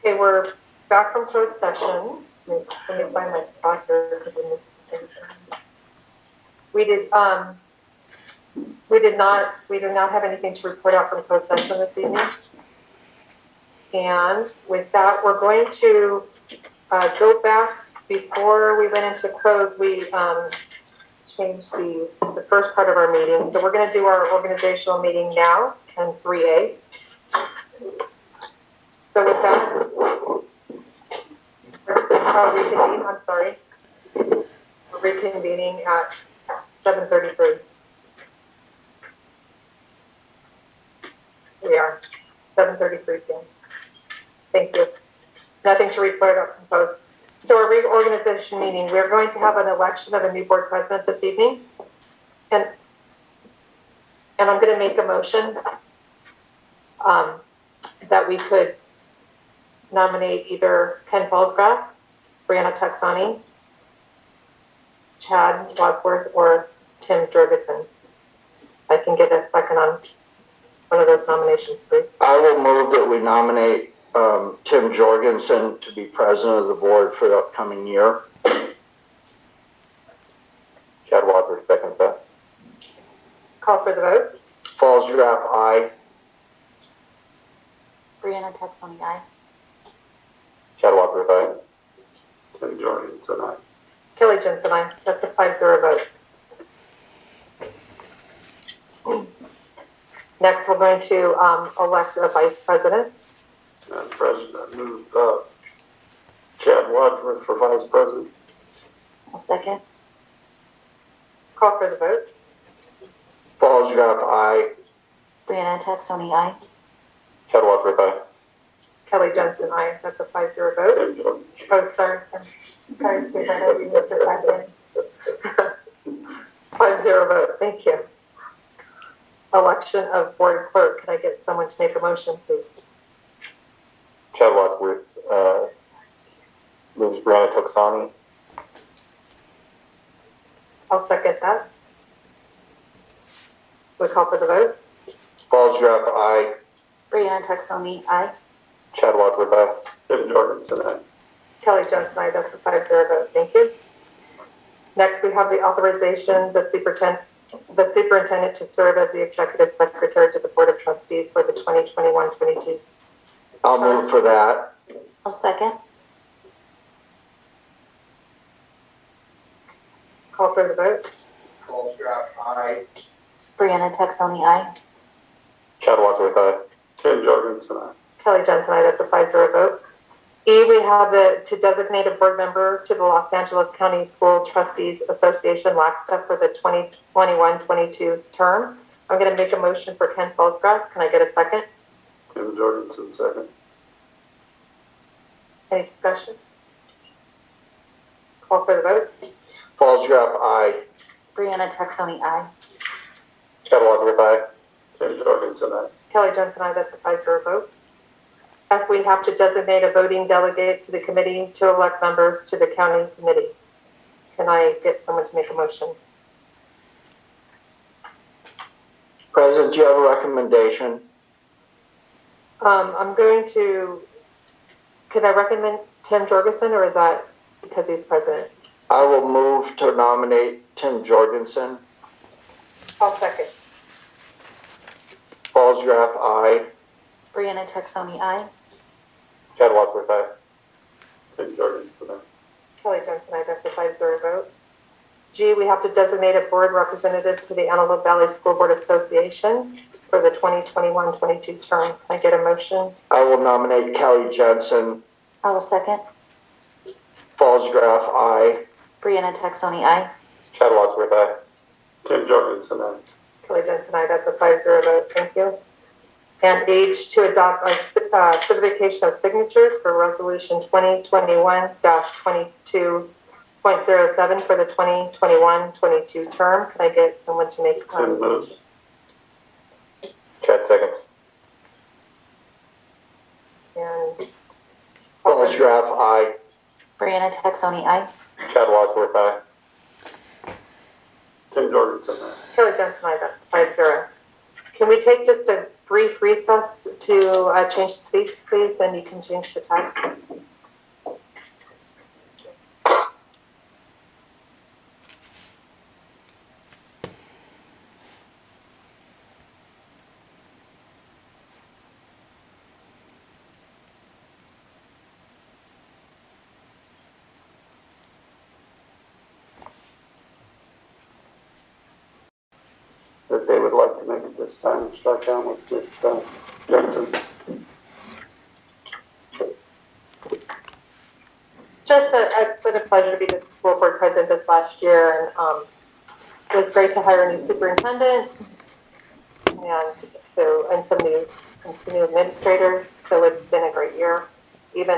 Okay, we're back from closed session. Let me find my spot here. We did not have anything to report out from closed session this evening. And with that, we're going to go back. Before we went into close, we changed the first part of our meeting. So we're going to do our organizational meeting now, and 3A. So with that, reconvene, I'm sorry. We're reconvening at 7:33. We are 7:33 p.m. Thank you. Nothing to report up from post. So our reorganization meeting, we're going to have an election of a new board president this evening. And I'm going to make a motion that we could nominate either Ken Falsgraf, Brianna Texani, Chad Wadsworth, or Tim Jorgensen. I can get a second on one of those nominations, please. I will move that we nominate Tim Jorgensen to be president of the board for the upcoming year. Chad Wadsworth seconds that. Call for the vote. Falsgraf, aye. Brianna Texani, aye. Chad Wadsworth, aye. Tim Jorgensen, aye. Kelly Jensen, aye. That's a 5-0 vote. Next, we're going to elect a vice president. Madam President, move Chad Wadsworth for vice president. I'll second. Call for the vote. Falsgraf, aye. Brianna Texani, aye. Chad Wadsworth, aye. Kelly Jensen, aye. That's a 5-0 vote. Tim Jorgensen. Oh, sorry. Sorry, Steve, I know you missed it 5 minutes. 5-0 vote. Thank you. Election of board clerk. Can I get someone to make a motion, please? Chad Wadsworth moves Brianna Texani. I'll second that. We call for the vote. Falsgraf, aye. Brianna Texani, aye. Chad Wadsworth, aye. Tim Jorgensen, aye. Kelly Jensen, aye. That's a 5-0 vote. Thank you. Next, we have the authorization, the superintendent to serve as the executive secretary to the Board of Trustees for the 2021-22. I'll move for that. I'll second. Call for the vote. Falsgraf, aye. Brianna Texani, aye. Chad Wadsworth, aye. Tim Jorgensen, aye. Kelly Jensen, aye. That's a 5-0 vote. E, we have to designate a board member to the Los Angeles County School Trustees Association, LACSTA, for the 2021-22 term. I'm going to make a motion for Ken Falsgraf. Can I get a second? Tim Jorgensen, second. Any discussion? Call for the vote. Falsgraf, aye. Brianna Texani, aye. Chad Wadsworth, aye. Tim Jorgensen, aye. Kelly Jensen, aye. That's a 5-0 vote. F, we have to designate a voting delegate to the committee to elect members to the county committee. Can I get someone to make a motion? President, do you have a recommendation? I'm going to, could I recommend Tim Jorgensen, or is that because he's president? I will move to nominate Tim Jorgensen. I'll second. Falsgraf, aye. Brianna Texani, aye. Chad Wadsworth, aye. Tim Jorgensen, aye. Kelly Jensen, aye. That's a 5-0 vote. G, we have to designate a board representative to the Antelope Valley School Board Association for the 2021-22 term. Can I get a motion? I will nominate Kelly Jensen. I will second. Falsgraf, aye. Brianna Texani, aye. Chad Wadsworth, aye. Tim Jorgensen, aye. Kelly Jensen, aye. That's a 5-0 vote. Thank you. And H, to adopt a certification of signatures for Resolution 2021-22.07 for the 2021-22 term. Can I get someone to make Tim moves. Chad seconds. And Falsgraf, aye. Brianna Texani, aye. Chad Wadsworth, aye. Tim Jorgensen, aye. Kelly Jensen, aye. That's 5-0. Can we take just a brief recess to change the seats, please, and you can change the text. That they would like to make at this time. Start down with Ms. Gilbert. It's been a pleasure to be the school board president this last year, and it was great to hire a new superintendent and some new administrators. So it's been a great year, even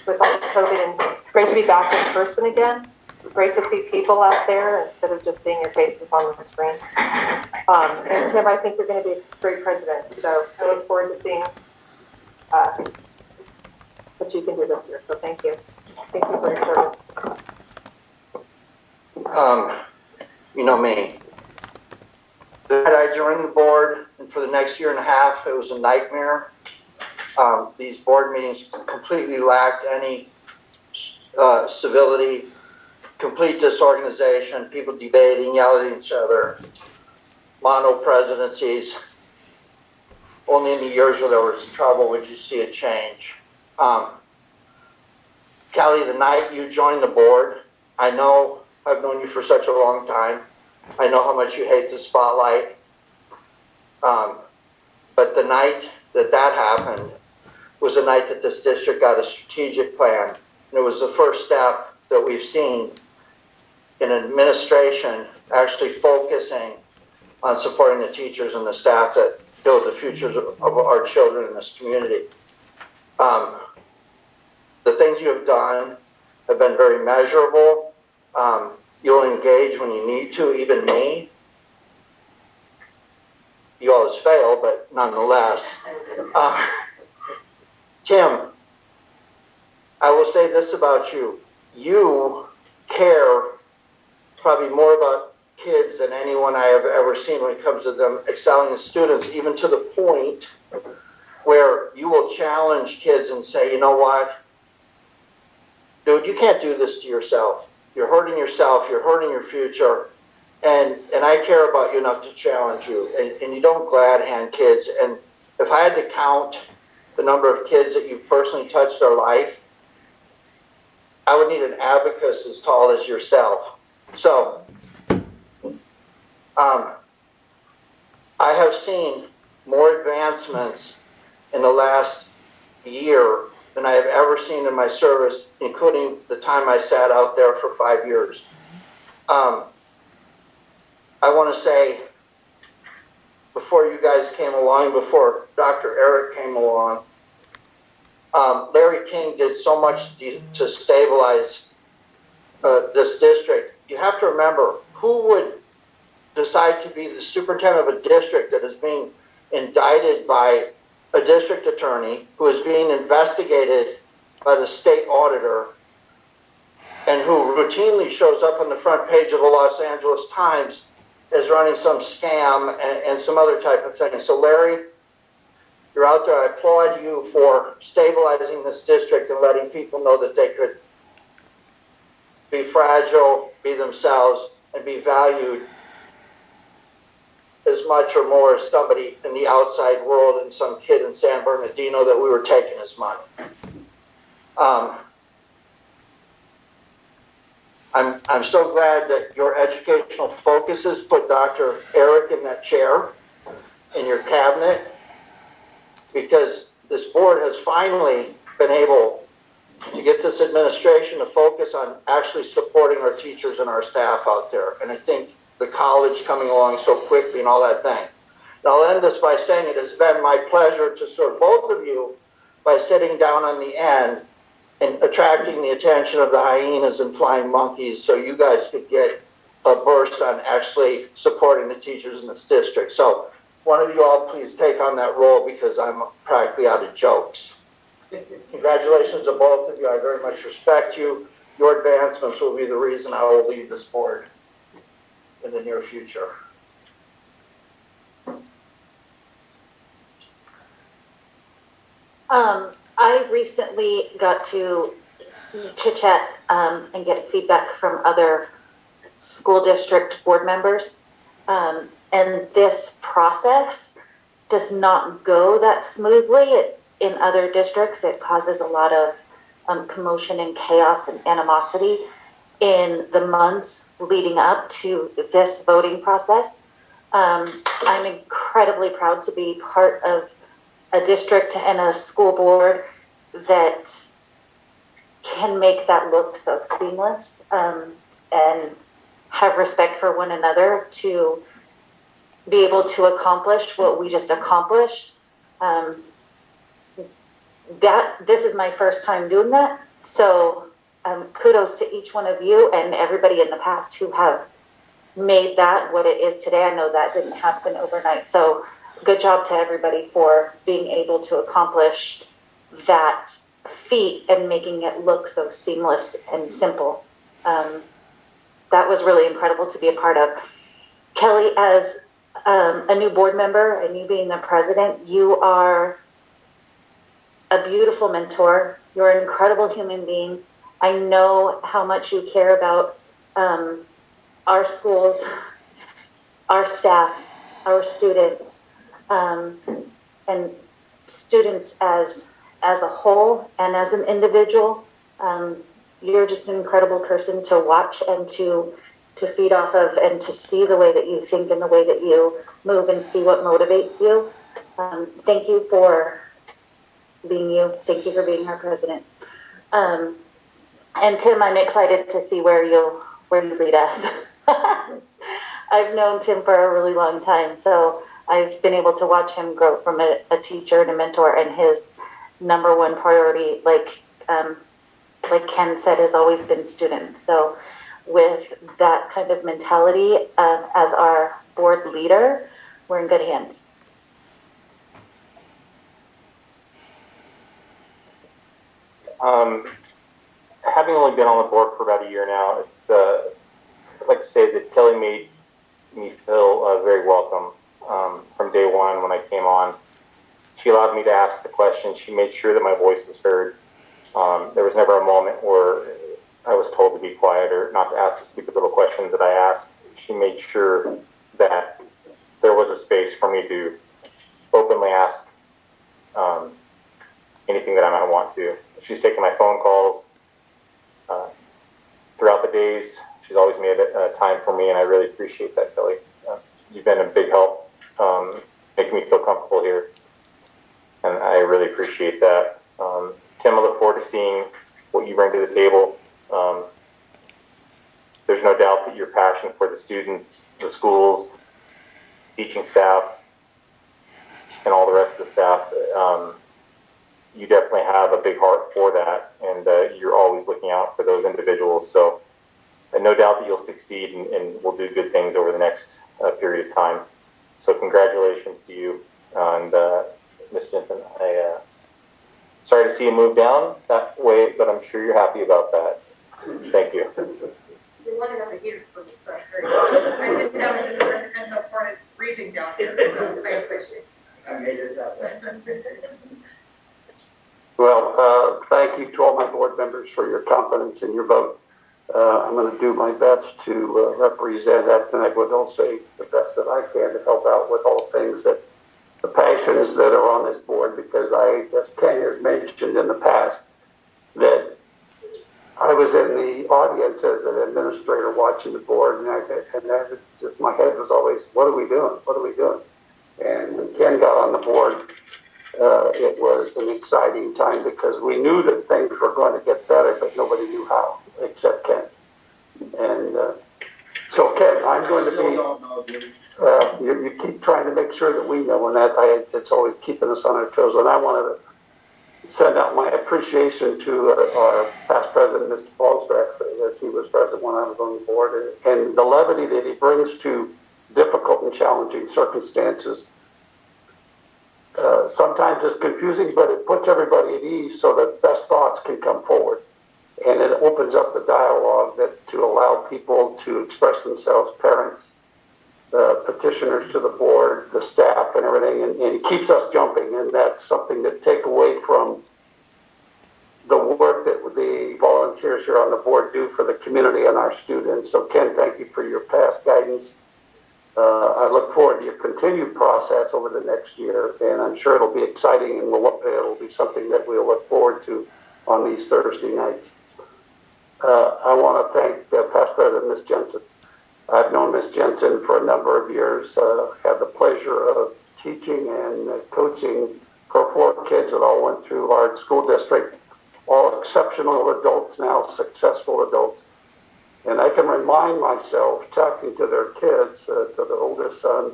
with all the COVID, and it's great to be back in person again. It's great to see people out there instead of just seeing your faces on the screen. And Tim, I think you're going to be a great president. So I look forward to seeing what you can do this year. So thank you. Thank you for your service. You know me. I joined the board, and for the next year and a half, it was a nightmare. These board meetings completely lacked any civility, complete disorganization, people debating, yelling at each other, mono presidencies. Only in the years where there was trouble would you see a change. Kelly, the night you joined the board, I know I've known you for such a long time. I know how much you hate the spotlight. But the night that happened was the night that this district got a strategic plan. And it was the first step that we've seen in administration actually focusing on supporting the teachers and the staff that build the futures of our children in this community. The things you have done have been very measurable. You'll engage when you need to, even me. You always fail, but nonetheless. Tim, I will say this about you. You care probably more about kids than anyone I have ever seen when it comes to them excelling as students, even to the point where you will challenge kids and say, you know what? Dude, you can't do this to yourself. You're hurting yourself. You're hurting your future. And I care about you enough to challenge you. And you don't glad hand kids. And if I had to count the number of kids that you've personally touched their life, I would need an abacus as tall as yourself. So, I have seen more advancements in the last year than I have ever seen in my service, including the time I sat out there for 5 years. I want to say, before you guys came along, before Dr. Eric came along, Larry King did so much to stabilize this district. You have to remember, who would decide to be the superintendent of a district that is being indicted by a district attorney, who is being investigated by the state auditor, and who routinely shows up on the front page of the Los Angeles Times as running some scam and some other type of thing. So Larry, you're out there. I applaud you for stabilizing this district and letting people know that they could be fragile, be themselves, and be valued as much or more as somebody in the outside world and some kid in San Bernardino that we were taking his money. I'm so glad that your educational focuses put Dr. Eric in that chair in your cabinet, because this board has finally been able to get this administration to focus on actually supporting our teachers and our staff out there. And I think the college coming along so quickly and all that thing. And I'll end this by saying it has been my pleasure to serve both of you by sitting down on the end and attracting the attention of the hyenas and flying monkeys so you guys could get a burst on actually supporting the teachers in this district. So one of you all please take on that role, because I'm practically out of jokes. Congratulations to both of you. I very much respect you. Your advancements will be the reason I will leave this board in the near future. I recently got to chit chat and get feedback from other school district board members. And this process does not go that smoothly. In other districts, it causes a lot of commotion and chaos and animosity in the months leading up to this voting process. I'm incredibly proud to be part of a district and a school board that can make that look so seamless and have respect for one another to be able to accomplish what we just accomplished. This is my first time doing that. So kudos to each one of you and everybody in the past who have made that what it is today. I know that didn't happen overnight. So good job to everybody for being able to accomplish that feat and making it look so seamless and simple. That was really incredible to be a part of. Kelly, as a new board member and you being the president, you are a beautiful mentor. You're an incredible human being. I know how much you care about our schools, our staff, our students, and students as a whole and as an individual. You're just an incredible person to watch and to feed off of and to see the way that you think and the way that you move and see what motivates you. Thank you for being you. Thank you for being our president. And Tim, I'm excited to see where you lead us. I've known Tim for a really long time, so I've been able to watch him grow from a teacher and a mentor, and his number one priority, like Ken said, has always been students. So with that kind of mentality as our board leader, we're in good hands. Having only been on the board for about a year now, it's I'd like to say that Kelly made me feel very welcome from day one when I came on. She allowed me to ask the questions. She made sure that my voice was heard. There was never a moment where I was told to be quiet or not to ask the stupid little questions that I asked. She made sure that there was a space for me to openly ask anything that I might want to. She's taken my phone calls throughout the days. She's always made time for me, and I really appreciate that, Kelly. You've been a big help, making me feel comfortable here, and I really appreciate that. Tim, I look forward to seeing what you bring to the table. There's no doubt that your passion for the students, the schools, teaching staff, and all the rest of the staff, you definitely have a big heart for that, and you're always looking out for those individuals. So no doubt that you'll succeed and will do good things over the next period of time. So congratulations to you. And Ms. Jensen, sorry to see you move down that way, but I'm sure you're happy about that. Thank you. You're one another here for me, so I've been down in the Enzo part, it's freezing down here, so I appreciate it. I made it up. Well, thank you to all my board members for your confidence in your vote. I'm going to do my best to represent Acton, I would also say the best that I can to help out with all things that the passions that are on this board, because as Ken has mentioned in the past, that I was in the audience as an administrator watching the board, and my head was always, what are we doing? What are we doing? And when Ken got on the board, it was an exciting time because we knew that things were going to get better, but nobody knew how, except Ken. And so, Ken, I'm going to be, you keep trying to make sure that we know, and it's always keeping us on our toes. And I wanted to send out my appreciation to our past president, Mr. Falstrak, as he was president when I was on the board, and the levity that he brings to difficult and challenging circumstances. Sometimes it's confusing, but it puts everybody at ease so that best thoughts can come forward. And it opens up the dialogue to allow people to express themselves, parents, petitioners to the board, the staff and everything, and it keeps us jumping. and that's something to take away from the work that the volunteers here on the board do for the community and our students. So Ken, thank you for your past guidance. I look forward to your continued process over the next year, and I'm sure it'll be exciting, and it'll be something that we'll look forward to on these Thursday nights. I want to thank Past President Ms. Jensen. I've known Ms. Jensen for a number of years, had the pleasure of teaching and coaching her 4 kids that all went through our school district, all exceptional adults now, successful adults. And I can remind myself, talking to their kids, to the oldest son,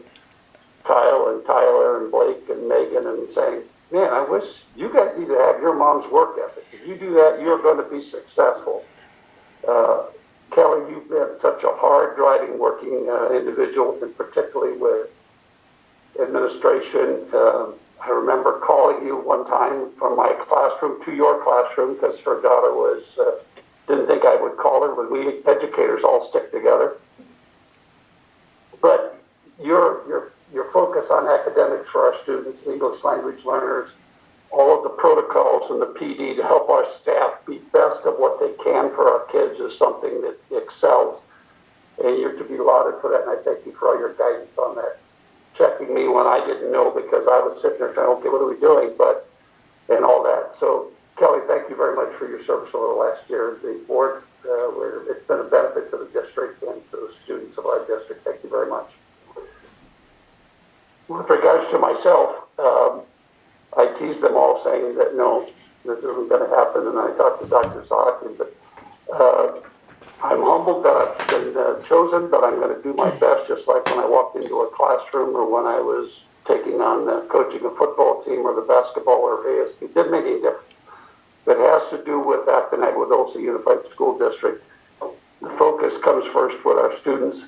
Kyle and Tyler and Blake and Megan, and saying, man, I wish you guys need to have your mom's work ethic. If you do that, you're going to be successful. Kelly, you've been such a hard-driving, working individual, and particularly with administration. I remember calling you one time from my classroom to your classroom because her daughter was didn't think I would call her when we educators all stick together. But your focus on academics for our students, English language learners, all of the protocols and the PD to help our staff be best at what they can for our kids is something that excels. And you're to be lauded for that, and I thank you for all your guidance on that. Checking me when I didn't know because I was sitting there saying, okay, what are we doing? And all that. So Kelly, thank you very much for your service over the last year. The board, it's been a benefit to the district and to the students of our district. Thank you very much. With regards to myself, I teased them all saying that no, this isn't going to happen, and I talked to Dr. Zaki, but I'm humbled that I've been chosen, but I'm going to do my best, just like when I walked into a classroom or when I was taking on coaching a football team or the basketball or ASB. It didn't make any difference. It has to do with Acton Unified School District. The focus comes first with our students.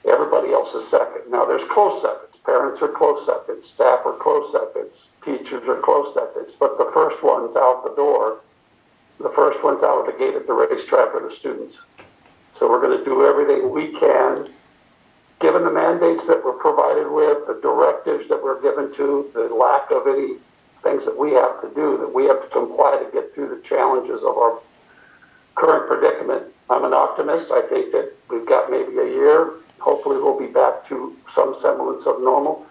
Everybody else is second. Now, there's close seconds. Parents are close seconds. Staff are close seconds. Teachers are close seconds. But the first one's out the door. The first one's out of the gate at the racetrack are the students. So we're going to do everything we can, given the mandates that we're provided with, the directives that we're given to, the lack of any things that we have to do, that we have to comply to get through the challenges of our current predicament. I'm an optimist. I think that we've got maybe a year. Hopefully we'll be back to some semblance of normal.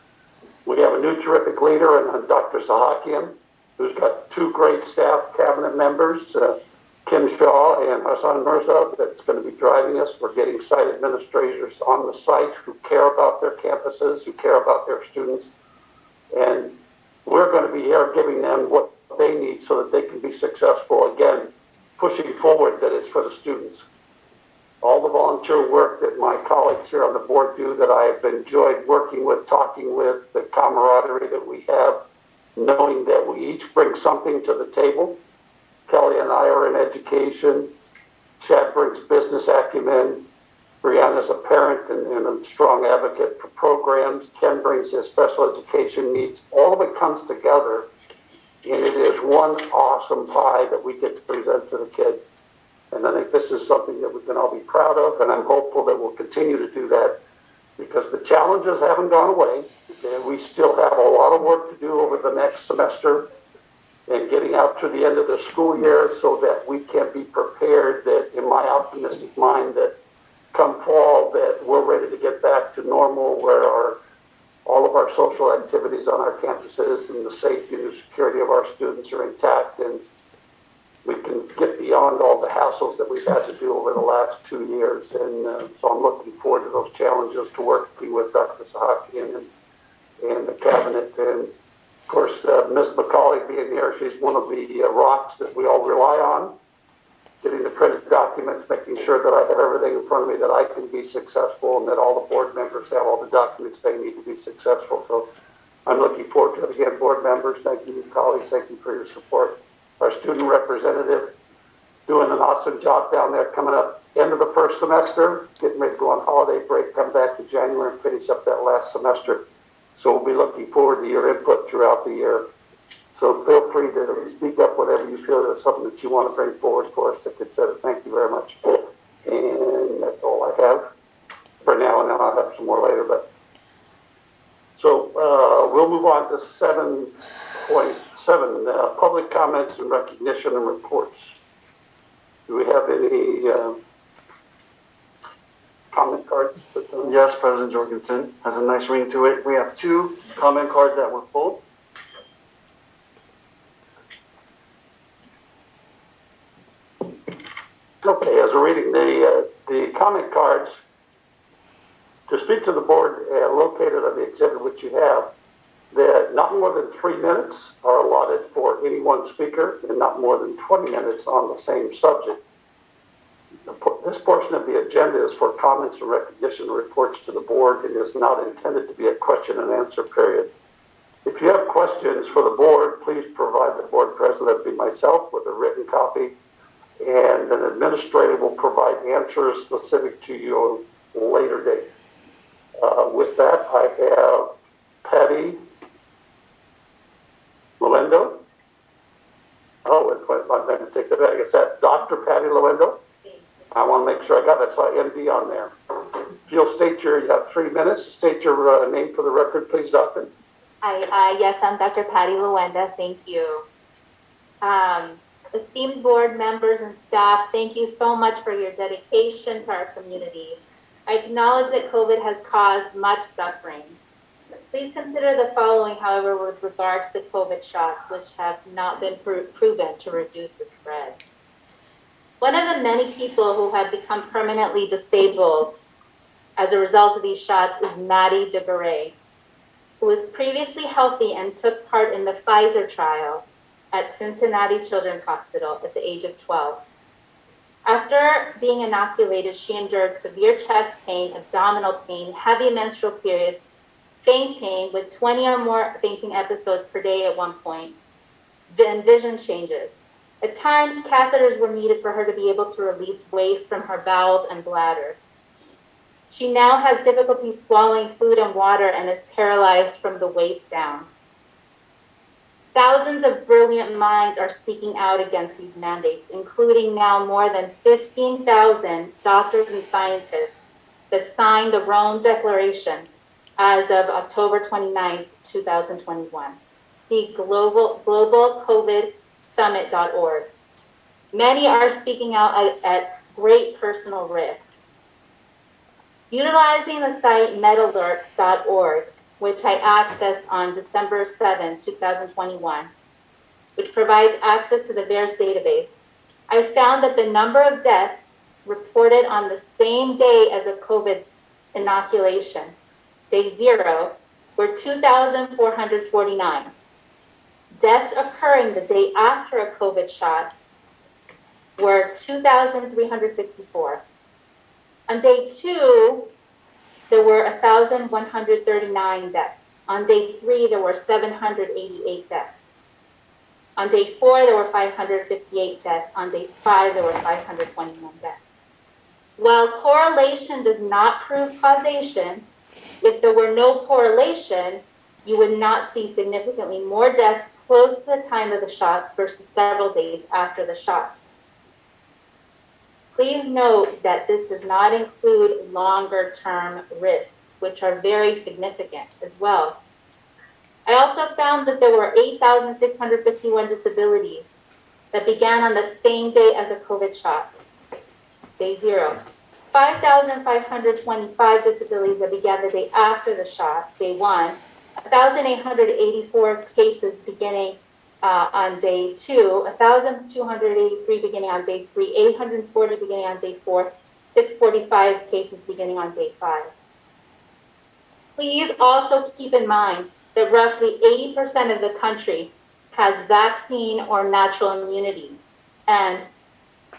We have a new terrific leader in Dr. Zahakian, who's got 2 great staff cabinet members, Kim Shaw and Hassan Mirza, that's going to be driving us. We're getting site administrators on the site who care about their campuses, who care about their students. And we're going to be here giving them what they need so that they can be successful. Again, pushing forward that it's for the students. All the volunteer work that my colleagues here on the board do that I have enjoyed working with, talking with, the camaraderie that we have, knowing that we each bring something to the table. Kelly and I are in education. Chad brings business acumen. Brianna's a parent and a strong advocate for programs. Ken brings his special education needs. All of it comes together, and it is one awesome pie that we get to present to the kids. And I think this is something that we can all be proud of, and I'm hopeful that we'll continue to do that because the challenges haven't gone away, and we still have a lot of work to do over the next semester and getting out to the end of the school year so that we can be prepared that, in my optimistic mind, that come fall that we're ready to get back to normal where all of our social activities on our campuses and the safety and the security of our students are intact, and we can get beyond all the hassles that we've had to do over the last 2 years. And so I'm looking forward to those challenges, to working with Dr. Sahakian and the cabinet. And of course, Ms. McCauley being here, she's one of the rocks that we all rely on, getting the printed documents, making sure that I have everything in front of me that I can be successful and that all the board members have all the documents they need to be successful. So I'm looking forward to it. Again, board members, thank you, colleagues, thank you for your support. Our student representative doing an awesome job down there, coming up end of the first semester, getting ready to go on holiday break, come back to January and finish up that last semester. So we'll be looking forward to your input throughout the year. So feel free to speak up whatever you feel is something that you want to bring forward for us to consider. Thank you very much. And that's all I have for now, and then I'll have some more later. But so we'll move on to 7 5.7, public comments and recognition and reports. Do we have any comment cards? Yes, President Jorgensen has a nice ring to it. We have 2 comment cards that were pulled. Okay, as we're reading the comment cards, to speak to the board located on the exhibit which you have, that not more than 3 minutes are allotted for any one speaker and not more than 20 minutes on the same subject. This portion of the agenda is for comments and recognition reports to the board and is not intended to be a question and answer period. If you have questions for the board, please provide the board president, that'd be myself, with a written copy, and an administrator will provide answers specific to you at a later date. With that, I have Patty Lewendo. Oh, I'm going to take that back. Is that Dr. Patty Lewendo? I want to make sure I got that, so I MD on there. If you'll you have 3 minutes. State your name for the record, please, Doctor. Hi, yes, I'm Dr. Patty Lewenda. Thank you. Esteemed board members and staff, thank you so much for your dedication to our community. I acknowledge that COVID has caused much suffering. Please consider the following, however, with regard to the COVID shots, which have not been proven to reduce the spread. One of the many people who have become permanently disabled as a result of these shots is Maddie DeGaray, who was previously healthy and took part in the Pfizer trial at Cincinnati Children's Hospital at the age of 12. After being inoculated, she endured severe chest pain, abdominal pain, heavy menstrual periods, fainting with 20 or more fainting episodes per day at one point, and vision changes. At times, catheters were needed for her to be able to release waste from her bowels and bladder. She now has difficulty swallowing food and water and is paralyzed from the waist down. Thousands of brilliant minds are speaking out against these mandates, including now more than 15,000 doctors and scientists that signed the Rome Declaration as of October 29, 2021. See globalcovidsummit.org. Many are speaking out at great personal risk. Utilizing the site metalerts.org, which I accessed on December 7, 2021, which provides access to the VAERS database, I found that the number of deaths reported on the same day as a COVID inoculation, day 0, were 2,449. Deaths occurring the day after a COVID shot were 2,354. On day 2, there were 1,139 deaths. On day 3, there were 788 deaths. On day 4, there were 558 deaths. On day 5, there were 521 deaths. While correlation does not prove causation, if there were no correlation, you would not see significantly more deaths close to the time of the shots versus several days after the shots. Please note that this does not include longer-term risks, which are very significant as well. I also found that there were 8,651 disabilities that began on the same day as a COVID shot, day 0. 5,525 disabilities that began the day after the shot, day 1. 1,884 cases beginning on day 2, 1,283 beginning on day 3, 840 beginning on day 4, 645 cases beginning on day 5. Please also keep in mind that roughly 80% of the country has vaccine or natural immunity, and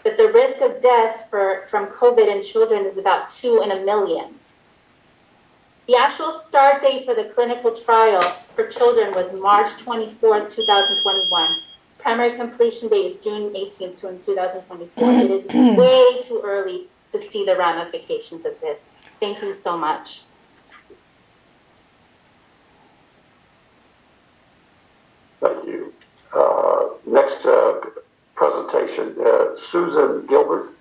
that the risk of death from COVID in children is about 2 in a million. The actual start date for the clinical trial for children was March 24, 2021. Primary completion date is June 18, 2024. It is way too early to see the ramifications of this. Thank you so much. Thank you. Next presentation, Susan Gilbert.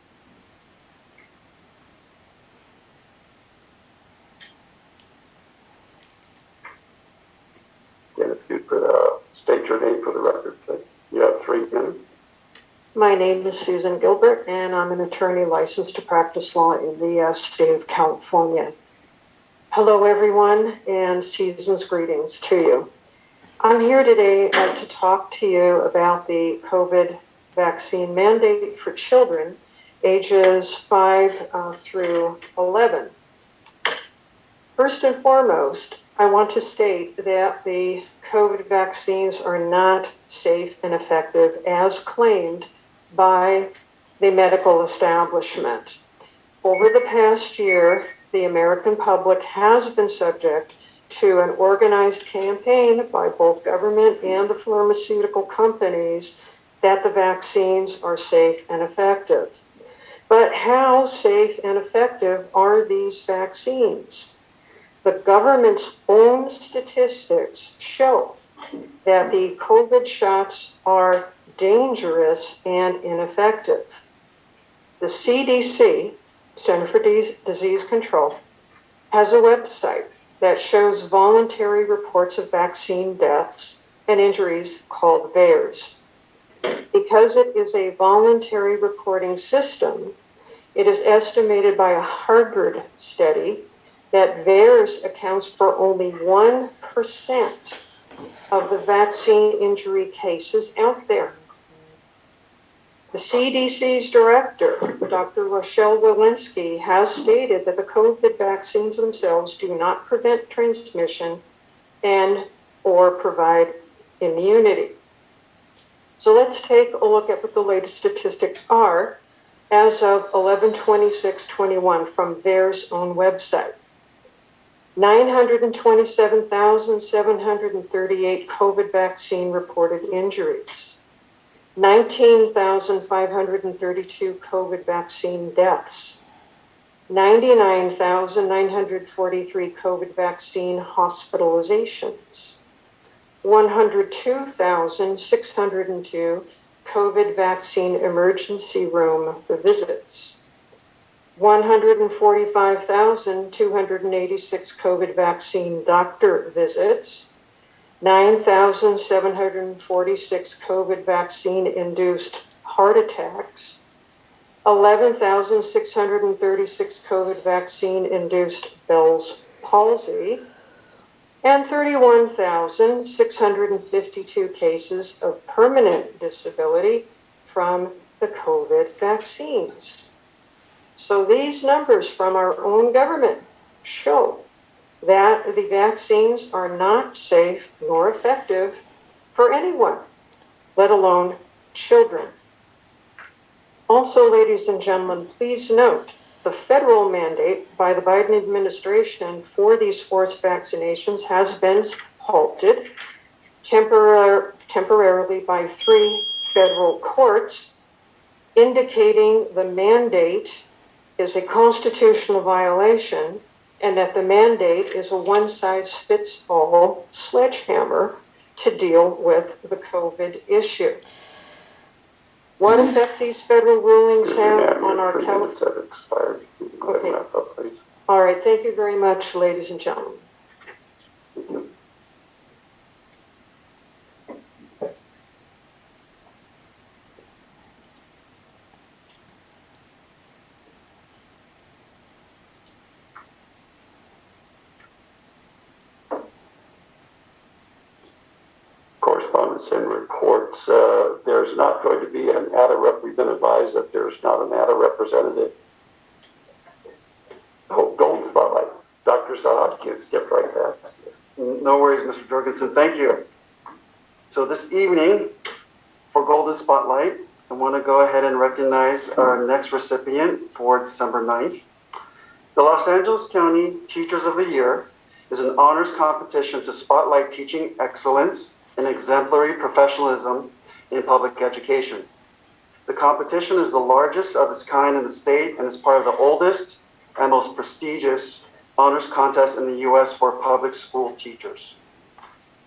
Again, if you could state state your name for the record, please. You have 3 minutes. My name is Susan Gilbert, and I'm an attorney licensed to practice law in the state of California. Hello, everyone, and season's greetings to you. I'm here today to talk to you about the COVID vaccine mandate for children ages 5 through 11. First and foremost, I want to state that the COVID vaccines are not safe and effective as claimed by the medical establishment. Over the past year, the American public has been subject to an organized campaign by both government and the pharmaceutical companies that the vaccines are safe and effective. But how safe and effective are these vaccines? The government's own statistics show that the COVID shots are dangerous and ineffective. The CDC, Center for Disease Control, has a website that shows voluntary reports of vaccine deaths and injuries called VAERS. Because it is a voluntary reporting system, it is estimated by a Harvard study that VAERS accounts for only 1% of the vaccine injury cases out there. The CDC's director, Dr. Rochelle Walensky, has stated that the COVID vaccines themselves do not prevent transmission and or provide immunity. So let's take a look at what the latest statistics are as of 11/26/21 from VAERS' own website. 927,738 COVID vaccine reported injuries. 19,532 COVID vaccine deaths. 99,943 COVID vaccine hospitalizations. 102,602 COVID vaccine emergency room visits. 145,286 COVID vaccine doctor visits, 9,746 COVID vaccine-induced heart attacks, 11,636 COVID vaccine-induced Bell's palsy, and 31,652 cases of permanent disability from the COVID vaccines. So these numbers from our own government show that the vaccines are not safe nor effective for anyone, let alone children. Also, ladies and gentlemen, please note the federal mandate by the Biden administration for these forced vaccinations has been halted temporarily by 3 federal courts, indicating the mandate is a constitutional violation and that the mandate is a one-size-fits-all sledgehammer to deal with the COVID issue. What effect these federal rulings have on our minutes have expired. Okay. Wrap up, please. All right, thank you very much, ladies and gentlemen. Thank you. Correspondence and reports. There's not going to be an ADA rep. We've been advised that there's not an ADA representative. Oh, Golden Spotlight. Dr. Saad, you skip right there. No worries, Mr. Jorgensen. Thank you. So this evening, for Golden Spotlight, I want to go ahead and recognize our next recipient for December 9th. The Los Angeles County Teachers of the Year is an honors competition to spotlight teaching excellence and exemplary professionalism in public education. The competition is the largest of its kind in the state and is part of the oldest and most prestigious honors contest in the U.S. for public school teachers.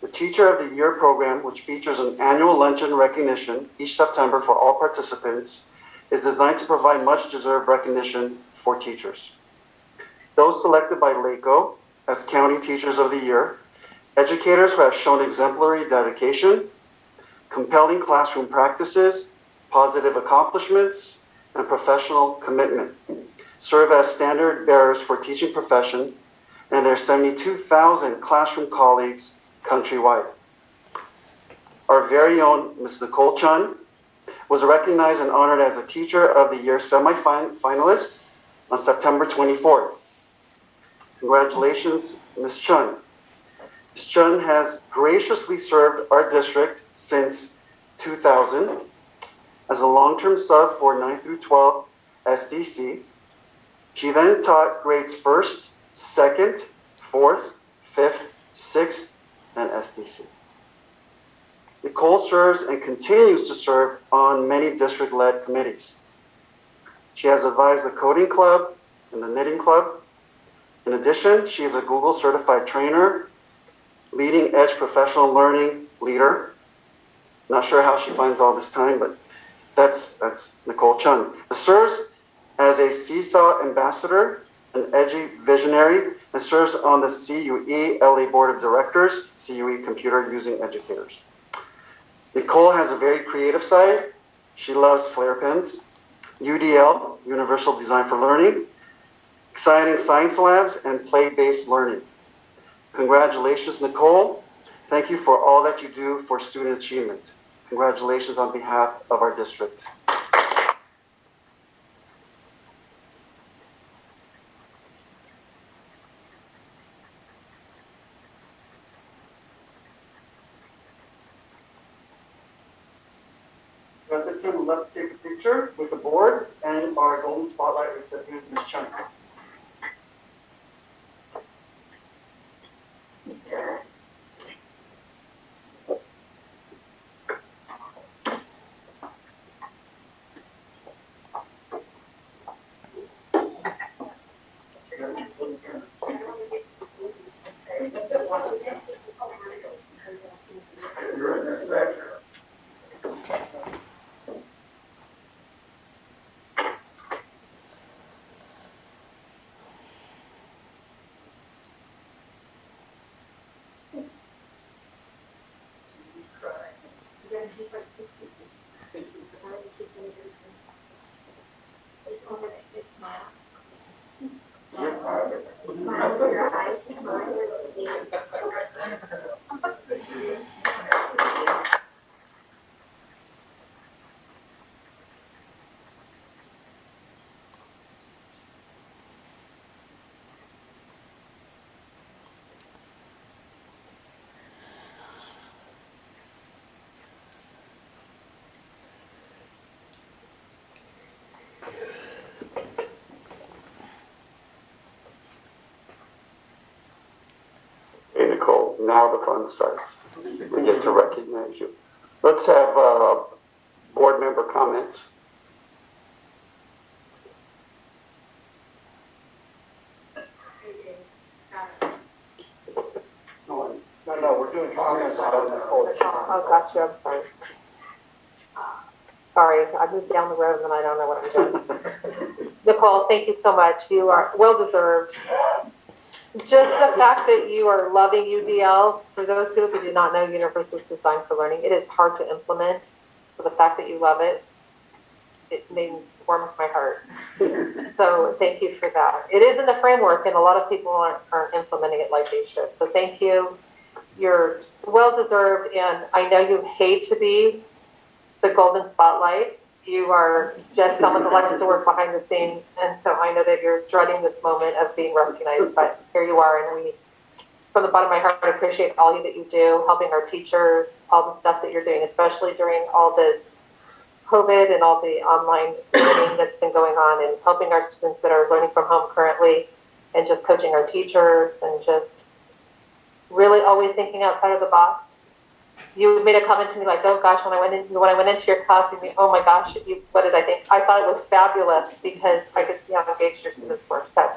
The Teacher of the Year program, which features an annual luncheon recognition each September for all participants, is designed to provide much-deserved recognition for teachers. Those selected by LACO as County Teachers of the Year, educators who have shown exemplary dedication, compelling classroom practices, positive accomplishments, and professional commitment. Serve as standard bearers for teaching profession and their 72,000 classroom colleagues countrywide. Our very own Ms. Nicole Chun was recognized and honored as a Teacher of the Year semi-finalist on September 24th. Congratulations, Ms. Chun. Ms. Chun has graciously served our district since 2000 as a long-term sub for 9 through 12 SDC. She then taught grades 1st, 2nd, 4th, 5th, 6th, and SDC. Nicole serves and continues to serve on many district-led committees. She has advised the coding club and the knitting club. In addition, she is a Google certified trainer, leading edge professional learning leader. Not sure how she finds all this time, but that's Nicole Chun. She serves as a Seesaw ambassador, an edgy visionary, and serves on the CUE LA Board of Directors, CUE Computer Using Educators. Nicole has a very creative side. She loves flare pens, UDL, Universal Design for Learning, exciting science labs, and play-based learning. Congratulations, Nicole. Thank you for all that you do for student achievement. Congratulations on behalf of our district. So at this time, let's take a picture with the board and our Golden Spotlight recipient, Ms. Chun. You're in this sector. Okay, Nicole, now the fun starts. We get to recognize you. Let's have board member comments. No, we're doing comments on Nicole. Oh, gotcha, I'm sorry. Sorry, I moved down the road and I don't know what I'm doing. Nicole, thank you so much. You are well-deserved. Just the fact that you are loving UDL, for those who do not know Universal Design for Learning, it is hard to implement. So the fact that you love it, it warms my heart. So thank you for that. It is in the framework and a lot of people aren't implementing it like they should. So thank you. You're well-deserved, and I know you hate to be the golden spotlight. You are just someone that likes to work behind the scenes, and so I know that you're dreading this moment of being recognized, but here you are, and we, from the bottom of my heart, appreciate all that you do, helping our teachers, all the stuff that you're doing, especially during all this COVID and all the online learning that's been going on, and helping our students that are learning from home currently, and just coaching our teachers, and just really always thinking outside of the box. You made a comment to me like, oh gosh, when I went into your class, you mean, oh my gosh, what did I think? I thought it was fabulous because I could see how engaged your students were. So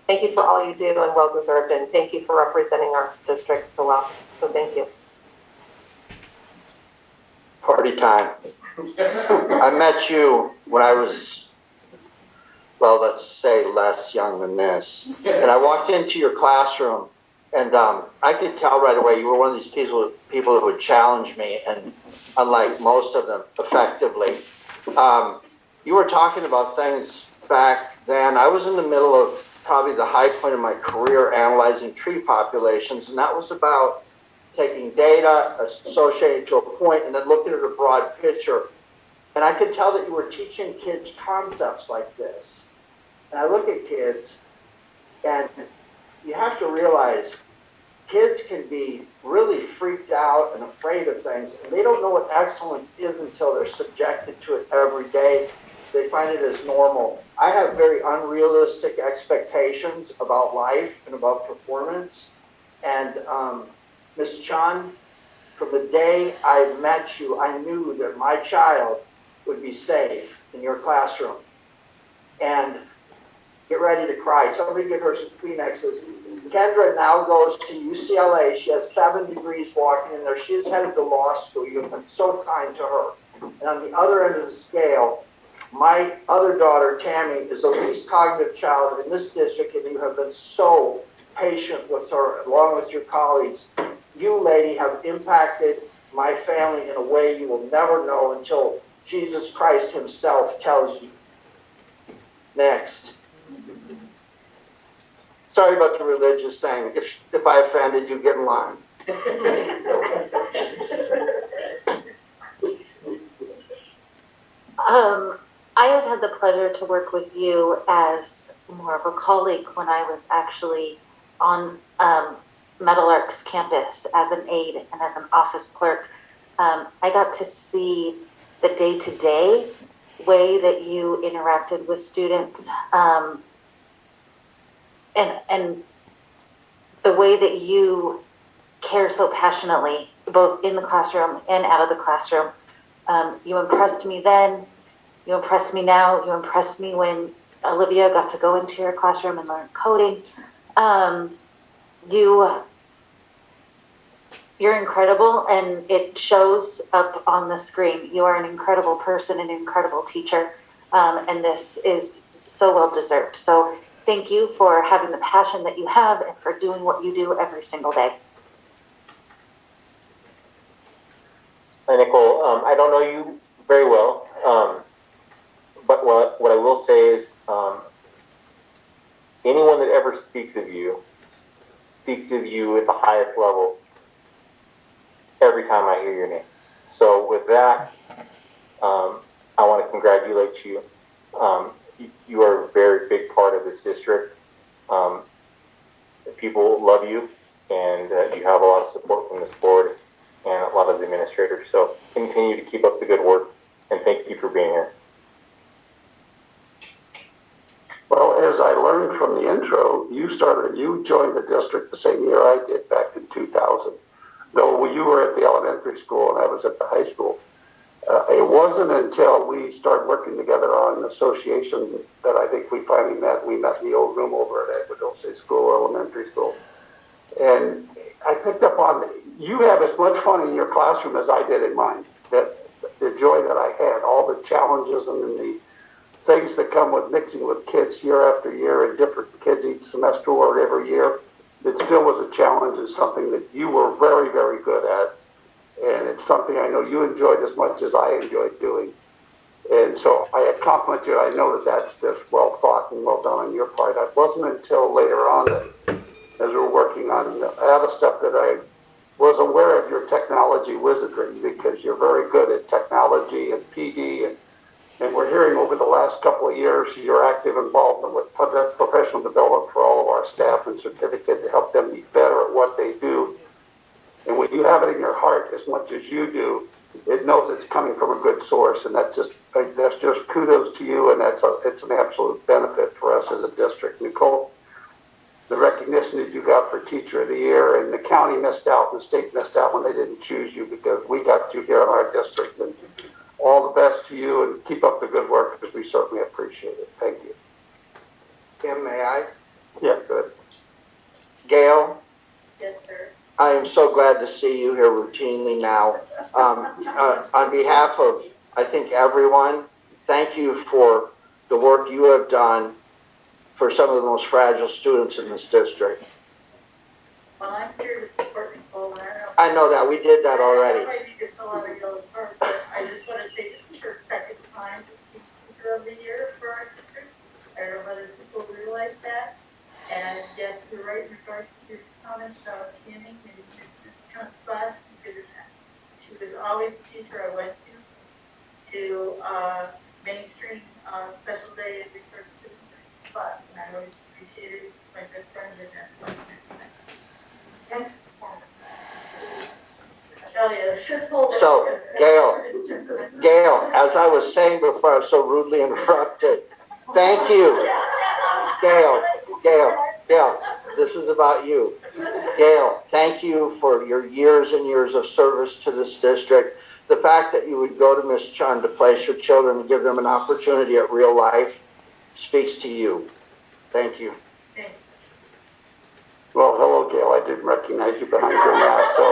thank you for all you do, and well-deserved, and thank you for representing our district so well. So thank you. Party time. I met you when I was, well, let's say less young than this. And I walked into your classroom And I could tell right away you were one of these people who would challenge me, and unlike most of them, effectively. You were talking about things back then. I was in the middle of probably the high point of my career analyzing tree populations, and that was about taking data associated to a point and then looking at a broad picture. And I could tell that you were teaching kids concepts like this. And I look at kids, and you have to realize kids can be really freaked out and afraid of things, and they don't know what excellence is until they're subjected to it every day. They find it as normal. I have very unrealistic expectations about life and about performance. And Ms. Chan, from the day I met you, I knew that my child would be safe in your classroom. And get ready to cry. Somebody get her some Kleenexes. Kendra now goes to UCLA. She has 7 degrees walking in there. She is headed to law school. You've been so kind to her. And on the other end of the scale, my other daughter, Tammy, is the least cognitive child in this district, and you have been so patient with her, along with your colleagues. You, lady, have impacted my family in a way you will never know until Jesus Christ himself tells you. Next. Sorry about the religious thing. If I offended you, get in line. I have had the pleasure to work with you as more of a colleague when I was actually on Meadowlark's campus as an aide and as an office clerk. I got to see the day-to-day way that you interacted with students, and the way that you care so passionately, both in the classroom and out of the classroom. You impressed me then, you impressed me now, you impressed me when Olivia got to go into your classroom and learn coding. You're incredible, and it shows up on the screen. You are an incredible person, an incredible teacher, and this is so well deserved. So thank you for having the passion that you have and for doing what you do every single day. Hi, Nicole. I don't know you very well, but what I will say is anyone that ever speaks of you at the highest level every time I hear your name. So with that, I want to congratulate you. You are a very big part of this district. People love you, and you have a lot of support from this board and a lot of the administrators. So continue to keep up the good work, and thank you for being here. Well, as I learned from the intro, you joined the district the same year I did, back in 2000. Though you were at the elementary school and I was at the high school. It wasn't until we started working together on an association that I think we finally met. We met in the old room over at Aadusd School, elementary school. And I picked up on, you have as much fun in your classroom as I did in mine. That the joy that I had, all the challenges and the things that come with mixing with kids year after year, and different kids each semester or every year, it still was a challenge and something that you were very, very good at. And it's something I know you enjoyed as much as I enjoyed doing. And so I compliment you. I know that that's just well thought and well done on your part. It wasn't until later on that, as we were working on the other stuff, that I was aware of your technology wizardry, because you're very good at technology and PD. And we're hearing over the last couple of years your active involvement with professional development for all of our staff and certificate to help them be better at what they do. And when you have it in your heart as much as you do, it knows it's coming from a good source, and that's just kudos to you, and it's an absolute benefit for us as a district. Nicole, the recognition that you got for Teacher of the Year, and the county missed out, and the state missed out when they didn't choose you, because we got you here in our district. And all the best to you, and keep up the good work, because we certainly appreciate it. Thank you. Kim, may I? Yeah, good. Gail? Yes, sir. I am so glad to see you here routinely now. On behalf of, I think, everyone, thank you for the work you have done for some of the most fragile students in this district. Well, I'm here to support Nicole, and I know that, we did that already. I need to fill out a yellow card, but I just want to say this is her second time to speak Teacher of the Year for our district. I don't know whether people realize that. And yes, you're right in regards to your comments about Tammy and Mrs. Csba. She did that. She was always the teacher I went to mainstream special day and research class, and I always appreciated it. She's my best friend, and that's my next I tell you, it's just hold So, Gail, as I was saying before, I was so rudely interrupted. Thank you. Gail, this is about you. Gail, thank you for your years and years of service to this district. The fact that you would go to Ms. Chun to place your children and give them an opportunity at real life speaks to you. Thank you. Well, hello, Gail. I didn't recognize you behind your mask, so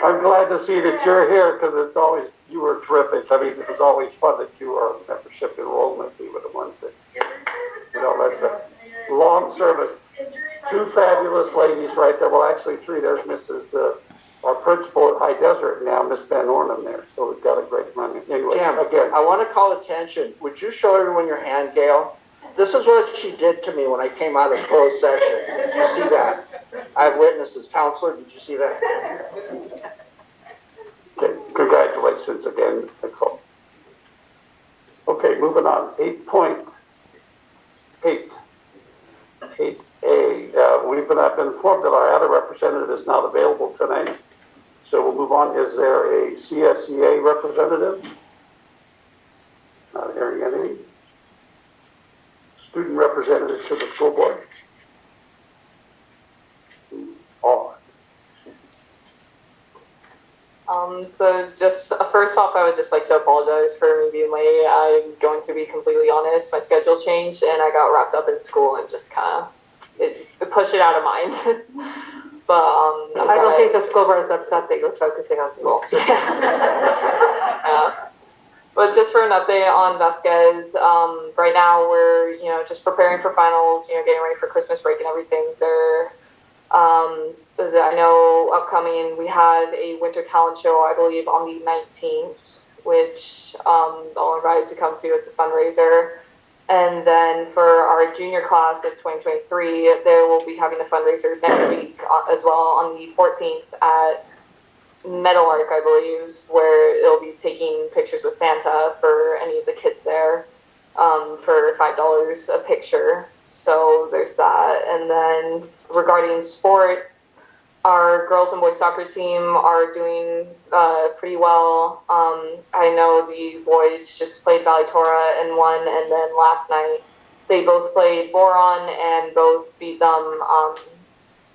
I'm glad to see that you're here because it's always, you were terrific. I mean, it was always fun that you were on membership enrollment. We were the ones that, that's a long service. Two fabulous ladies right there. Well, actually three. There's Mrs. Our principal at High Desert now, Miss Van Ornum there. So we've got a great run. Anyway, Tim, again, I want to call attention. Would you show everyone your hand, Gail? This is what she did to me when I came out of closed session. Did you see that? I have witnesses. Counselor, did you see that? okay, congratulations again, Nicole. Okay, moving on. 8.8. 8A. We've been informed that our other representative is not available tonight. So we'll move on. Is there a CSEA representative? Not hearing any. Student representative to the school board? On. So just first off, I would just like to apologize for me being late. I'm going to be completely honest. My schedule changed and I got wrapped up in school and just kind of it pushed it out of mind. But I don't think the school board is upset that you're focusing on school. But just for an update on Vasquez, right now we're just preparing for finals. Getting ready for Christmas break and everything. I know upcoming we have a winter talent show, I believe, on the 19th, which I'll invite to come to. It's a fundraiser. And then for our junior class of 2023, they will be having a fundraiser next week as well on the 14th at Meadowlark, I believe, where it'll be taking pictures with Santa for any of the kids there for $5 a picture. So there's that. And then regarding sports, our girls and boys soccer team are doing pretty well. I know the boys just played Valley Torah and won, and then last night they both played Boron and both beat them.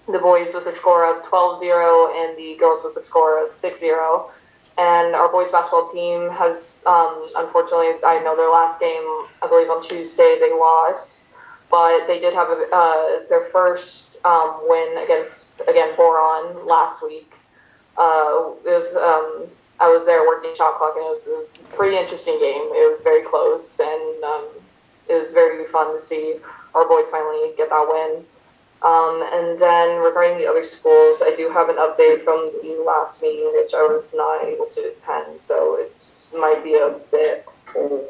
The boys with a score of 12-0 and the girls with a score of 6-0. And our boys basketball team has, unfortunately, I know their last game, I believe on Tuesday, they lost. But they did have their first win against, again, Boron last week. I was there working shot clock, and it was a pretty interesting game. It was very close, and it was very fun to see our boys finally get that win. And then regarding the other schools, I do have an update from the last meeting, which I was not able to attend, so it might be a bit old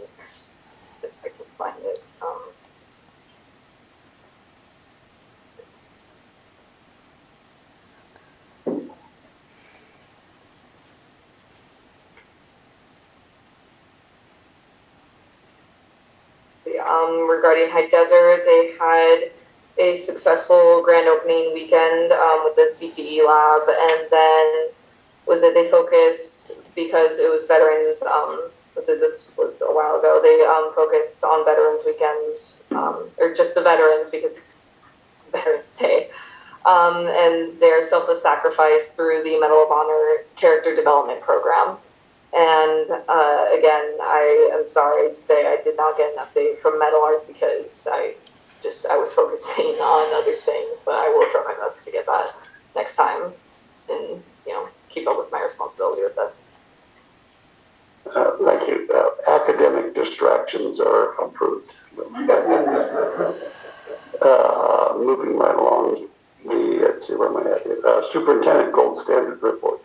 if I can find it. Regarding High Desert, they had a successful grand opening weekend with the CTE lab, and then they focused, because it was veterans, this was a while ago, they focused on Veterans Weekend, or just the veterans because Veterans Day, and their selfless sacrifice through the Medal of Honor character development program. And again, I am sorry to say I did not get an update from Meadowlark because I was focusing on other things, but I will try my best to get that next time and, keep up with my responsibility with this. Thank you. Academic distractions are approved. Moving right along, it's see where am I at here? Superintendent Gold Standard Report.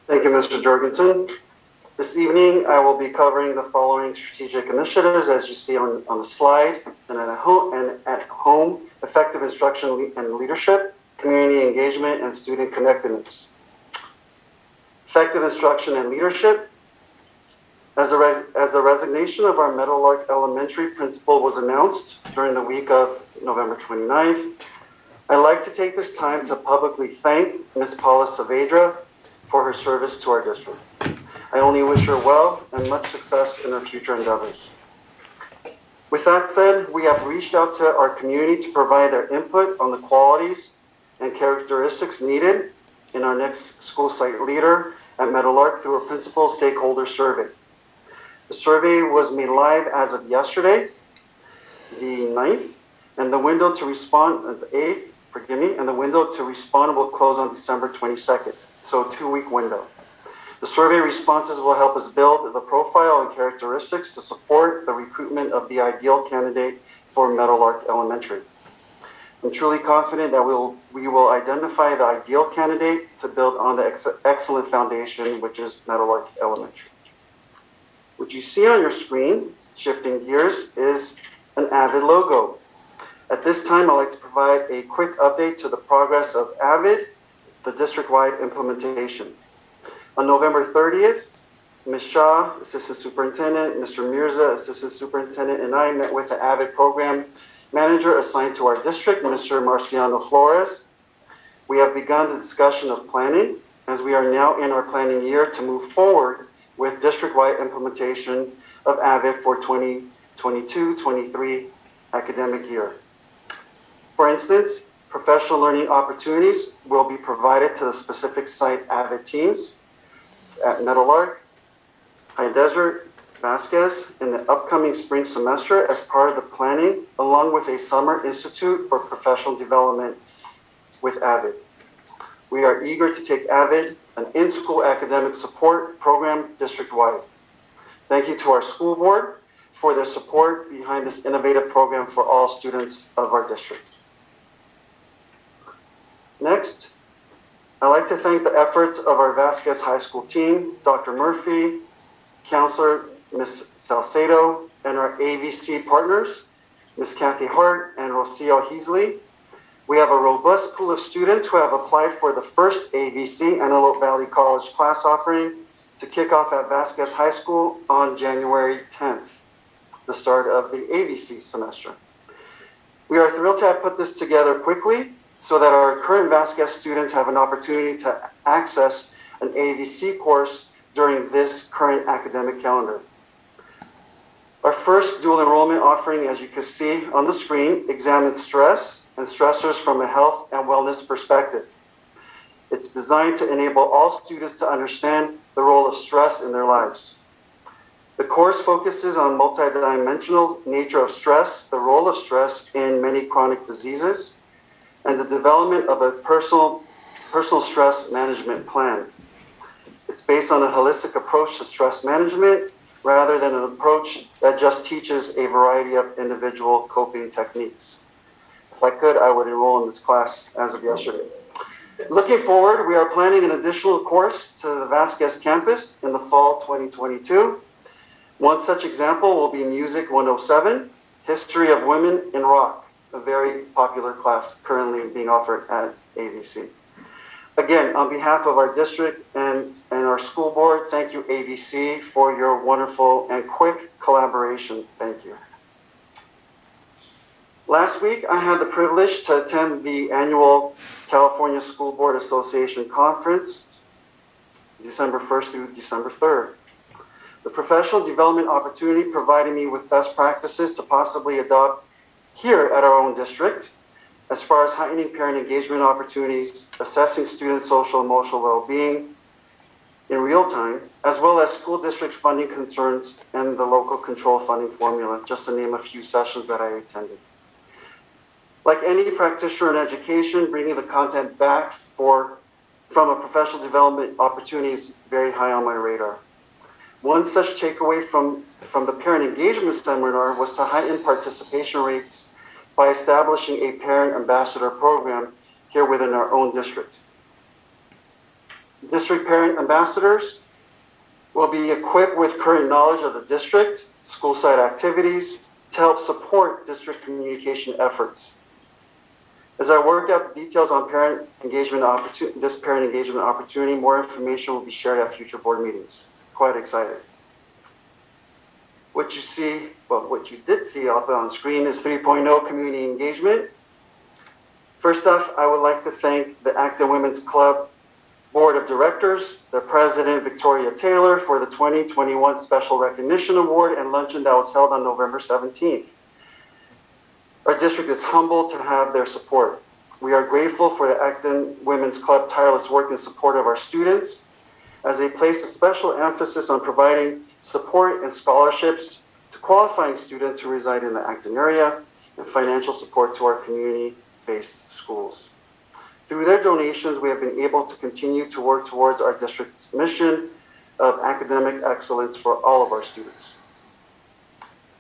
Thank you, Mr. Jorgensen. This evening, I will be covering the following strategic initiatives as you see on the slide and at home, effective instruction and leadership, community engagement, and student connectedness. Effective instruction and leadership. As the resignation of our Meadowlark Elementary principal was announced during the week of November 29th, I'd like to take this time to publicly thank Ms. Paula Saavedra for her service to our district. I only wish her well and much success in her future endeavors. With that said, we have reached out to our community to provide their input on the qualities and characteristics needed in our next school site leader at Meadowlark through a principal stakeholder survey. The survey was made live as of yesterday, the 9th, and the window to respond, the 8th, and the window to respond will close on December 22nd, so a 2-week window. The survey responses will help us build the profile and characteristics to support the recruitment of the ideal candidate for Meadowlark Elementary. I'm truly confident that we will identify the ideal candidate to build on the excellent foundation, which is Meadowlark Elementary. What you see on your screen, shifting gears, is an AVID logo. At this time, I'd like to provide a quick update to the progress of AVID, the district-wide implementation. On November 30th, Ms. Shah, Assistant Superintendent, Mr. Mirza, Assistant Superintendent, and I met with the AVID Program Manager assigned to our district, Mr. Marciano Flores. We have begun the discussion of planning, as we are now in our planning year to move forward with district-wide implementation of AVID for 2022-23 academic year. For instance, professional learning opportunities will be provided to the specific site AVID teams at Meadowlark, High Desert, Vasquez in the upcoming spring semester as part of the planning, along with a summer institute for professional development with AVID. We are eager to take AVID, an in-school academic support program, district-wide. Thank you to our school board for their support behind this innovative program for all students of our district. Next, I'd like to thank the efforts of our Vasquez High School team, Dr. Murphy, Counselor Ms. Salcedo, and our AVC partners, Ms. Kathy Hart and Rocio Heasley. We have a robust pool of students who have applied for the first AVC, Antelope Valley College class offering, to kick off at Vasquez High School on January 10th, the start of the AVC semester. We are thrilled to have put this together quickly so that our current Vasquez students have an opportunity to access an AVC course during this current academic calendar. Our first dual enrollment offering, as you can see on the screen, examines stress and stressors from a health and wellness perspective. It's designed to enable all students to understand the role of stress in their lives. The course focuses on multidimensional nature of stress, the role of stress in many chronic diseases, and the development of a personal stress management plan. It's based on a holistic approach to stress management rather than an approach that just teaches a variety of individual coping techniques. If I could, I would enroll in this class as of yesterday. Looking forward, we are planning an additional course to the Vasquez campus in the fall 2022. One such example will be Music 107, History of Women in Rock, a very popular class currently being offered at AVC. Again, on behalf of our district and our school board, thank you, AVC, for your wonderful and quick collaboration. Thank you. Last week, I had the privilege to attend the annual California School Board Association Conference, December 1st through December 3rd. The professional development opportunity provided me with best practices to possibly adopt here at our own district, as far as heightening parent engagement opportunities, assessing student social and emotional well-being in real time, as well as school district funding concerns and the local control funding formula, just to name a few sessions that I attended. Like any practitioner in education, bringing the content back from a professional development opportunity is very high on my radar. One such takeaway from the parent engagement seminar was to heighten participation rates by establishing a parent ambassador program here within our own district. District parent ambassadors will be equipped with current knowledge of the district, school site activities to help support district communication efforts. As I work out the details on this parent engagement opportunity, more information will be shared at future board meetings. Quite excited. What you did see up on screen is 3.0 community engagement. First off, I would like to thank the Acton Women's Club Board of Directors, their president, Victoria Taylor, for the 2021 Special Recognition Award and luncheon that was held on November 17th. Our district is humbled to have their support. We are grateful for the Acton Women's Club tireless work in support of our students, as they place a special emphasis on providing support and scholarships to qualifying students who reside in the Acton area and financial support to our community-based schools. Through their donations, we have been able to continue to work towards our district's mission of academic excellence for all of our students.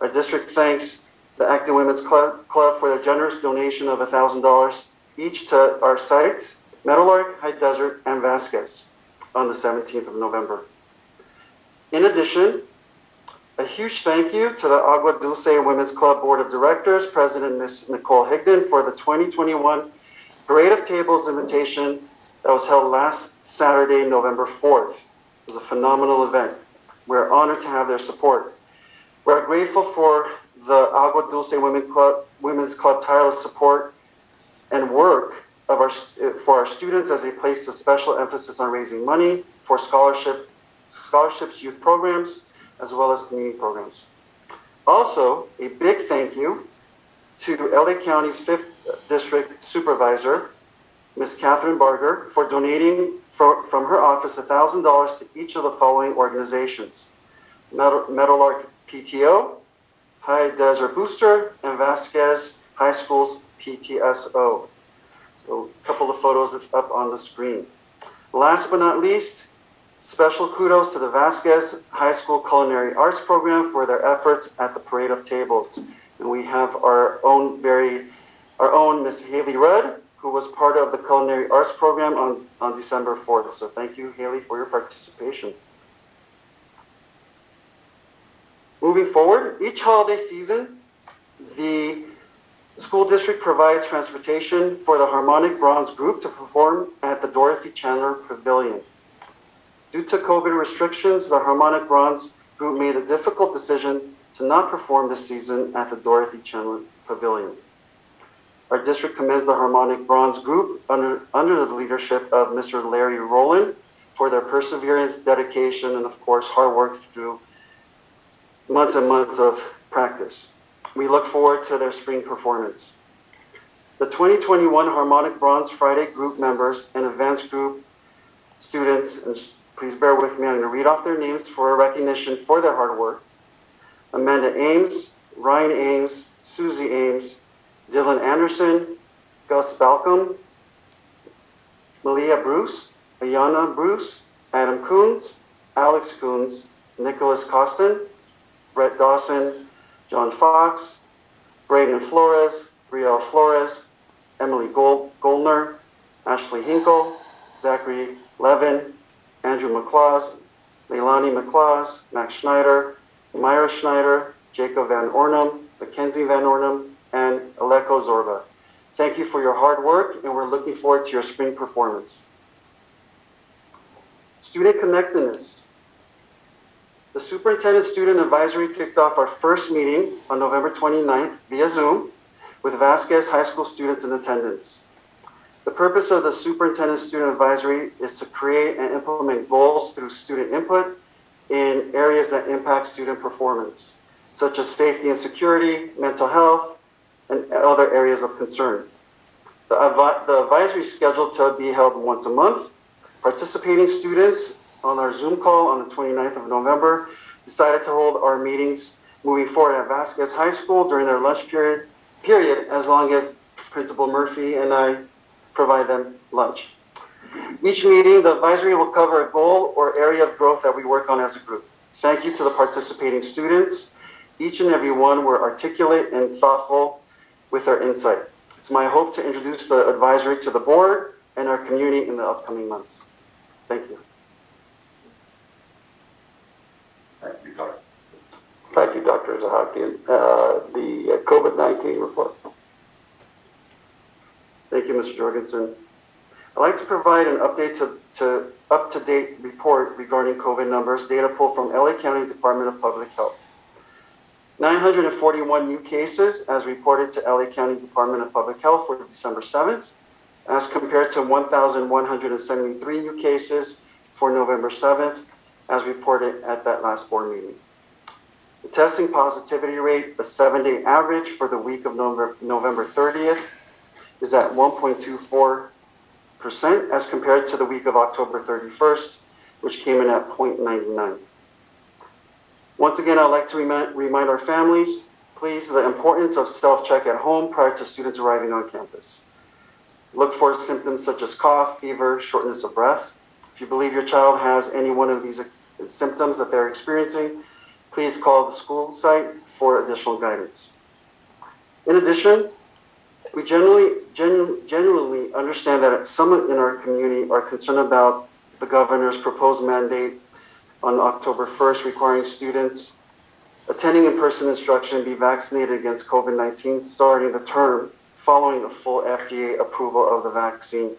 Our district thanks the Acton Women's Club for their generous donation of $1,000 each to our sites, Meadowlark, High Desert, and Vasquez on the 17th of November. In addition, a huge thank you to the Agua Dulce Women's Club Board of Directors, President Ms. Nicole Higdon, for the 2021 Parade of Tables invitation that was held last Saturday, November 4th. It was a phenomenal event. We're honored to have their support. We're grateful for the Agua Dulce Women's Club tireless support and work for our students as they place a special emphasis on raising money for scholarships, youth programs, as well as community programs. Also, a big thank you to LA County's 5th District Supervisor, Ms. Catherine Barger, for donating from her office $1,000 to each of the following organizations: Meadowlark PTO, High Desert Booster, and Vasquez High School's PTSO. So a couple of photos up on the screen. Last but not least, special kudos to the Vasquez High School Culinary Arts Program for their efforts at the Parade of Tables. And we have our own Miss Haley Rudd, who was part of the Culinary Arts Program on December 4th. So thank you, Haley, for your participation. Moving forward, each holiday season, the school district provides transportation for the Harmonic Bronze Group to perform at the Dorothy Chandler Pavilion. Due to COVID restrictions, the Harmonic Bronze Group made a difficult decision to not perform this season at the Dorothy Chandler Pavilion. Our district commends the Harmonic Bronze Group under the leadership of Mr. Larry Rowland for their perseverance, dedication, and of course, hard work through months and months of practice. We look forward to their spring performance. The 2021 Harmonic Bronze Friday group members and advanced group students, and please bear with me, I'm going to read off their names for a recognition for their hard work: Amanda Ames, Ryan Ames, Susie Ames, Dylan Anderson, Gus Balcom, Malia Bruce, Ayana Bruce, Adam Coons, Alex Coons, Nicholas Costin, Brett Dawson, John Fox, Braden Flores, Brielle Flores, Emily Goldner, Ashley Hinkle, Zachary Levin, Andrew McClaus, Leilani McClaus, Max Schneider, Myra Schneider, Jacob Van Ornum, Mackenzie Van Ornum, and Aleko Zorba. Thank you for your hard work, and we're looking forward to your spring performance. Student connectedness. The Superintendent Student Advisory kicked off our first meeting on November 29th via Zoom with Vasquez High School students in attendance. The purpose of the Superintendent Student Advisory is to create and implement goals through student input in areas that impact student performance, such as safety and security, mental health, and other areas of concern. The advisory is scheduled to be held once a month. Participating students on our Zoom call on the 29th of November decided to hold our meetings moving forward at Vasquez High School during their lunch period, as long as Principal Murphy and I provide them lunch. Each meeting, the advisory will cover a goal or area of growth that we work on as a group. Thank you to the participating students. Each and every one were articulate and thoughtful with their insight. It's my hope to introduce the advisory to the board and our community in the upcoming months. Thank you. Thank you, Dr. Zahakian. The COVID-19 report. Thank you, Mr. Jorgensen. I'd like to provide an update to up-to-date report regarding COVID numbers, data pulled from LA County Department of Public Health. 941 new cases as reported to LA County Department of Public Health for December 7th, as compared to 1,173 new cases for November 7th, as reported at that last board meeting. The testing positivity rate, the 7-day average for the week of November 30th, is at 1.24% as compared to the week of October 31st, which came in at 0.99. Once again, I'd like to remind our families, please, the importance of self-check at home prior to students arriving on campus. Look for symptoms such as cough, fever, shortness of breath. If you believe your child has any one of these symptoms that they're experiencing, please call the school site for additional guidance. In addition, we genuinely understand that some in our community are concerned about the governor's proposed mandate on October 1st requiring students attending in-person instruction be vaccinated against COVID-19 starting the term following a full FDA approval of the vaccine.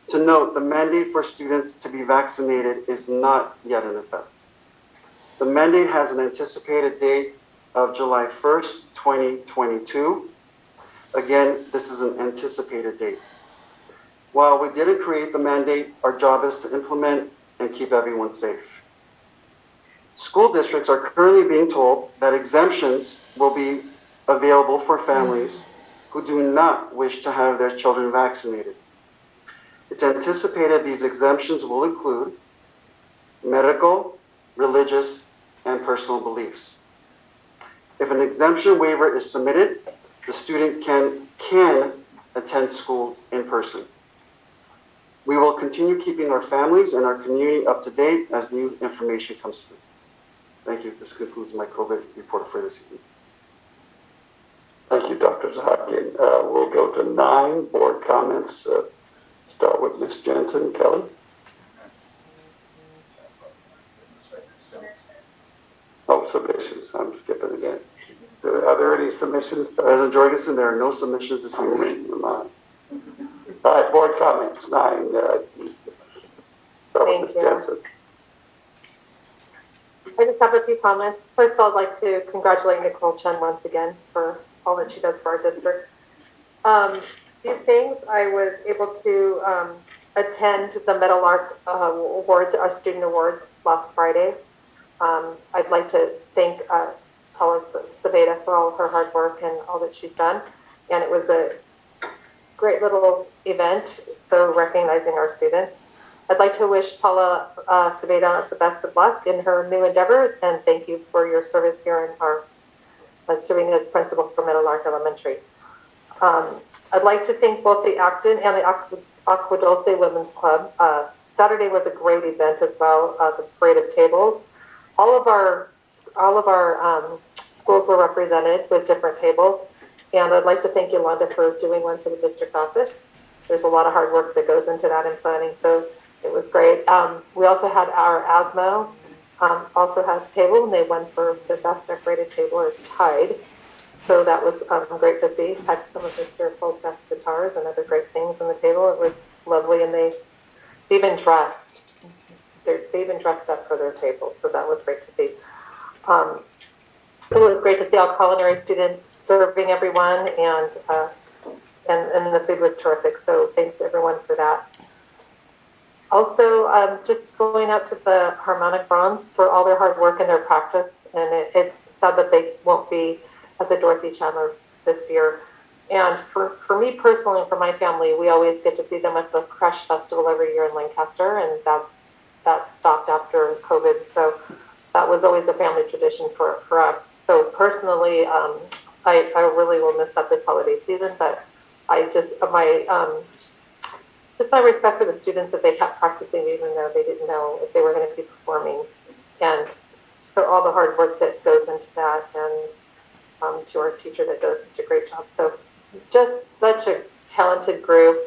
To note, the mandate for students to be vaccinated is not yet in effect. The mandate has an anticipated date of July 1st, 2022. Again, this is an anticipated date. While we didn't create the mandate, our job is to implement and keep everyone safe. School districts are currently being told that exemptions will be available for families who do not wish to have their children vaccinated. It's anticipated these exemptions will include medical, religious, and personal beliefs. If an exemption waiver is submitted, the student can attend school in person. We will continue keeping our families and our community up to date as new information comes through. Thank you. This concludes my COVID report for this evening. Thank you, Dr. Zahakian. We'll go to 9 board comments. Start with Ms. Jensen. Kelly? Oh, submissions. I'm skipping again. Are there any submissions? President Jorgensen, there are no submissions this evening. All right, board comments. 9. Start with Ms. Jensen. I just have a few comments. First of all, I'd like to congratulate Nicole Chen once again for all that she does for our district. Few things. I was able to attend the Meadowlark Awards, our student awards, last Friday. I'd like to thank Paula Sabeda for all her hard work and all that she's done. And it was a great little event, so recognizing our students. I'd like to wish Paula Sabeda the best of luck in her new endeavors, and thank you for your service here in our serving as principal for Meadowlark Elementary. I'd like to thank both the Acton and the Agua Dulce Women's Club. Saturday was a great event as well, the parade of tables. All of our schools were represented with different tables, and I'd like to thank Yolanda for doing one for the district office. There's a lot of hard work that goes into that in planning, so it was great. We also had our ASMO also had a table, and they won for the best decorated table, or tied. So that was great to see. Had some of Mr. Polk's guitars and other great things on the table. It was lovely, and they even dressed. They even dressed up for their table, so that was great to see. It was great to see all culinary students serving everyone, and the food was terrific. So thanks everyone for that. Also, just going out to the Harmonic Bronze for all their hard work and their practice, and it's sad that they won't be at the Dorothy Chandler this year. And for me personally and for my family, we always get to see them at the Crush Festival every year in Lancaster, and that stopped after COVID. So that was always a family tradition for us. So personally, I really will miss that this holiday season, but I just, my respect for the students that they kept practicing even though they didn't know if they were going to be performing. And so all the hard work that goes into that, and to our teacher that does such a great job. So just talented group.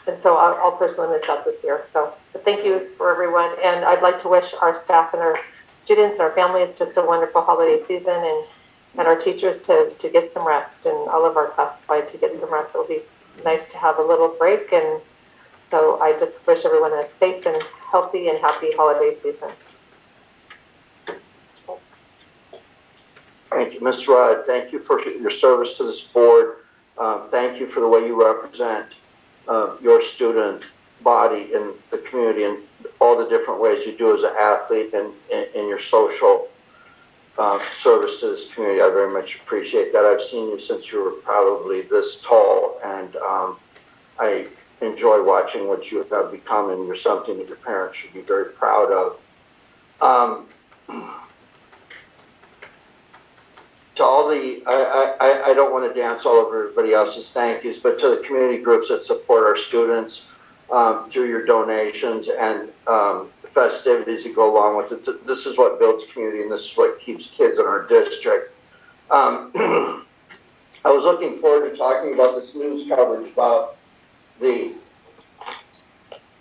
And so I'll personally miss out this year. So but thank you for everyone. And I'd like to wish our staff and our students and our families just a wonderful holiday season, and our teachers to get some rest, and all of our classified to get some rest. It'll be nice to have a little break. And so I just wish everyone a safe and healthy and happy holiday season. Thank you, Ms. Rudd. Thank you for your service to this board. Thank you for the way you represent your student body in the community and all the different ways you do as an athlete and in your social service to this community. I very much appreciate that. I've seen you since you were probably this tall, and I enjoy watching what you have become, and you're something that your parents should be very proud of. To all the, I don't want to dance all over everybody else's thank yous, but to the community groups that support our students through your donations and festivities that go along with it. This is what builds community, and this is what keeps kids in our district. I was looking forward to talking about this news coverage about the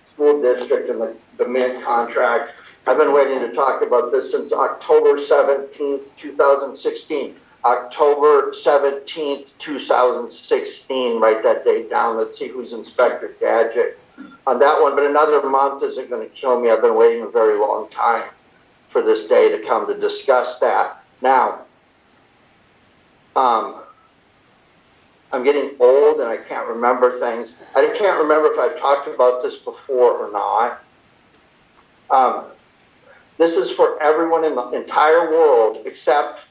school district and the Mint contract. I've been waiting to talk about this since October 17th, 2016. October 17th, 2016. Write that date down. Let's see who's Inspector Gadget on that one. But another month isn't going to kill me. I've been waiting a very long time for this day to come to discuss that. Now, I'm getting old and I can't remember things. I can't remember if I've talked about this before or not. This is for everyone in the entire world except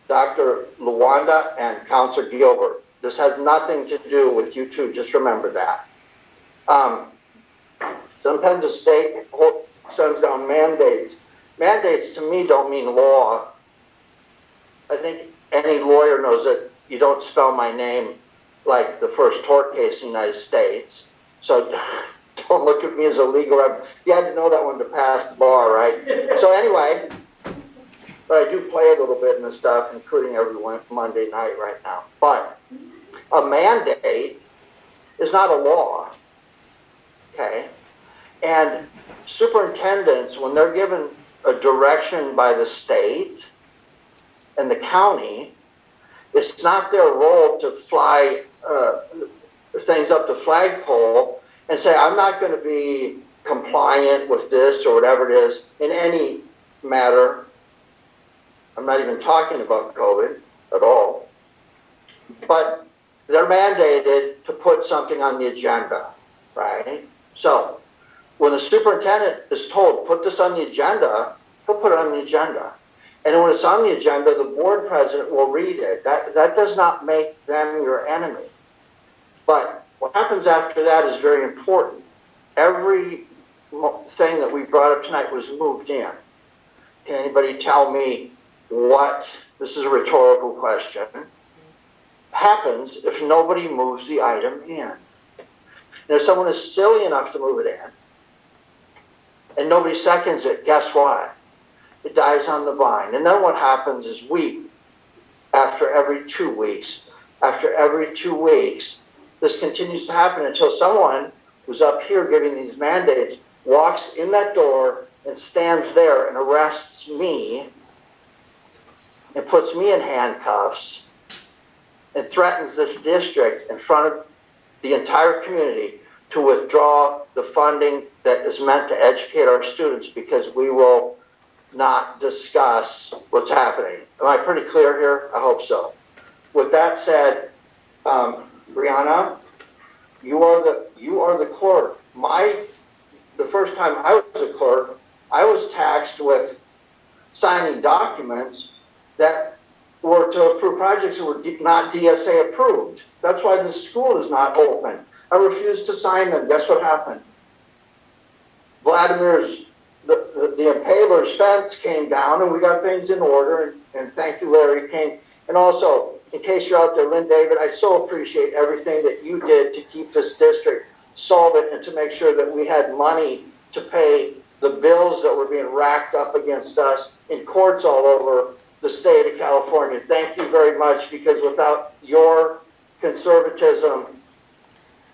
Dr. Luanda and Counselor Gilbert. This has nothing to do with you two, just remember that. Sometimes the state sends down mandates. Mandates to me don't mean law. I think any lawyer knows that you don't spell my name like the first tort case in the United States. So don't look at me as a legal rep. You had to know that one to pass the bar, right? So anyway, but I do play a little bit in this stuff, including every Monday night right now. But a mandate is not a law, okay? And superintendents, when they're given a direction by the state and the county, it's not their role to fly things up the flagpole and say, I'm not going to be compliant with this or whatever it is in any matter. I'm not even talking about COVID at all. But they're mandated to put something on the agenda, right? So when the superintendent is told, put this on the agenda, he'll put it on the agenda. And when it's on the agenda, the board president will read it. That does not make them your enemy. But what happens after that is very important. Every thing that we brought up tonight was moved in. Can anybody tell me what, this is a rhetorical question, happens if nobody moves the item in? And if someone is silly enough to move it in, and nobody seconds it, guess what? It dies on the vine. And then what happens is after every 2 weeks, this continues to happen until someone who's up here giving these mandates walks in that door and stands there and arrests me and puts me in handcuffs and threatens this district in front of the entire community to withdraw the funding that is meant to educate our students because we will not discuss what's happening. Am I pretty clear here? I hope so. With that said, Brianna, you are the clerk. The first time I was a clerk, I was taxed with signing documents that were to approve projects that were not DSA approved. That's why the school is not open. I refused to sign them. Guess what happened? Vladimir's, the impaler's fence came down and we got things in order, and thank you, Larry King. And also, in case you're out there, Lynn David, I so appreciate everything that you did to keep this district solvent and to make sure that we had money to pay the bills that were being racked up against us in courts all over the state of California. Thank you very much, because without your conservatism,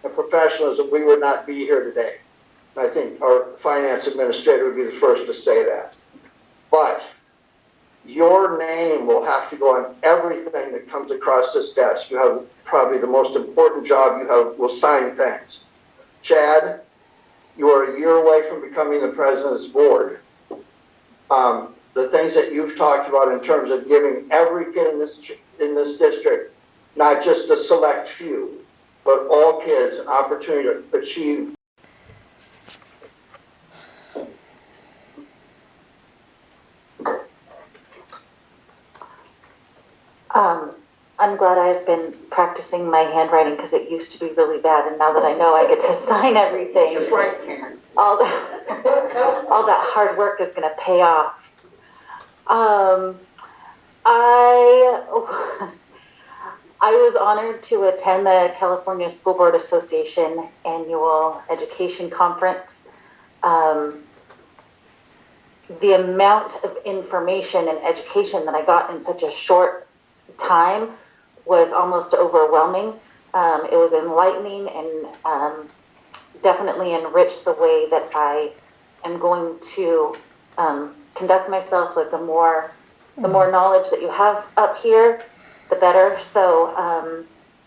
and professionalism, we would not be here today. I think our finance administrator would be the first to say that. But your name will have to go on everything that comes across this desk. You have probably the most important job you have, will sign things. Chad, you are a year away from becoming the president's board. The things that you've talked about in terms of giving every kid in this district, not just a select few, but all kids an opportunity to achieve. I'm glad I've been practicing my handwriting because it used to be really bad, and now that I know I get to sign everything, Just right, Karen. all that hard work is going to pay off. I was honored to attend the California School Board Association Annual Education Conference. The amount of information and education that I got in such a short time was almost overwhelming. It was enlightening and definitely enriched the way that I am going to conduct myself. With the more knowledge that you have up here, the better. So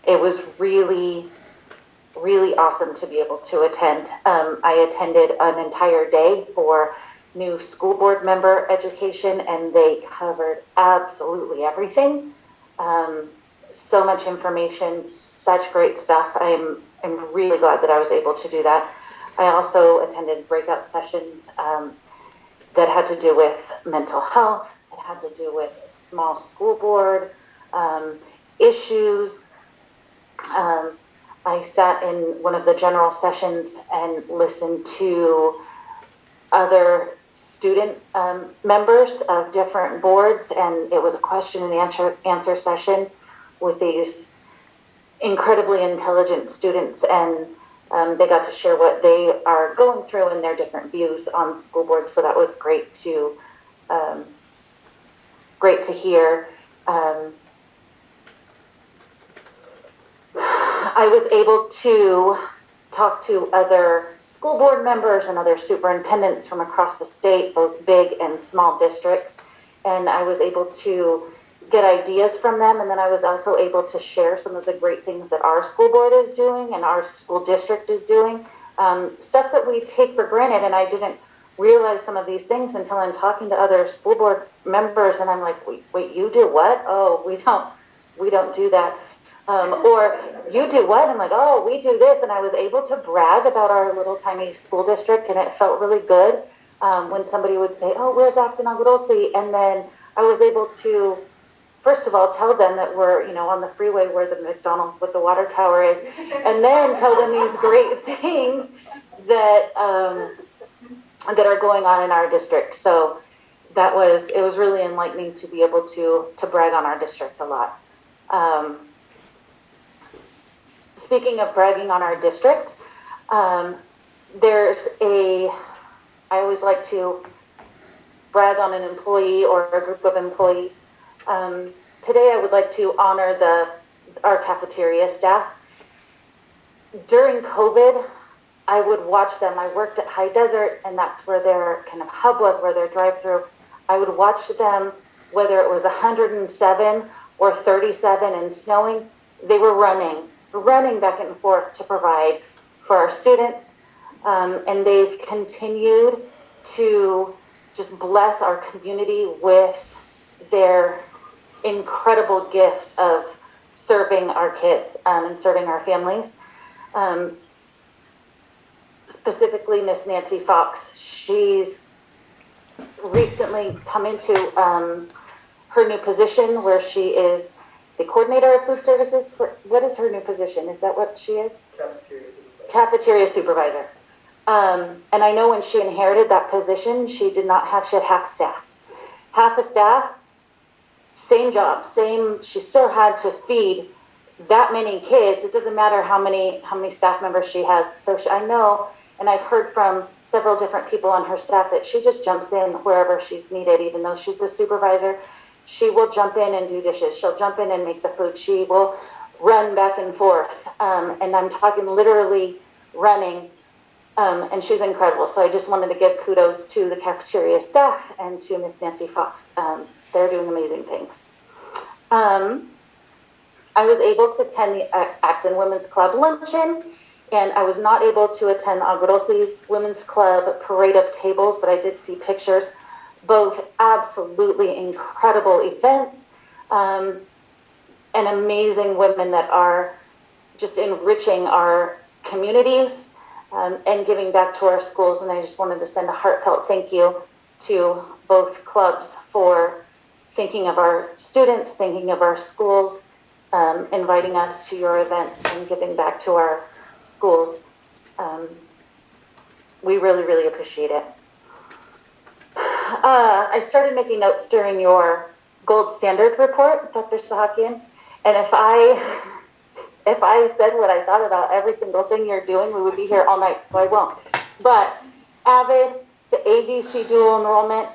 it was really, really awesome to be able to attend. I attended an entire day for new school board member education, and they covered absolutely everything. So much information, such great stuff. I'm really glad that I was able to do that. I also attended breakout sessions that had to do with mental health. It had to do with small school board issues. I sat in one of the general sessions and listened to other student members of different boards, and it was a question and answer session with these incredibly intelligent students, and they got to share what they are going through and their different views on school board. So that was great to hear. I was able to talk to other school board members and other superintendents from across the state, both big and small districts, and I was able to get ideas from them, and then I was also able to share some of the great things that our school board is doing and our school district is doing, stuff that we take for granted, and I didn't realize some of these things until I'm talking to other school board members, and I'm like, wait, you do what? Oh, we don't do that. Or you do what? I'm like, oh, we do this. And I was able to brag about our little tiny school district, and it felt really good when somebody would say, oh, where's Acton on Littlesea? And then I was able to, first of all, tell them that we're, on the freeway where the McDonald's with the water tower is, and then tell them these great things that that are going on in our district. So it was really enlightening to be able to brag on our district a lot. Speaking of bragging on our district, I always like to brag on an employee or a group of employees. Today I would like to honor our cafeteria staff. During COVID, I would watch them. I worked at High Desert, and that's where their kind of hub was, where their drive-through. I would watch them, whether it was 107 or 37 and snowing, they were running back and forth to provide for our students. And they've continued to just bless our community with their incredible gift of serving our kids and serving our families. Specifically, Miss Nancy Fox, she's recently come into her new position where she is the coordinator of food services. What is her new position? Is that what she is? Cafeteria supervisor. And I know when she inherited that position, she had half staff. Half a staff, same job, she still had to feed that many kids. It doesn't matter how many staff members she has. So I know, and I've heard from several different people on her staff that she just jumps in wherever she's needed, even though she's the supervisor. She will jump in and do dishes. She'll jump in and make the food. She will run back and forth. And I'm talking literally running. And she's incredible. So I just wanted to give kudos to the cafeteria staff and to Miss Nancy Fox. They're doing amazing things. I was able to attend the Acton Women's Club Luncheon, and I was not able to attend the Aadusd Women's Club Parade of Tables, but I did see pictures. Both absolutely incredible events, and amazing women that are just enriching our communities and giving back to our schools. And I just wanted to send a heartfelt thank you to both clubs for thinking of our students, thinking of our schools, inviting us to your events and giving back to our schools. We really, really appreciate it. I started making notes during your gold standard report, Dr. Sahakian, and if I said what I thought about every single thing you're doing, we would be here all night, so I won't. But AVID, the ABC dual enrollment,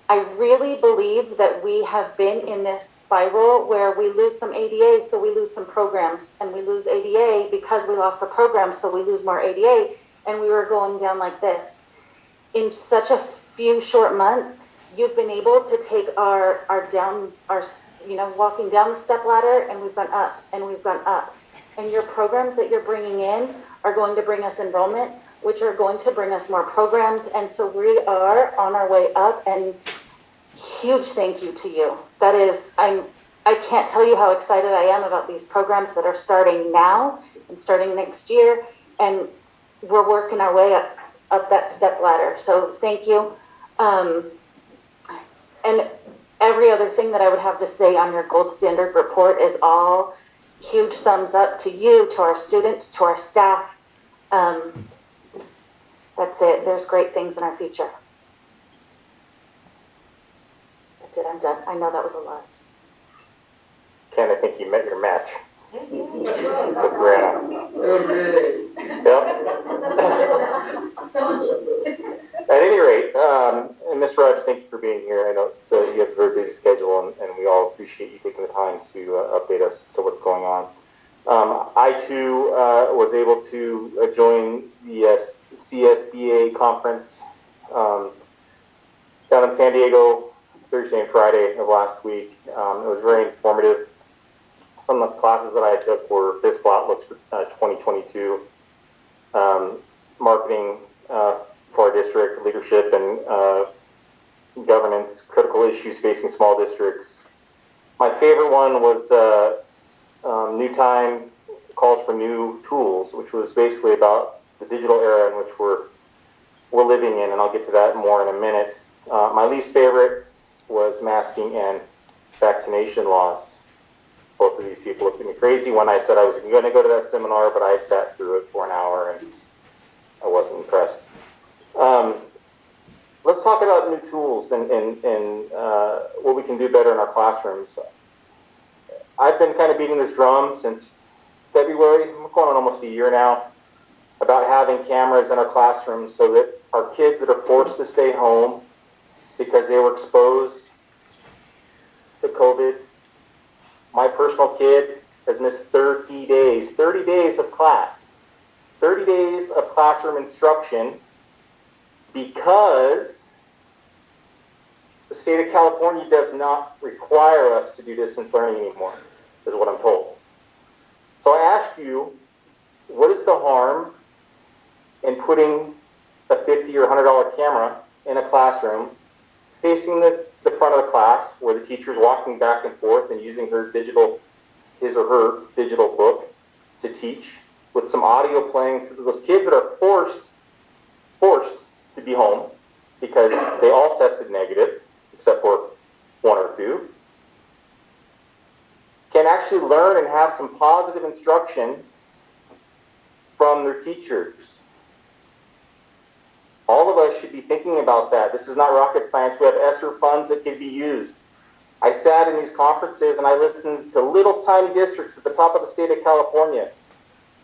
I really believe that we have been in this spiral where we lose some ADA, so we lose some programs, and we lose ADA because we lost the program, so we lose more ADA, and we were going down like this. In such a few short months, you've been able to take our walking down the step ladder, and we've gone up, and we've gone up. And your programs that you're bringing in are going to bring us enrollment, which are going to bring us more programs, and so we are on our way up, and huge thank you to you. That is, I can't tell you how excited I am about these programs that are starting now and starting next year, and we're working our way up that step ladder. So thank you. And every other thing that I would have to say on your gold standard report is all huge thumbs up to you, to our students, to our staff. That's it. There's great things in our future. That's it. I'm done. I know that was a lot. Ken, I think you met your match. With Brianna. Yep. At any rate, and Ms. Raj, thank you for being here. I know you have a very busy schedule, and we all appreciate you taking the time to update us as to what's going on. I, too, was able to join the Csba Conference down in San Diego Thursday and Friday of last week. It was very informative. Some of the classes that I took were Fiscal Outlooks for 2022, marketing for our district, leadership and governance, critical issues facing small districts. My favorite one was New Time Calls for New Tools, which was basically about the digital era in which we're living in, and I'll get to that more in a minute. My least favorite was masking and vaccination laws. Both of these people looked at me crazy when I said I was going to go to that seminar, but I sat through it for an hour and I wasn't impressed. Let's talk about new tools and what we can do better in our classrooms. I've been kind of beating this drum since February. I'm going on almost a year now about having cameras in our classrooms so that our kids that are forced to stay home because they were exposed to COVID. My personal kid has missed 30 days of class, 30 days of classroom instruction because the state of California does not require us to do distance learning anymore, is what I'm told. So I ask you, what is the harm in putting a $50 or $100 camera in a classroom facing the front of the class where the teacher's walking back and forth and using his or her digital book to teach with some audio playing so that those kids that are forced to be home because they all tested negative, except for one or two, can actually learn and have some positive instruction from their teachers. All of us should be thinking about that. This is not rocket science. We have ESSER funds that can be used. I sat in these conferences and I listened to little tiny districts at the top of the state of California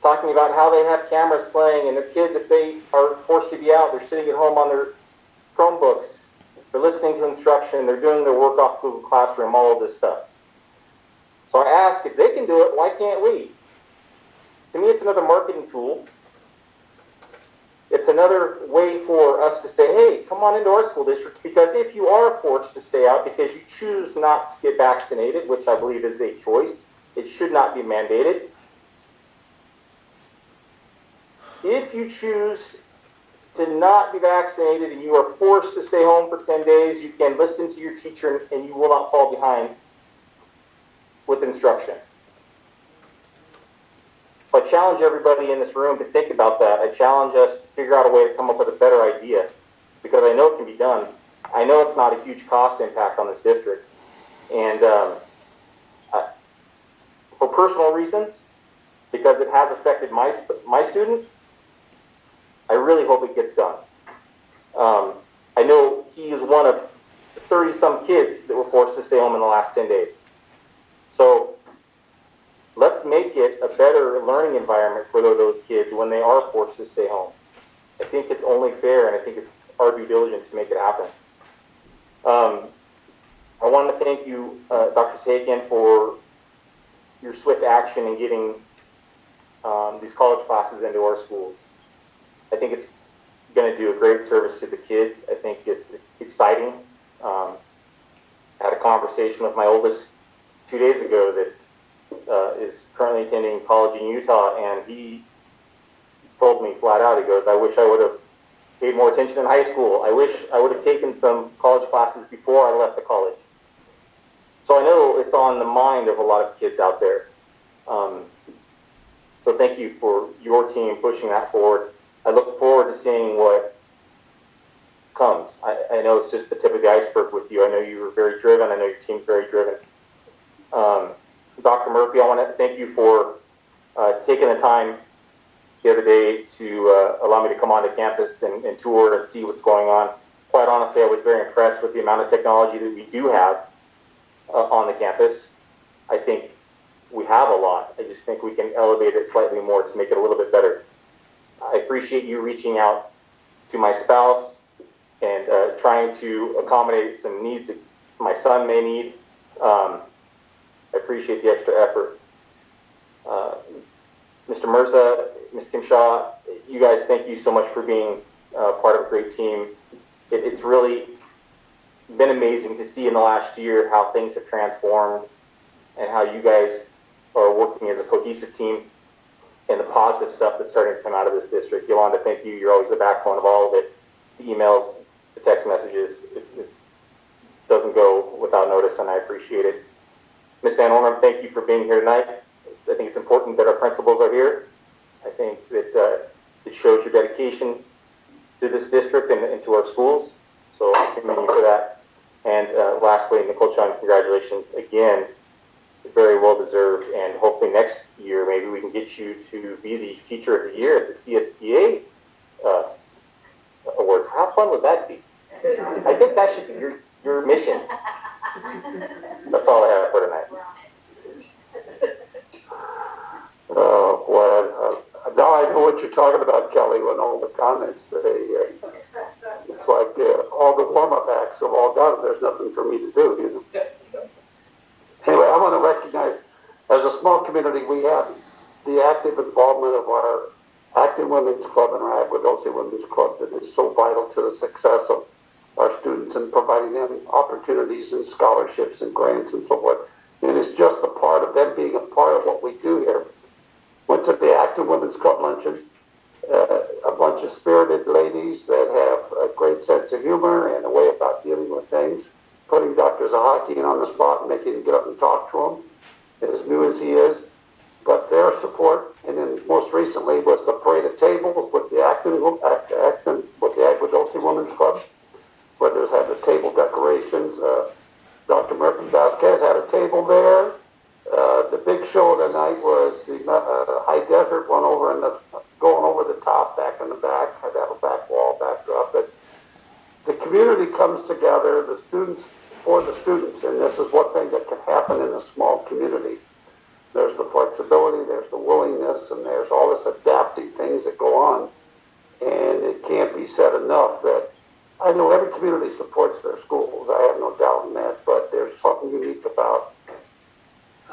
talking about how they have cameras playing and their kids, if they are forced to be out, they're sitting at home on their Chromebooks. They're listening to instruction. They're doing their work off Google Classroom, all of this stuff. So I ask ask, if they can do it, why can't we? To me, it's another marketing tool. It's another way for us to say, hey, come on into our school district, because if you are forced to stay out because you choose not to get vaccinated, which I believe is a choice, it should not be mandated. If you choose to not be vaccinated and you are forced to stay home for 10 days, you can listen to your teacher and you will not fall behind with instruction. So I challenge everybody in this room to think about that. I challenge us to figure out a way to come up with a better idea, because I know it can be done. I know it's not a huge cost impact on this district. And for personal reasons, because it has affected my student, I really hope it gets done. I know he is one of 30-some kids that were forced to stay home in the last 10 days. So let's make it a better learning environment for those kids when they are forced to stay home. I think it's only fair, and I think it's our due diligence to make it happen. I want to thank you, Dr. Sagan, for your swift action in getting these college classes into our schools. I think it's going to do a great service to the kids. I think it's exciting. I had a conversation with my oldest 2 days ago that is currently attending college in Utah, and he told me flat out, he goes, I wish I would have paid more attention in high school. I wish I would have taken some college classes before I left the college. So I know it's on the mind of a lot of kids out there. So thank you for your team pushing that forward. I look forward to seeing what comes. I know it's just the tip of the iceberg with you. I know you were very driven. I know your team's very driven. Dr. Murphy, I want to thank you for taking the time the other day to allow me to come onto campus and tour and see what's going on. Quite honestly, I was very impressed with the amount of technology that we do have on the campus. I think we have a lot. I just think we can elevate it slightly more to make it a little bit better. I appreciate you reaching out to my spouse and trying to accommodate some needs that my son may need. I appreciate the extra effort. Mr. Mirza, Ms. Kim Shaw, you guys, thank you so much for being part of a great team. It's really been amazing to see in the last year how things have transformed and how you guys are working as a cohesive team and the positive stuff that's starting to come out of this district. Yolanda, thank you. You're always the backbone of all of it. The emails, the text messages, it doesn't go without notice, and I appreciate it. Ms. Van Orman, thank you for being here tonight. I think it's important that our principals are here. I think that it shows your dedication to this district and to our schools. So I commend you for that. And lastly, Nicole Chung, congratulations again. Very well deserved. And hopefully next year, maybe we can get you to be the Teacher of the Year at the CSBA Award. How fun would that be? I think that should be your mission. That's all I have for tonight. Oh, boy, now I know what you're talking about, Kelly, when all the comments today. It's like all the warm-up acts have all done. There's nothing for me to do, you know. Anyway, I want to recognize, as a small community, we have the active involvement of our Acton Women's Club and our Aadusd Women's Club that is so vital to the success of our students and providing them opportunities and scholarships and grants and so forth. And it's just a part of them being a part of what we do here. Went to the Acton Women's Club Luncheon. A bunch of spirited ladies that have a great sense of humor and a way about dealing with things, putting Dr. Zahaki on the spot and making him get up and talk to him, as new as he is. But their support, and then most recently was the parade of tables with the Acton with the Aadusd Women's Club, where there's had the table decorations. Dr. Murphy Vasquez had a table there. The big show tonight was the High Desert one going over the top, back in the back. Had to have a back wall backdrop. But the community comes together, the students for the students, and this is one thing that can happen in a small community. There's the flexibility, there's the willingness, and there's all this adapting things that go on. And it can't be said enough that I know every community supports their schools. I have no doubt in that, but there's something unique about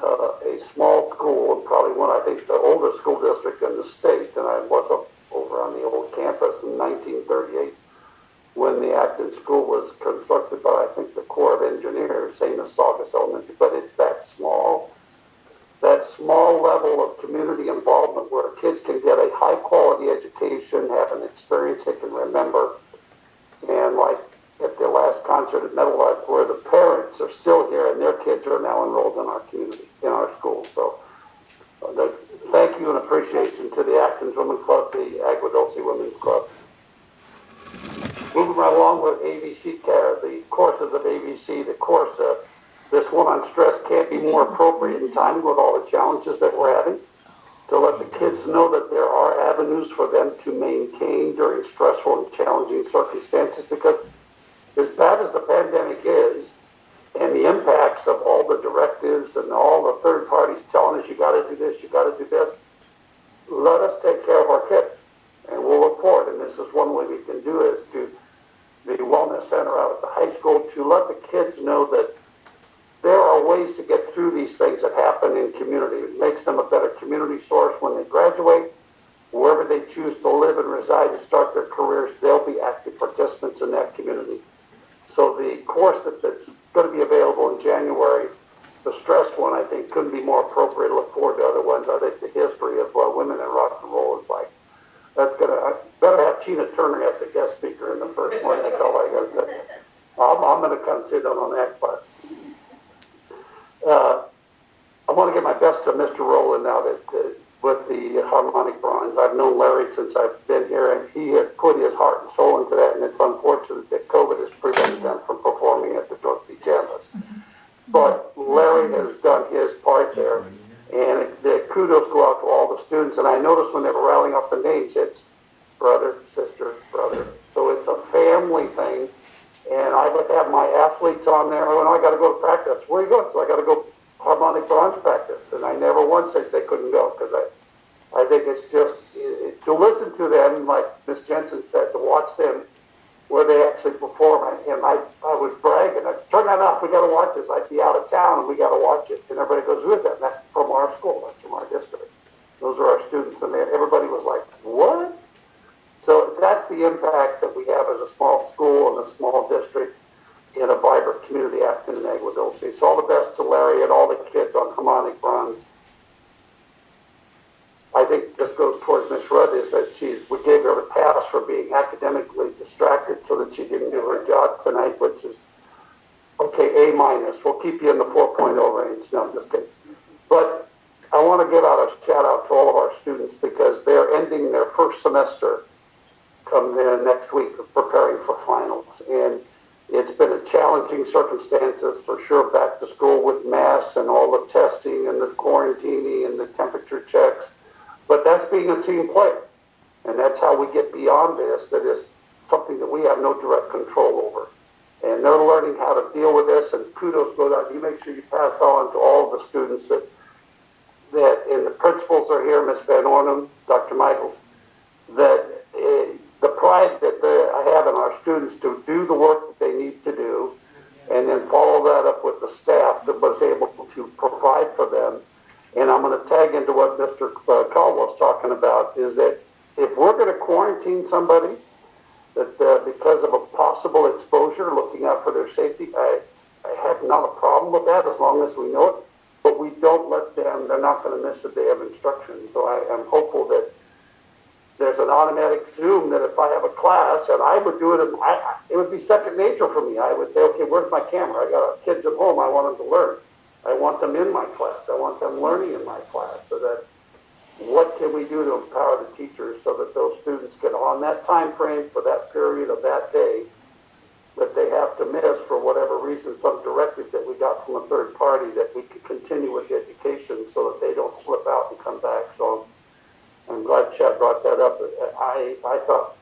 a small school, and probably one, I think, the oldest school district in the state, and I was up over on the old campus in 1938 when the Acton School was constructed by, I think, the Corps of Engineers, same as Saugus Elementary, but it's that small level of community involvement where kids can get a high quality education, have an experience they can remember, and like at their last concert at Meadowlark, where the parents are still here and their kids are now enrolled in our community, in our schools. So thank you and appreciation to the Acton Women's Club, the Agua Dulce Women's Club. Moving right along with ABC Care, the courses of ABC, the course, this one on stress can't be more appropriate in timing with all the challenges that we're having, to let the kids know that there are avenues for them to maintain during stressful and challenging circumstances, because as bad as the pandemic is, and the impacts of all the directives and all the third parties telling us you got to do this, you got to do this, let us take care of our kids, and we'll report. And this is one way we can do it, is to the wellness center out at the high school, to let the kids know that there are ways to get through these things that happen in community. It makes them a better community source when they graduate. Wherever they choose to live and reside and start their careers, they'll be active participants in that community. So the course that's going to be available in January, the stress one, I think, couldn't be more appropriate to look forward to other ones. I think the history of women in rock and roll is like, that's going to, I better have Tina Turner as a guest speaker in the first one. That's all I got to say. I'm going to come sit down on that class. I want to give my best to Mr. Rowland now with the harmonic bronze. I've known Larry since I've been here, and he has put his heart and soul into that, and it's unfortunate that COVID has prevented them from performing at the Dorothy campus. But Larry has done his part there, and the kudos go out to all the students. And I noticed when they were rallying up the names, it's brother, sister, brother. So it's a family thing. And I would have my athletes on there. Oh, I got to go to practice. Where are you going? So I got to go harmonic bronze practice. And I never once said they couldn't go, because I think it's just to listen to them, like Miss Jensen said, to watch them where they actually perform. And I was bragging. I'd turn that off. We got to watch this. I'd be out of town and we got to watch it. And everybody goes, who is that? And that's from our school. That's from our district. Those are our students. And everybody was like, what? So that's the impact that we have as a small school and a small district in a vibrant community, Acton and Agua Dulce. So all the best to Larry and all the kids on harmonic bronze. I think this goes towards Miss Rudd, is that we gave her a pass for being academically distracted so that she didn't do her job tonight, which is, okay, A-. We'll keep you in the 4.0 range. No, I'm just kidding. But I want to give out a shout out to all of our students, because they're ending their first semester come in next week, preparing for finals. And it's been a challenging circumstances for sure, back to school with masks and all the testing and the quarantining and the temperature checks. But that's being a team player. And that's how we get beyond this. That is something that we have no direct control over. And they're learning how to deal with this, and kudos goes out. You make sure you pass on to all of the students that and the principals are here, Ms. Van Ornum, Dr. Michaels, that the pride that I have in our students to do the work that they need to do, and then follow that up with the staff that was able to provide for them. And I'm going to tag into what Mr. Caldwell's talking about, is that if we're going to quarantine somebody, that because of a possible exposure, looking out for their safety, I have not a problem with that as long as we know it. But we don't let them, they're not going to miss a day of instruction. So I am hopeful that there's an automatic Zoom that if I have a class, and I would do it, it would be second nature for me. I would say, okay, where's my camera? I got kids at home. I want them to learn. I want them in my class. I want them learning in my class. So that what can we do to empower the teachers so that those students get on that time frame for that period of that day that they have to miss for whatever reason, some directive that we got from a third party, that we can continue with the education so that they don't slip out and come back. So I'm glad Chad brought that up. I thought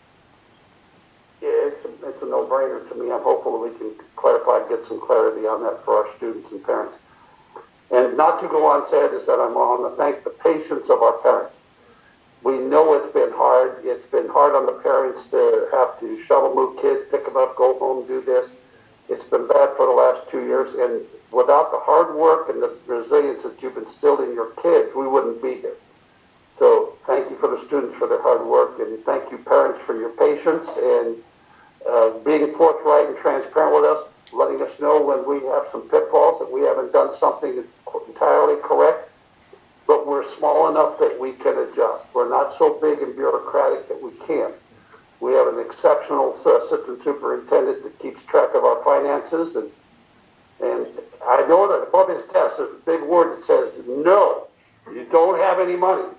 it's a no-brainer to me. I'm hopeful that we can clarify, get some clarity on that for our students and parents. And not to go on said is that I want to thank the patience of our parents. We know it's been hard. It's been hard on the parents to have to shuttle move kids, pick them up, go home, do this. It's been bad for the last last 2 years, and without the hard work and the resilience that you've instilled in your kids, we wouldn't be here. So thank you for the students for their hard work, and thank you parents for your patience and being forthright and transparent with us, letting us know when we have some pitfalls, that we haven't done something entirely correct, but we're small enough that we can adjust. We're not so big and bureaucratic that we can't. We have an exceptional assistant superintendent that keeps track of our finances, and I know that above his desk there's a big word that says, no, you don't have any money.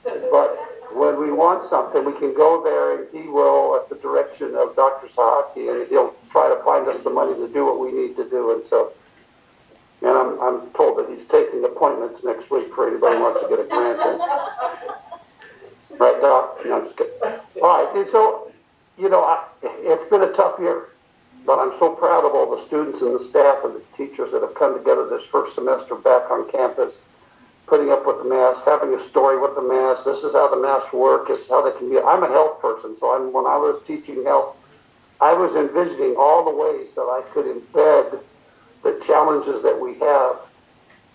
But when we want something, we can go there, and he will, at the direction of Dr. Sahaki, and he'll try to find us the money to do what we need to do. And so, and I'm told that he's taking appointments next week for anybody who wants to get a grant in. Right, Doc? No, I'm just kidding. All right, and so, you know, it's been a tough year, but I'm so proud of all the students and the staff and the teachers that have come together this first semester back on campus, putting up with the masks, having a story with the masks. This is how the masks work. This is how they can be. I'm a health person, so when I was teaching health, I was envisioning all the ways that I could embed the challenges that we have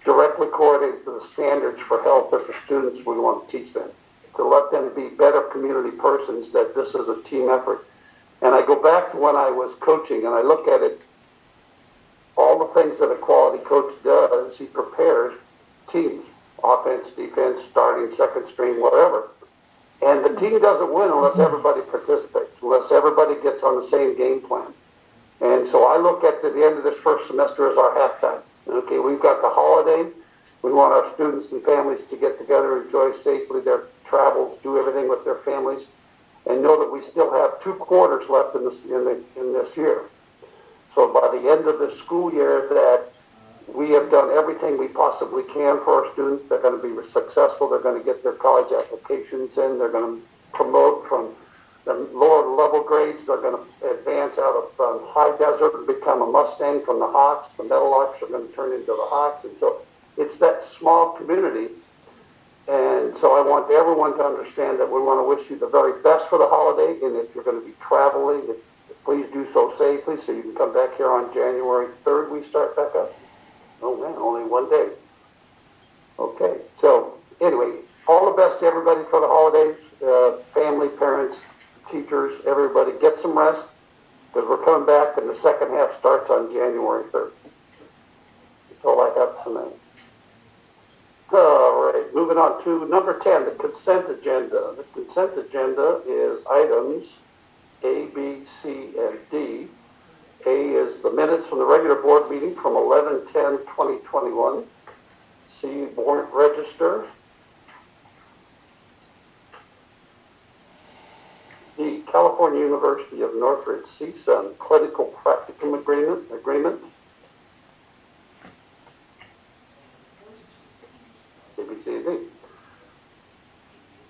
directly correlated to the standards for health that the students we want to teach them, to let them be better community persons, that this is a team effort. And I go back to when I was coaching, and I look at it, all the things that a quality coach does, he prepares teams. Offense, defense, starting, second string, whatever. And the team doesn't win unless everybody participates, unless everybody gets on the same game plan. And so I look at the end of this first semester as our halftime. Okay, we've got the holiday. We want our students and families to get together, enjoy safely their travels, do everything with their families, and know that we still have 2 quarters left in this year. So by the end of the school year, that we have done everything we possibly can for our students. They're going to be successful. They're going to get their college applications in. They're going to promote from the lower level grades. They're going to advance out of high desert and become a Mustang from the Hawks. The Meadowlarks are going to turn into the Hawks. And so it's that small community. And so I want everyone to understand that we want to wish you the very best for the holiday. And if you're going to be traveling, please do so safely so you can come back here on January 3rd. We start back up. Oh man, only 1 day. Okay, so anyway, all the best to everybody for the holidays, family, parents, teachers, everybody. Get some rest, because we're coming back and the second half starts on January 3rd. That's all I have tonight. All right, moving on to number 10, the consent agenda. The consent agenda is items A, B, C, and D. A is the minutes from the regular board meeting from 11/10/2021. C, board register. D, California University of Northridge CSUN clinical practicum agreement. A, B, C, and D.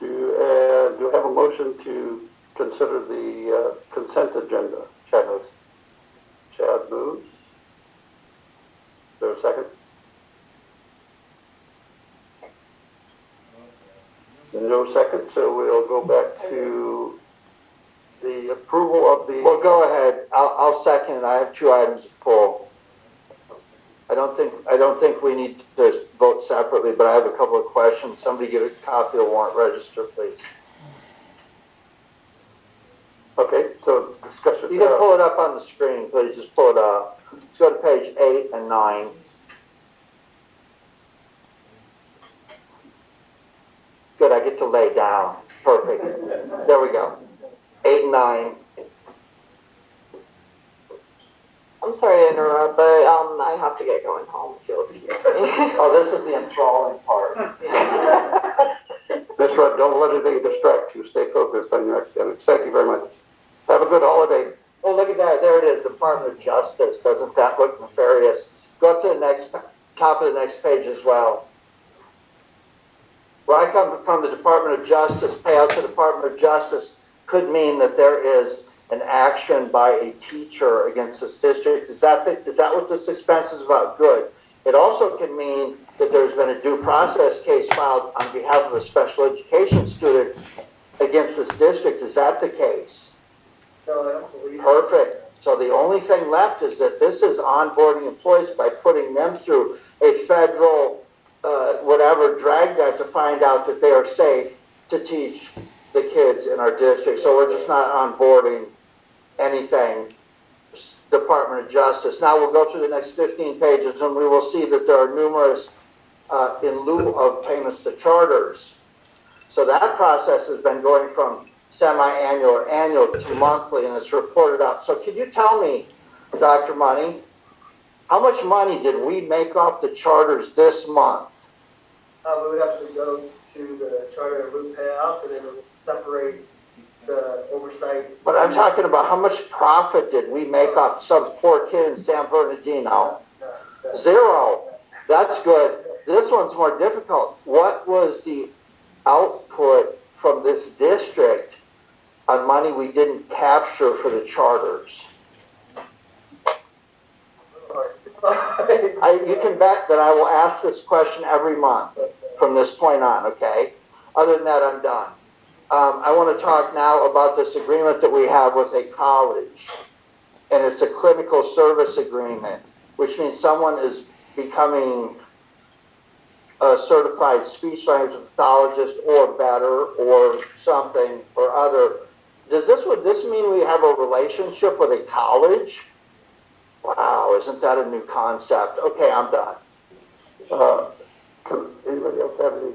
Do I have a motion to consider the consent agenda? Chad moves. Chad moves. Is there a second? No second, so we'll go back to the approval of the... Well, go ahead. I'll second it. I have 2 items to pull. I don't think we need to vote separately, but I have a couple of questions. Somebody get a copy of the warrant register, please. Okay, so discussion. You can pull it up on the screen, please. Just pull it up. Let's go to page 8 and 9. Good, I get to lay down. Perfect. There we go. 8 and 9. I'm sorry to interrupt, but I have to get going home, if you'll excuse me. Oh, this is the enthralling part. That's right, don't let anything distract you. Stay focused on your academics. Thank you very much. Have a good holiday. Oh, look at that. There it is, Department of Justice. Doesn't that look nefarious? Go up to the next, top of the next page as well. Where I come from, the Department of Justice, payout to the Department of Justice could mean that there is an action by a teacher against this district. Is that what this expense is about? Good. It also can mean that there's been a due process case filed on behalf of a special education student against this district. Is that the case? No, I don't believe. Perfect. So the only thing left is that this is onboarding employees by putting them through a federal, whatever, dragnet to find out that they are safe to teach the kids in our district. So we're just not onboarding anything Department of Justice. Now we'll go through the next 15 pages and we will see that there are numerous in lieu of payments to charters. So that process has been going from semi-annual or annual to monthly, and it's reported out. So can you tell me, Dr. Money, how much money did we make off the charters this month? We would have to go to the charter and loop payouts, and then separate the oversight. But I'm talking about how much profit did we make off some poor kid in San Bernardino? Zero. That's good. This one's more difficult. What was the output from this district on money we didn't capture for the charters? You can bet that I will ask this question every month from this point on, okay? Other than that, I'm done. I want to talk now about this agreement that we have with a college. And it's a clinical service agreement, which means someone is becoming a certified speech language pathologist or better or something or other. Would this mean we have a relationship with a college? Wow, isn't that a new concept? Okay, I'm done. Anybody else have any?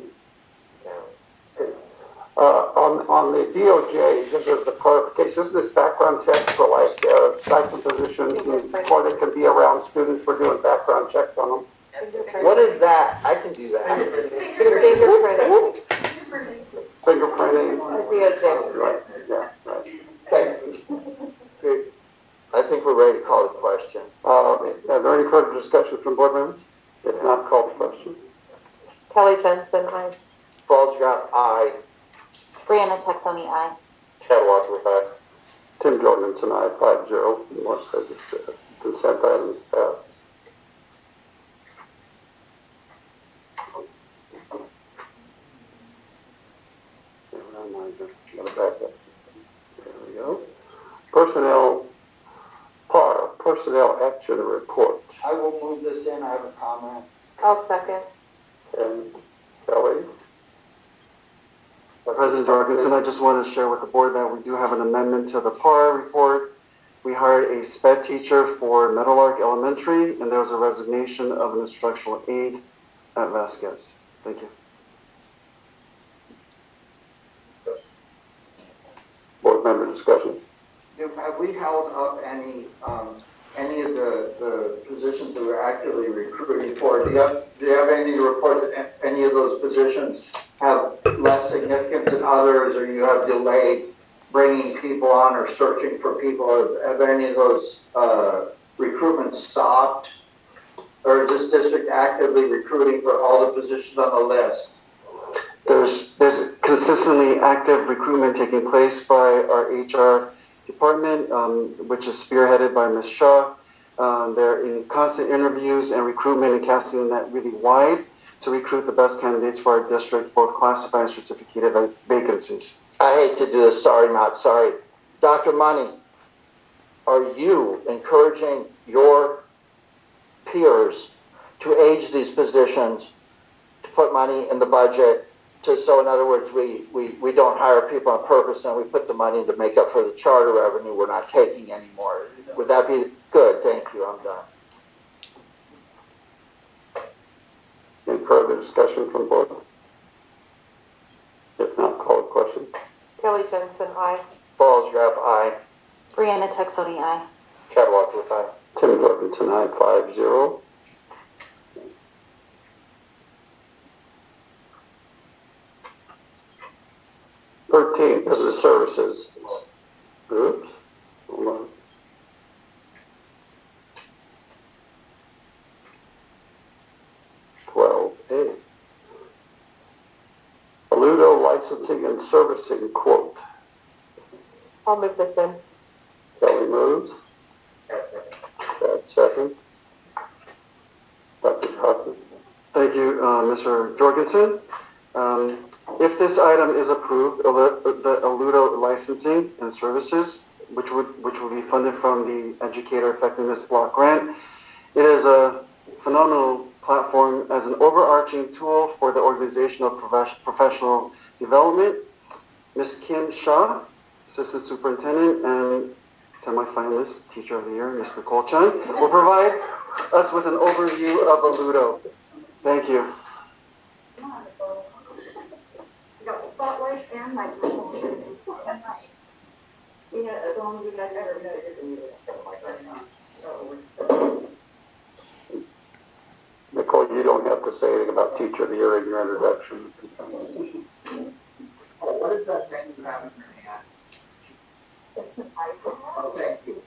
On the DOJ, just as a clarification, isn't this background checks for like stipend positions before they can be around students? We're doing background checks on them. What is that? I can do that. Fingerprinting. Right. Yeah, right. Okay. Good. I think we're ready to call the question. Are there any further discussion from board members? If not, call the question. Kelly Jensen, aye. Ballsgraf, aye. Brianna Texoni, aye. Chad Wadsworth, aye. Tim Jorgensen, aye, 5-0. Unless the consent items passed. There we go. Personnel action report. I will move this in. I have a comment. I'll second. And Kelly? President Jorgensen, I just want to share with the board that we do have an amendment to the PAR report. We hired a SPED teacher for Meadowlark Elementary, and there was a resignation of an instructional aide at Vasquez. Thank you. Board member discussion. Have we held up any of the positions that we're actively recruiting for? Do you have any to report that any of those positions have less significance than others, or you have delayed bringing people on or searching for people? Have any of those recruitments stopped? Or is this district actively recruiting for all the positions on the list? There's consistently active recruitment taking place by our HR department, which is spearheaded by Ms. Shaw. They're in constant interviews and recruitment and casting the net really wide to recruit the best candidates for our district, both classified and certificated vacancies. I hate to do this, sorry, not sorry. Dr. Money, are you encouraging your peers to age these positions, to put money in the budget, so in other words, we don't hire people on purpose and we put the money to make up for the charter revenue we're not taking anymore? Would that be good? Thank you, I'm done. Any further discussion from board? If not, call the question. Kelly Jensen, aye. Ballsgraf, aye. Brianna Texoni, aye. Chad Wadsworth, aye. Tim Jorgensen, aye, 5-0. Business services. Oops. Hold on. Aludo licensing and servicing quote. I'll move this in. Kelly moves. Chad second. Dr. Cochran. Thank you, Mr. Jorgensen. If this item is approved, the Aludo licensing and services, which will be funded from the Educator Effectiveness Block Grant. It is a phenomenal platform as an overarching tool for the organizational professional development. Ms. Kim Shah, Assistant Superintendent and semi-finalist Teacher of the Year, Ms. Nicole Chan, will provide us with an overview of Aludo. Thank you. Spotlight and microphone. Yeah, as long as you guys ever know, just leave it like right now. So Nicole, you don't have to say anything about Teacher of the Year in your introduction. oh, what is that thing you have in your hand? It's an iPhone. Oh, thank you.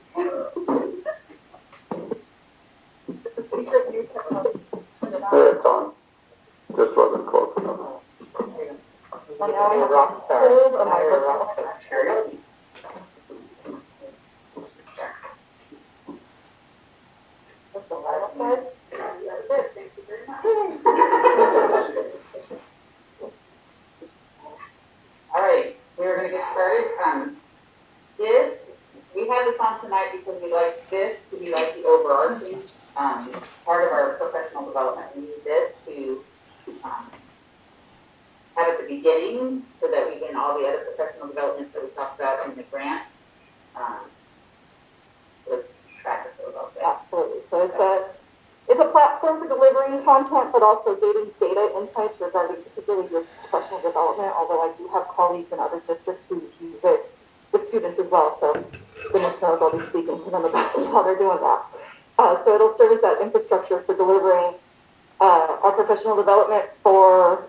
There, it's on. Just wasn't close enough. Well, now I'm a rock star. Now you're a rock star. That's the last one. That's it. Thank you very much. All right, we're going to get started. We have this on tonight because we like this to be like the overarching part of our professional development. We need this to have at the beginning so that we can all the other professional developments that we talked about in the grant. Practice those, I'll say. Absolutely. So it's a platform for delivering content, but also gaining data insights regarding particularly your professional development, although I do have colleagues in other districts who use it with students as well. So goodness knows I'll be speaking to them about how they're doing that. So it'll serve as that infrastructure for delivering our professional development for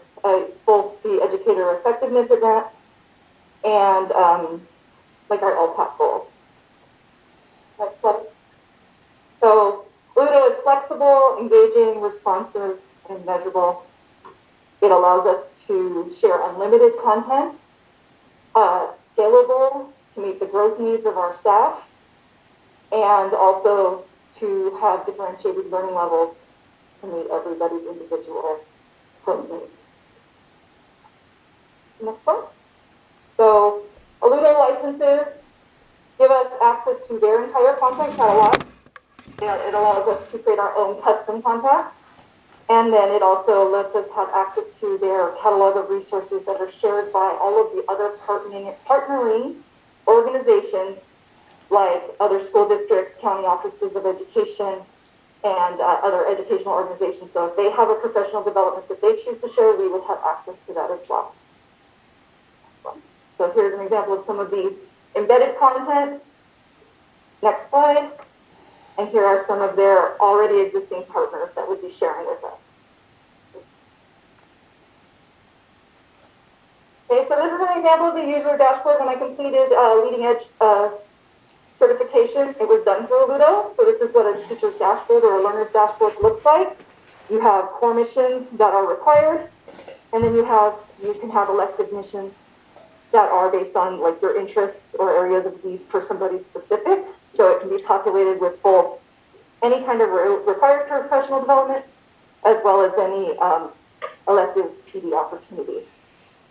both the Educator Effectiveness Grant and like our LPAC goals. Next slide. So Ludo is flexible, engaging, responsive, and measurable. It allows us to share unlimited content, scalable to meet the growth needs of our staff, and also to have differentiated learning levels to meet everybody's individual growth needs. Next one. So Aludo licenses give us access to their entire content catalog. It allows us to create our own custom content. And then it also lets us have access to their catalog of resources that are shared by all of the other partnering organizations like other school districts, county offices of education, and other educational organizations. So if they have a professional development that they choose to share, we will have access to that as well. So here's an example of some of the embedded content. Next slide. And here are some of their already existing partners that would be sharing with us. Okay, so this is an example of the user dashboard when I completed leading edge certification. It was done through Aludo. So this is what a teacher's dashboard or a learner's dashboard looks like. You have core missions that are required, and then you can have elective missions that are based on like your interests or areas of need for somebody specific. So it can be populated with both any kind of required professional development as well as any elective PD opportunities.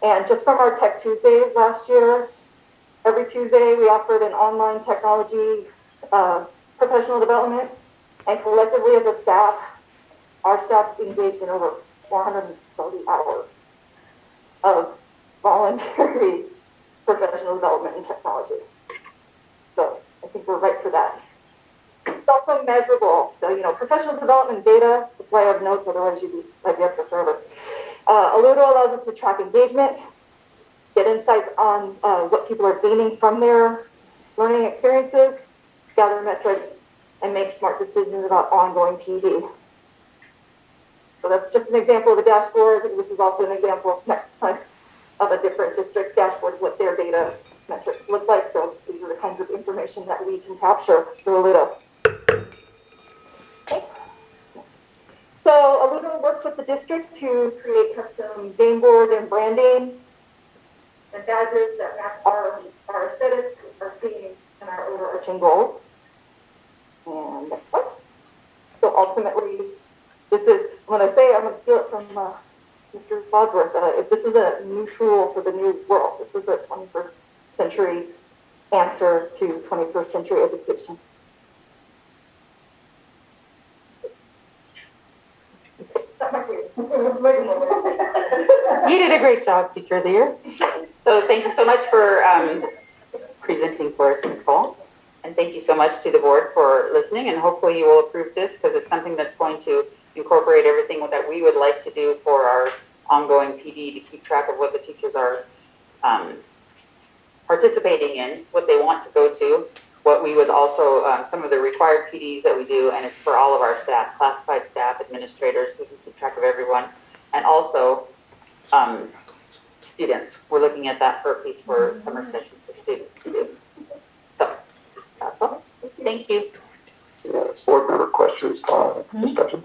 And just from our Tech Tuesdays last year, every Tuesday we offered an online technology professional development, and collectively as a staff, our staff engaged in over 430 hours of voluntary professional development in technology. So I think we're right for that. It's also measurable. So, professional development data, that's why I have notes, otherwise I'd be up for forever. Aludo allows us to track engagement, get insights on what people are gaining from their learning experiences, gather metrics, and make smart decisions about ongoing PD. So that's just an example of the dashboard. This is also an example, next slide, of a different district's dashboard, what their data metrics look like. So these are the kinds of information that we can capture through Aludo. Okay. So Aludo works with the district to create custom game board and branding and badges that match our aesthetics, our themes, and our overarching goals. And next slide. So ultimately, this is, when I say I'm going to steal it from Mr. Wadsworth, this is a new tool for the new world. This is a 21st century answer to 21st century education. You did a great job, Teacher of the Year. So thank you so much for presenting for us, Nicole. And thank you so much to the board for listening, and hopefully you will approve this because it's something that's going to incorporate everything that we would like to do for our ongoing PD to keep track of what the teachers are participating in, what they want to go to, what we would also, some of the required PDs that we do, and it's for all of our staff, classified staff, administrators, we can keep track of everyone, and also students. We're looking at that for a piece for summer sessions for students to do. So that's all. Thank you. Board member questions, discussion?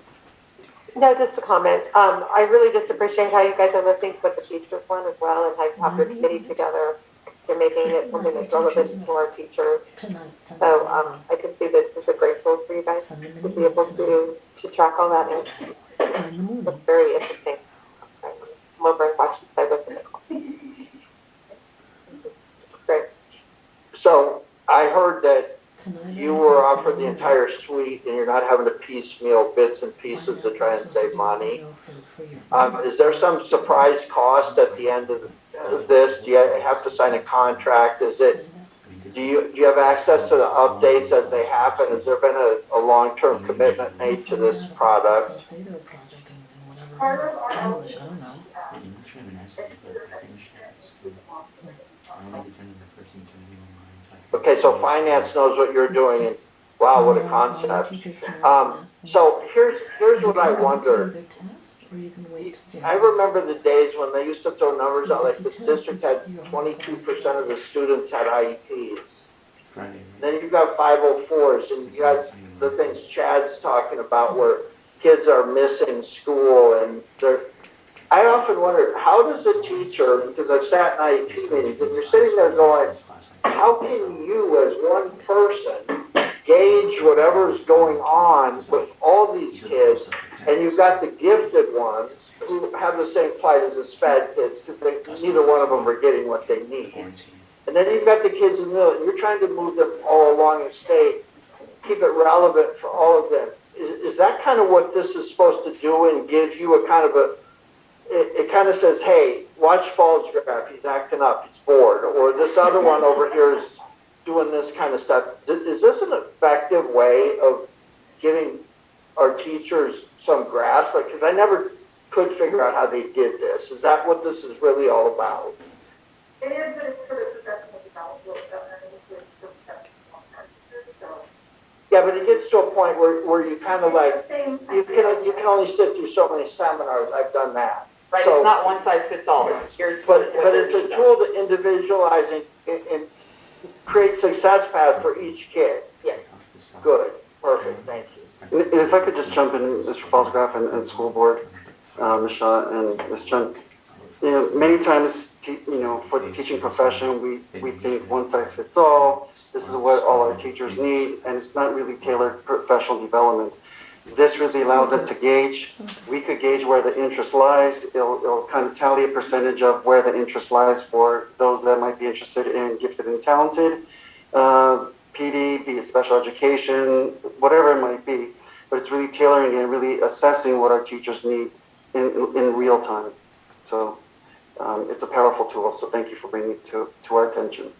No, just a comment. I really just appreciate how you guys are listening to what the teachers want as well, and how you have your committee together. You're making it something that's relevant to our teachers. So I can see this as a great tool for you guys to be able to track all that. And it's very interesting. I'm over and watching by with Nicole. Great. So I heard that you were offered the entire suite and you're not having to piecemeal bits and pieces to try and save money. Is there some surprise cost at the end of this? Do you have to sign a contract? Is it, do you have access to the updates as they happen? Has there been a long-term commitment made to this product? Okay, so finance knows what you're doing, and wow, what a concept. So here's what I wonder. I remember the days when they used to throw numbers out, like this district had 22% of the students had IEPs. Then you've got 504s, and you got the things Chad's talking about where kids are missing school, and I often wonder, how does a teacher, because I've sat in IEP meetings, and you're sitting there going, how can you as one person gauge whatever's going on with all these kids, and you've got the gifted ones who have the same plight as the SPED kids because neither one of them are getting what they need. And then you've got the kids in the middle, and you're trying to move them all along and keep it relevant for all of them. Is that kind of what this is supposed to do and give you a kind of it kind of says, hey, watch Fall's graph, he's acting up, he's bored, or this other one over here is doing this kind of stuff. Is this an effective way of giving our teachers some grasp? Because I never could figure out how they did this. Is that what this is really all about? It is, but it's for the professional development. Yeah, but it gets to a point where you kind of like, you can only sit through so many seminars. I've done that. Right, so, it's not one size fits all. It's but it's a tool to individualize and create success path for each kid. Yes. Good. Perfect. Thank you. And if I could just jump in, Mr. Falsgraf and school board, Ms. Shaw and Ms. Chun. Many times, for the teaching profession, we think one size fits all. This is what all our teachers need, and it's not really tailored professional development. This really allows it to gauge. We could gauge where the interest lies. It'll kind of tally a percentage of where the interest lies for those that might be interested in gifted and talented. PD, be it special education, whatever it might be. But it's really tailoring and really assessing what our teachers need in real time. So it's a powerful tool. So thank you for bringing it to our attention.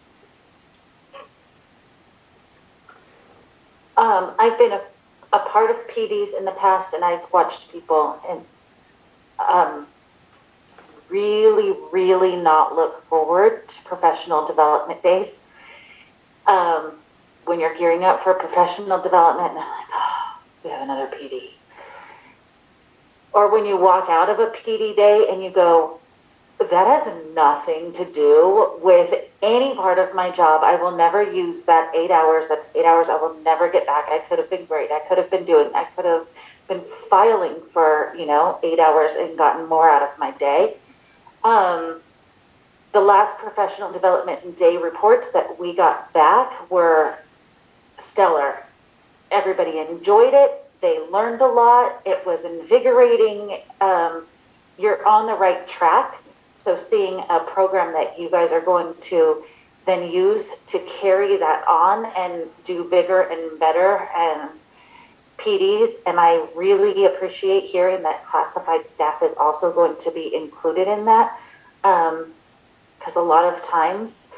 I've been a part of PDs in the past, and I've watched people and really not look forward to professional development days. When you're gearing up for professional development, and I'm like, oh, we have another PD. Or when you walk out of a PD day and you go, that has nothing to do with any part of my job. I will never use that 8 hours. That's 8 hours I will never get back. I could have been great. I could have been filing for, 8 hours and gotten more out of my day. The last professional development day reports that we got back were stellar. Everybody enjoyed it. They learned a lot. It was invigorating. You're on the right track. So seeing a program that you guys are going to then use to carry that on and do bigger and better and PDs. And I really appreciate hearing that classified staff is also going to be included in that. Because a lot of times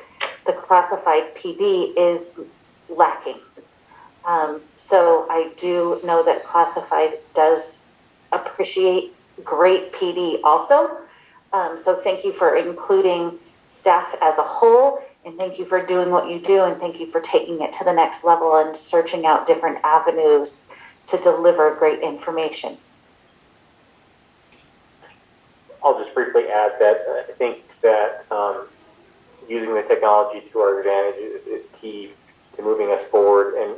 the classified PD is lacking. So I do know that classified does appreciate great PD also. So thank you for including staff as a whole, and thank you for doing what you do, and thank you for taking it to the next level and searching out different avenues to deliver great information. I'll just briefly add that I think that using the technology to our advantage is key to moving us forward. And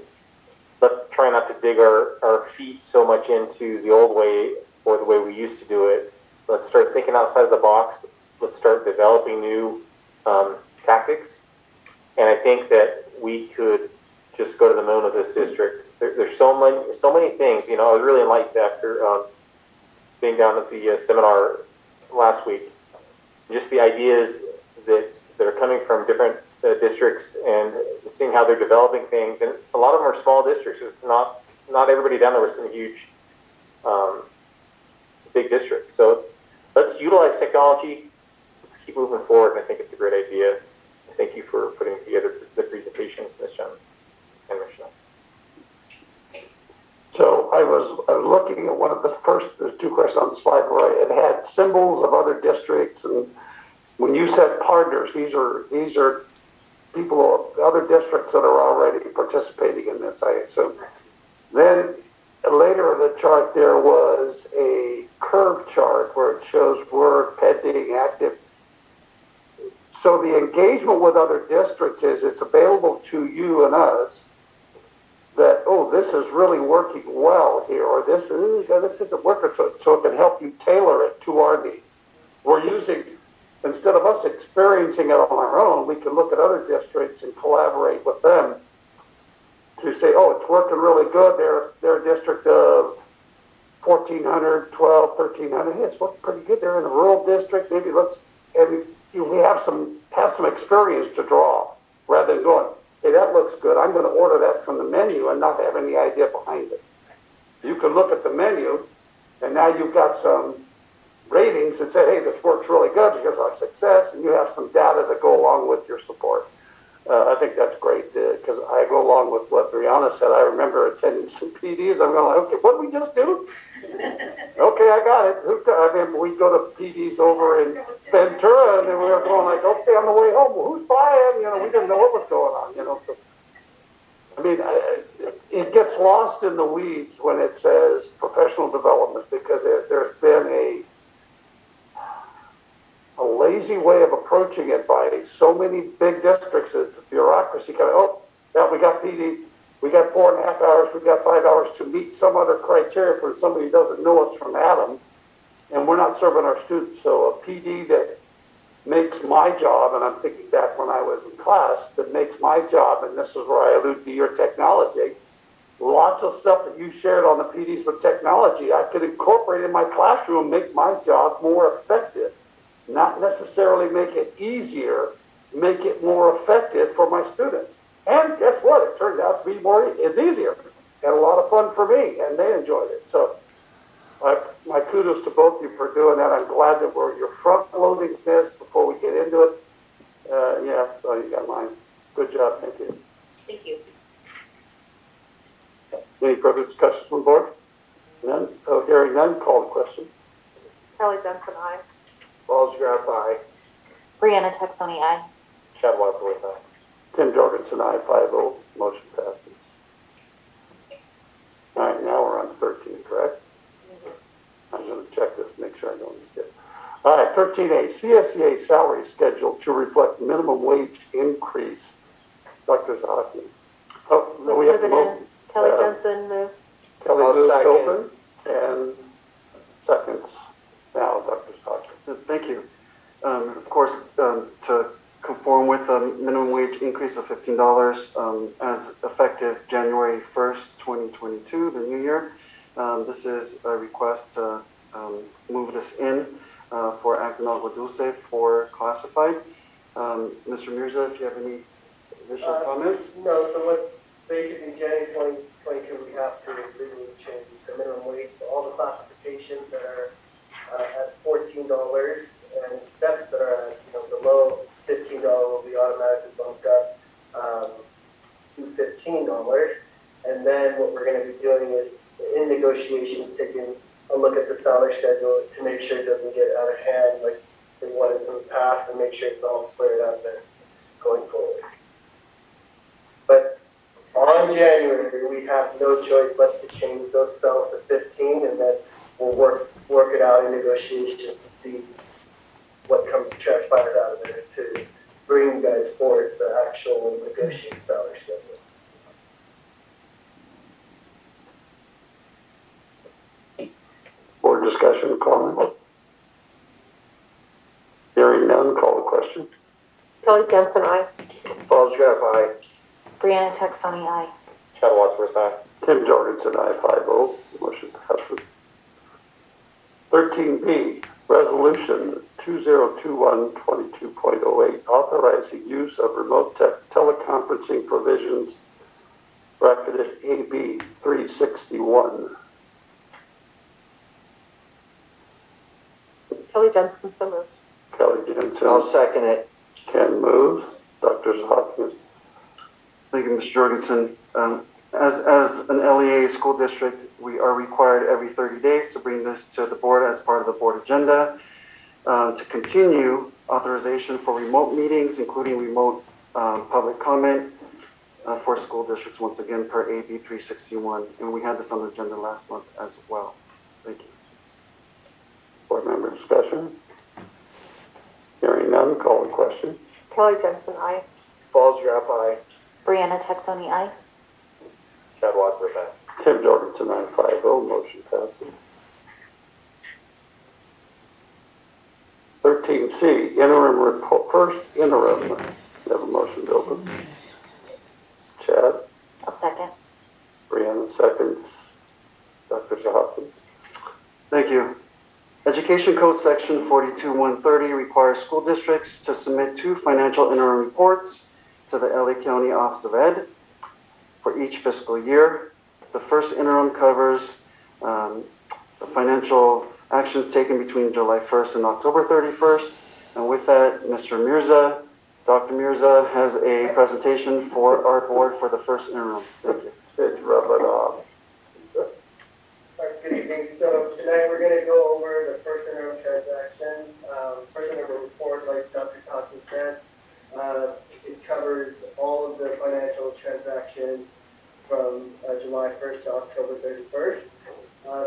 let's try not to dig our feet so much into the old way or the way we used to do it. Let's start thinking outside of the box. Let's start developing new tactics. And I think that we could just go to the moon of this district. There's so many things. You know, I was really enlightened after being down at the seminar last week. Just the ideas that are coming from different districts and seeing how they're developing things. And a lot of them are small districts. It's not everybody down there was in a huge, big district. So let's utilize technology. Let's keep moving forward. And I think it's a great idea. Thank you for putting together the presentation, Ms. John and Michelle. So I was looking at one of the first, there's two questions on the slide where it had symbols of other districts, and when you said partners, these are people, other districts that are already participating in this, I assume. Then later in the chart there was a curve chart where it shows we're pending, active. So the engagement with other districts is it's available to you and us that, oh, this is really working well here, or this isn't working, so it can help you tailor it to our needs. We're using, instead of us experiencing it on our own, we can look at other districts and collaborate with them to say, oh, it's working really good. They're a district of 1,400, 12, 1,300. Hey, it's working pretty good. They're in a rural district. Maybe we have some experience to draw rather than going, hey, that looks good. I'm going to order that from the menu and not have any idea behind it. You can look at the menu, and now you've got some ratings that say, hey, this works really good because of our success, and you have some data that go along with your support. I think that's great because I go along with what Brianna said. I remember attending some PDs. I'm going like, okay, what did we just do? Okay, I got it. I mean, we go to PDs over in Ventura, and then we were going like, okay, on the way home, well, who's buying? You know, we didn't know what was going on. You know, so, I mean, it gets lost in the weeds when it says professional development because there's been a lazy way of approaching it by so many big districts. It's bureaucracy kind of, oh, yeah, we got PD, we got 4.5 hours, we got 5 hours to meet some other criteria for somebody who doesn't know us from Adam, and we're not serving our students. So a PD that makes my job, and I'm thinking back when I was in class, that makes my job, and this is where I allude to your technology, lots of stuff that you shared on the PDs with technology, I could incorporate in my classroom, make my job more effective. Not necessarily make it easier, make it more effective for my students. And guess what? It turned out to be it's easier and a lot of fun for me, and they enjoyed it. So my kudos to both of you for doing that. I'm glad that you're front-loading this before we get into it. Yeah, so you got mine. Good job. Thank you. Thank you. Any further discussions from the board? None? So hearing none, call the question. Kelly Johnson, aye. Balls Graf, aye. Brianna Texoni, aye. Chad Wadsworth, aye. Tim Jorgensen, aye. 5-0. Motion passes. All right, now we're on 13, correct? I'm going to check this, make sure I don't miss it. All right, 13A, CSEA salary schedule to reflect minimum wage increase. Dr. Zosman. Oh, no, we have to vote. Kelly Johnson, move. Kelly I'll moves second. open, and seconds. Now, Dr. Zosman. Thank you. Of course, to conform with a minimum wage increase of $15 as effective January 1st, 2022, the new year. This is a request to move this in for Acton for classified. Mr. Mirza, if you have any additional comments? No, so what, basically in January 2022, we have to legally change the minimum wage, so all the classifications that are at $14 and steps that are at, below $15 will be automatically bumped up to $15. And then what we're going to be doing is, in negotiations, taking a look at the salary schedule to make sure it doesn't get out of hand like it was in the past, and make sure it's all squared up and going forward. But on January, we have no choice but to change those cells to 15, and then we'll work it out in negotiations to see what transpires out of there to bring you guys forward the actual negotiated salary schedule. Board discussion or comment? Hearing none, call the question. Kelly Jensen, aye. Paul Jeff, aye. Brianna Texoni, aye. Chad Wadsworth, aye. Tim Jorgensen, I 5-0. Motion passes. 13B, Resolution 2021-22.08, authorizing use of remote teleconferencing provisions, bracketed AB 361. Kelly Jensen, so moved. Kelly Jensen. I'll second it. Ken moves. Dr. Hopkins. Thank you, Mr. Jorgensen. As an LEA school district, we are required every 30 days to bring this to the board as part of the board agenda to continue authorization for remote meetings, including remote public comment for school districts, once again, per AB 361. And we had this on the agenda last month as well. Thank you. Board member discussion. Hearing none, call the question. Kelly Jensen, aye. Paul Jeff, aye. Brianna Texoni, aye. Chad Wadsworth, aye. Tim Jorgensen, I 5-0. Motion passes. 13C, interim report, first interim. You have a motion, Gilbert. Chad, I'll second. Brianna seconds. Dr. Hopkins. Thank you. Education Code Section 42130 requires school districts to submit 2 financial interim reports to the LA County Office of Ed for each fiscal year. The first interim covers the financial actions taken between July 1st and October 31st. And with that, Mr. Mirza, Dr. Mirza has a presentation for our board for the first interim. Thank you. It's rubbing off. Good evening. So tonight we're going to go over the first interim transactions. First interim report, like Dr. Hopkins said, it covers all of the financial transactions from July 1st to October 31st.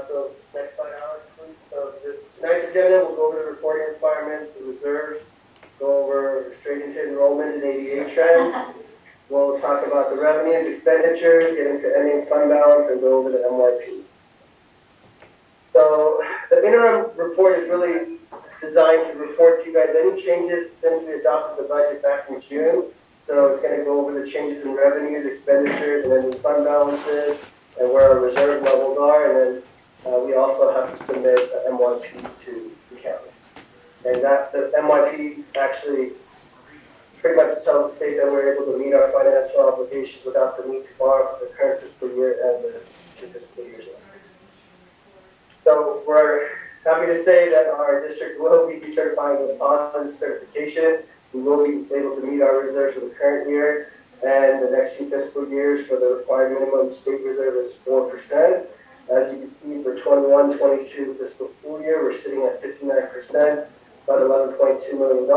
So next slide, Alex, please. So tonight's agenda, we'll go over the reporting requirements, the reserves, go over straight into enrollment and ADA trends. We'll talk about the revenues, expenditures, get into ending fund balance, and go over the MYP. So the interim report is really designed to report to you guys any changes since we adopted the budget back in June. So it's going to go over the changes in revenues, expenditures, and ending fund balances, and where our reserve levels are. And then we also have to submit an MYP to the county. And that the MYP actually pretty much tells the state that we're able to meet our financial obligations without the need to borrow for the current fiscal year and the 2 fiscal years. So we're happy to say that our district will be decertifying with positive certification. We will be able to meet our reserves for the current year and the next 2 fiscal years. For the required minimum state reserve is 4%. As you can see, for 21-22 fiscal school year, we're sitting at 59%, about $11.2 million.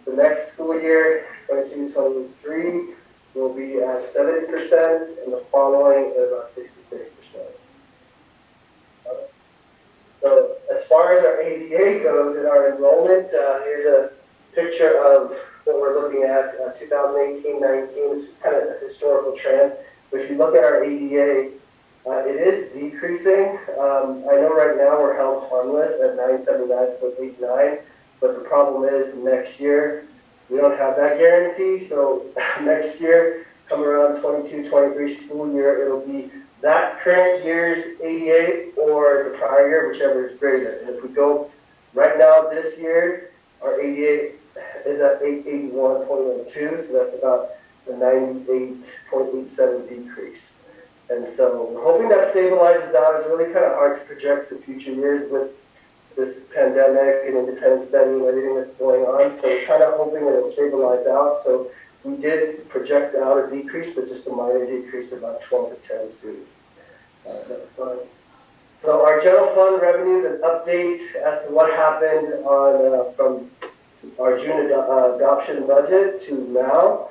The next school year, 22-23, will be at 70%, and the following is about 66%. So as far as our ADA goes in our enrollment, here's a picture of what we're looking at, 2018-19. This is kind of a historical trend. But if you look at our ADA, it is decreasing. I know right now we're held harmless at 979.89, but the problem is next year we don't have that guarantee. So next year, come around 22-23 school year, it'll be that current year's ADA or the prior year, whichever is greater. And if we go right now this year, our ADA is at 881.12, so that's about a 98.87 decrease. And so we're hoping that stabilizes out. It's really kind of hard to project the future years with this pandemic and independent study and everything that's going on. So we're kind of hoping it'll stabilize out. So we did project out a decrease, but just a minor decrease to about 12 to 10 students. That's fine. So our general fund revenues, an update as to what happened on from our June adoption budget to now.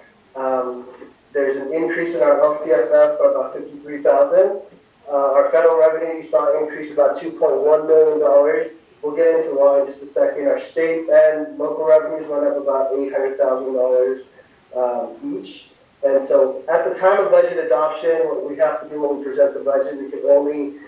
There's an increase in our LCFF of about $53,000. Our federal revenue, you saw an increase of about $2.1 million. We'll get into why in just a second. Our state and local revenues went up about $800,000 each. And so at the time of budget adoption, what we have to do when we present the budget, we can only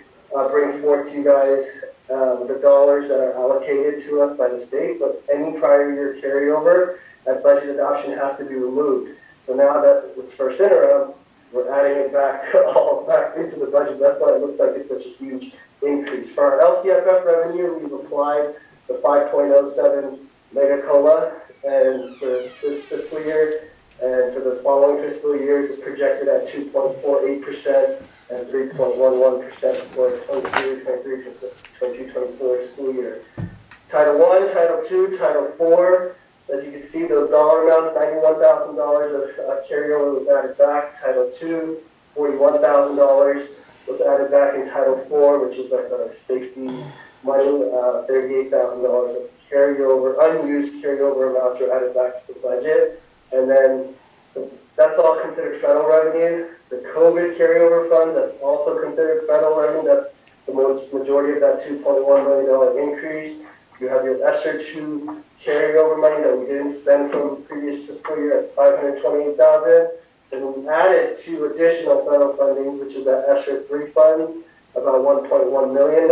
bring forward to you guys the dollars that are allocated to us by the state. So any prior year carryover at budget adoption has to be removed. So now that it's first interim, we're adding it back all back into the budget. That's why it looks like it's such a huge increase. For our LCFF revenue, we've applied the 5.07 mega COLA, and for this fiscal year and for the following fiscal years, it's projected at 2.48% and 3.11% for 22-24 school year. Title I, Title II, Title IV. As you can see, those dollar amounts, $91,000 of carryover was added back. Title II, $41,000 was added back in Title IV, which is like our safety money. $38,000 of carryover, unused carryover amounts were added back to the budget. And then that's all considered federal revenue. The COVID carryover fund, that's also considered federal revenue. That's the majority of that $2.1 million increase. You have your ESSER II carryover money that we didn't spend from previous fiscal year at $528,000. And we added 2 additional federal funding, which is that ESSER III funds, about $1.1 million,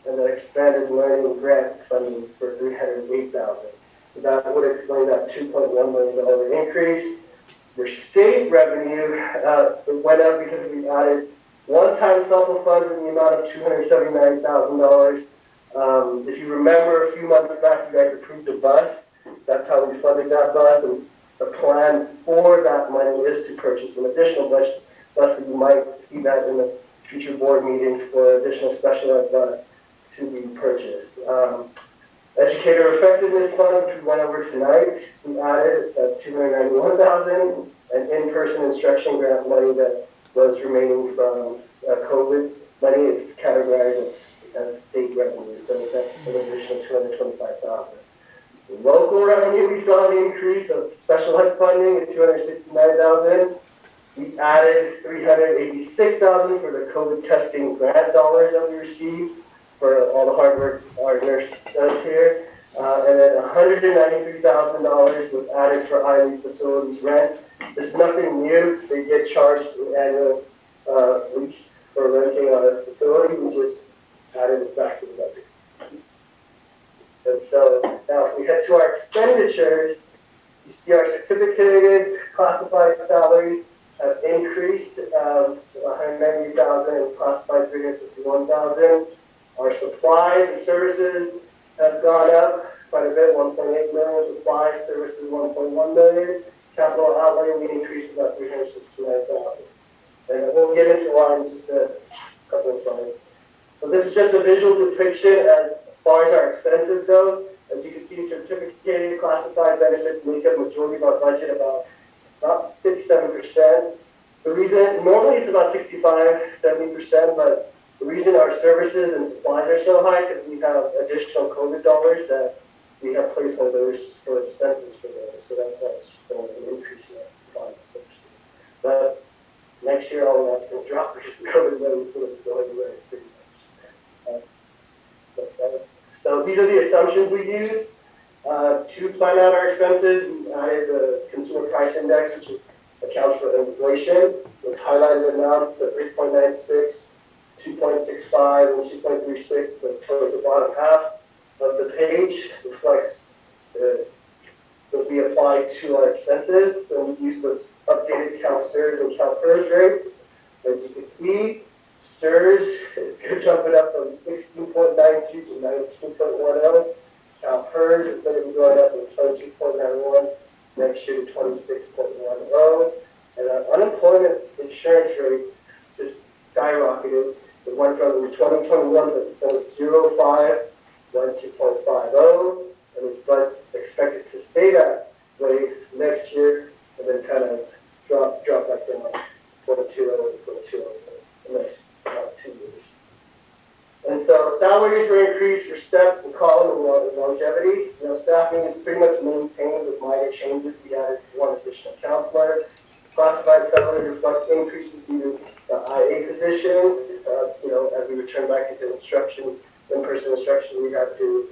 and the expanded learning grant funding for $308,000. So that would explain that $2.1 million increase. Your state revenue went up because we added one-time supplemental funds in the amount of $279,000. If you remember, a few months back, you guys approved a bus. That's how we funded that bus, and the plan for that money is to purchase an additional bus. And you might see that in the future board meeting for additional special ed bus to be purchased. Educator effectiveness fund, which we went over tonight, we added $291,000, and in-person instruction grant money that was remaining from COVID money is categorized as state revenue, so that's an additional $225,000. Local revenue, we saw an increase of special ed funding at $269,000. We added $386,000 for the COVID testing grant dollars that we received for all the hard work our nurse does here. And then $193,000 was added for IME facilities rent. This is nothing new. They get charged an annual lease for renting on a facility. We just added it back to the budget. And so now if we head to our expenditures, you see our certificated classified salaries have increased to $190,000 and classified $351,000. Our supplies and services have gone up quite a bit, $1.8 million. Supplies, services, $1.1 million. Capital outlay, we increased about $369,000. And we'll get into why in just a couple of slides. So this is just a visual depiction as far as our expenses go. As you can see, certificated classified benefits make up majority of our budget, about 57%. The reason, normally it's about 65-70%, but the reason our services and supplies are so high is we have additional COVID dollars that we have placeholders for expenses for those. So that's why it's going to increase in our supply services. But next year, all of that's going to drop because the COVID money is going to go everywhere pretty much. So these are the assumptions we use to plan out our expenses. We added the consumer price index, which accounts for inflation. It was highlighted amounts at 3.96, 2.65, and 2.36. Towards the bottom half of the page reflects what we applied to our expenses. Then we use those updated count stirs and count PERS rates. As you can see, stirs is jumping up from 16.92 to 19.10. PERS is going to be going up from 22.91 next year to 26.10. And our unemployment insurance rate just skyrocketed. It went from 2021 to 0.05, went to 0.50, and it's expected to stay that way next year, and then kind of drop back down 0.20 in the next 2 years. And so salaries were increased for step and column and longevity. Staffing is pretty much maintained with minor changes. We added one additional counselor. Classified salary reflects increases due to IA positions. As we return back into instruction, in-person instruction, we had to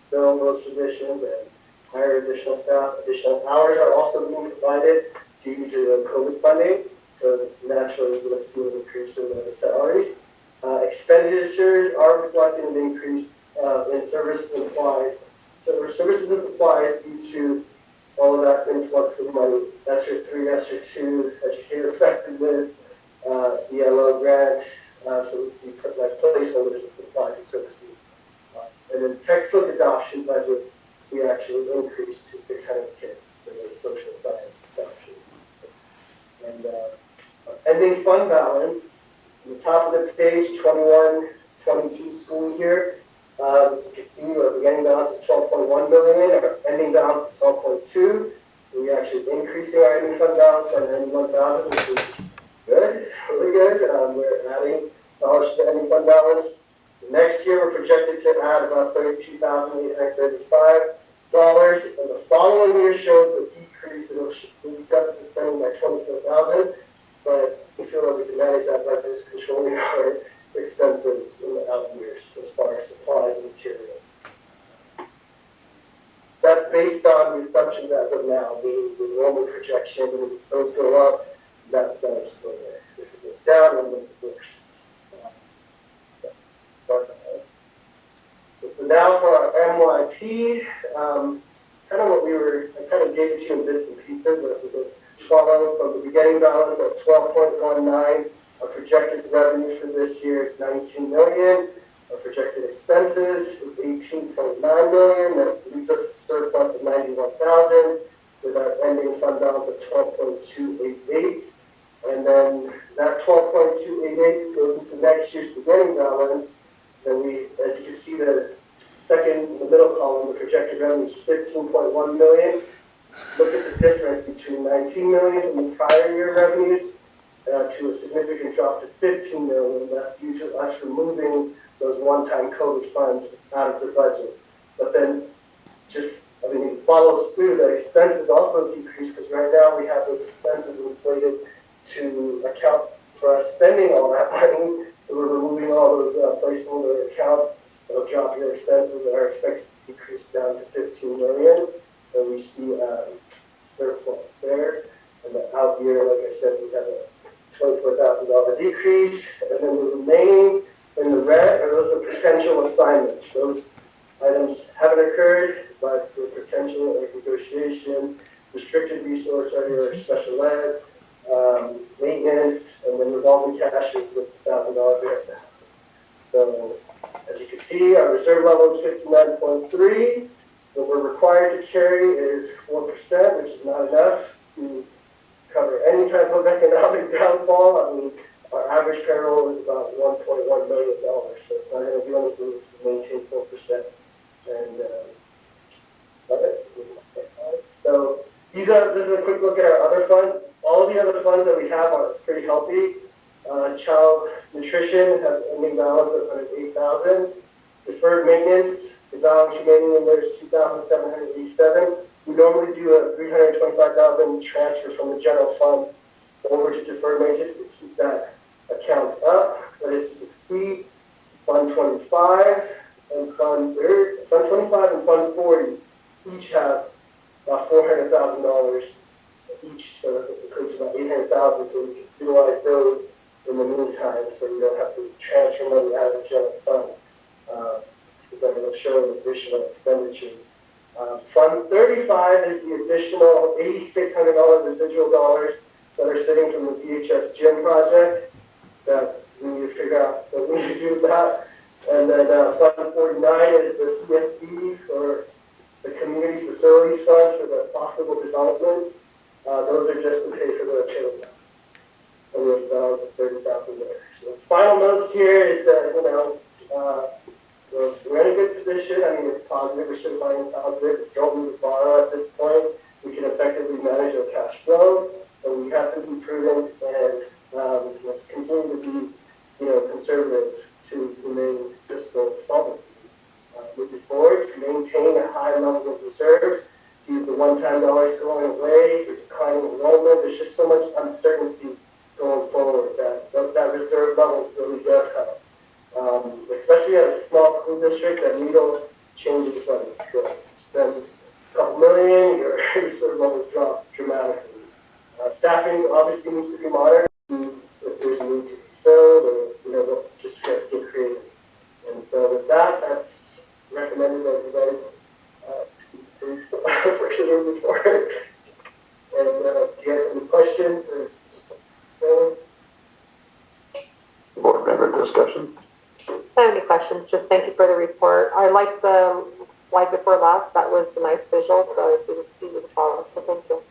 fill those positions and hire additional staff. Additional hours are also being provided due to the COVID funding. So it's naturally going to see an increase in the salaries. Expenditures are reflecting an increase in services and supplies. So services and supplies due to all of that influx of money, ESSER 3, ESSER 2, educator effectiveness, ELO grant, so we put like placeholders and supplies and services. And then textbook adoption budget, we actually increased to 600K for the social science adoption. And ending fund balance, on the top of the page, 21-22 school year. As you can see, our beginning balance is 12.1 million, our ending balance is 12.2. We're actually increasing our ending fund balance by 91,000, which is good, really good. We're adding dollars to the ending fund balance. Next year, we're projected to add about $32,835. And the following year shows a decrease. We'll be cut to spending by 24,000, but we feel that we can manage that by just controlling our expenses in the out years as far as supplies and materials. That's based on the assumptions as of now. The enrollment projection, and if those go up, that's going to go there. If it goes down, then it's worse. So now for our MYP, it's kind of what I kind of gave it to you in bits and pieces, but if we could follow from the beginning balance at 12.19, our projected revenue for this year is 19 million. Our projected expenses is 18.9 million. That leaves us a surplus of 91,000 with our ending fund balance of 12.288. And then that 12.288 goes into next year's beginning balance. Then we, as you can see, the second in the middle column, the projected revenue is 15.1 million. Look at the difference between 19 million from the prior year revenues to a significant drop to 15 million. That's due to us removing those one-time COVID funds out of the budget. But then it follows through. The expenses also decrease because right now we have those expenses inflated to account for us spending all that money. So we're removing all those placeholder accounts. That'll drop your expenses that are expected to decrease down to 15 million. And we see surplus there. And the out year, like I said, we have a $24,000 decrease. And then the remaining in the red are those are potential assignments. Those items haven't occurred, but the potential like negotiations, restricted resource area, special ed, maintenance, and then revolving cash is just $1,000 right now. So as you can see, our reserve level is 59.3. What we're required to carry is 4%, which is not enough to cover any type of economic downfall. Our average payroll is about $1.1 million, so it's not going to do anything to maintain 4%. And so this is a quick look at our other funds. All of the other funds that we have are pretty healthy. Child nutrition has an ending balance of 108,000. Deferred maintenance, the balance remaining in there is 2,787. We normally do a 325,000 transfer from the general fund over to deferred maintenance to keep that account up. But as you can see, Fund 25 and Fund 40 each have about $400,000 each. So that includes about 800,000. So we can utilize those in the meantime, so we don't have to transfer money out of the general fund. Because then it'll show an additional expenditure. Fund 35 is the additional $8,600 residual dollars that are sitting from the VHS gym project that we need to figure out what we need to do with that. And then Fund 49 is the CFP for The community facilities fund for the possible development, those are just to pay for the chili house. And we have a balance of 30,000 there. So the final notes here is that, we're in a good position. I mean, it's positive, we're still finding positive. We don't need to borrow at this point. We can effectively manage our cash flow, but we have to be prudent and let's continue to be, conservative to remain fiscal solvency. Moving forward, to maintain a high level of reserves, the one-time dollars going away, the declining enrollment, there's just so much uncertainty going forward that reserve level really does help. Especially at a small school district that needle changes suddenly. Spend a couple million, your reserve levels drop dramatically. Staffing obviously needs to be monitored if there's a need to be filled or just get creative. And so with that, that's recommended that you guys approve report. And do you guys have any questions or comments? Board member discussion. I don't have any questions, just thank you for the report. I like the slide before last, that was a nice visual, so it's easy to follow, so thank you.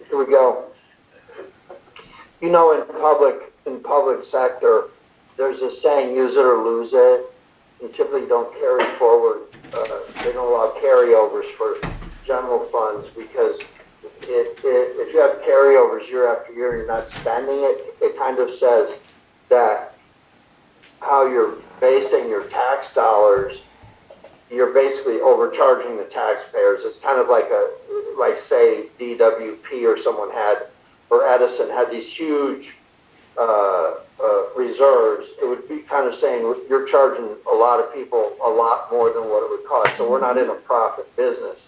Here we go. In public sector, there's a saying, use it or lose it. You typically don't carry forward, they don't allow carryovers for general funds because if you have carryovers year after year and you're not spending it, it kind of says that how you're basing your tax dollars, you're basically overcharging the taxpayers. It's kind of like say DWP or someone had, or Edison had these huge reserves. It would be kind of saying you're charging a lot of people a lot more than what it would cost. So we're not in a profit business.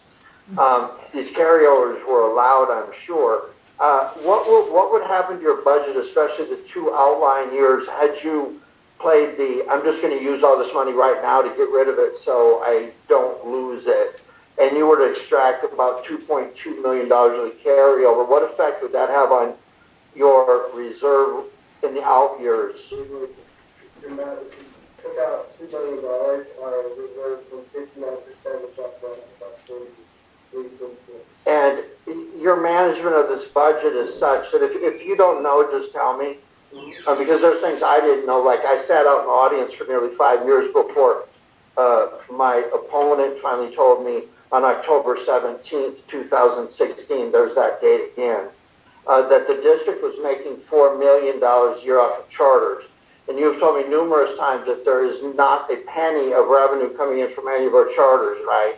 These carryovers were allowed, I'm sure. What would happen to your budget, especially the two outlying years, had you played I'm just going to use all this money right now to get rid of it so I don't lose it, and you were to extract about $2.2 million of the carryover? What effect would that have on your reserve in the out years? Dramatically took out $2 million, our reserve from 59% of about 40. And your management of this budget is such that if you don't know, just tell me. Because there's things I didn't know. Like I sat out in the audience for nearly 5 years before my opponent finally told me on October 17th, 2016, there's that date again, that the district was making $4 million a year off of charters. And you've told me numerous times that there is not a penny of revenue coming in from any of our charters, right?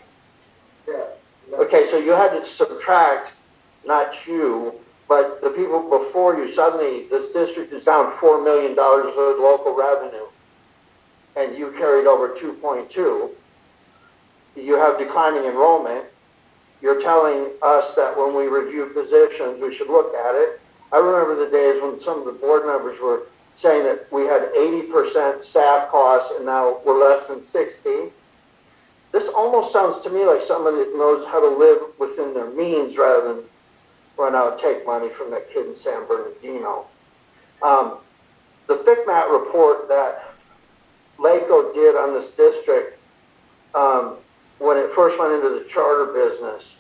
Yeah. Okay, so you had to subtract, not you, but the people before you. Suddenly, this district is down $4 million of local revenue, and you carried over 2.2. You have declining enrollment. You're telling us that when we review positions, we should look at it. I remember the days when some of the board members were saying that we had 80% staff costs, and now we're less than 60. This almost sounds to me like somebody that knows how to live within their means rather than run out and take money from that kid in San Bernardino. The FICMAT report that LACO did on this district when it first went into the charter business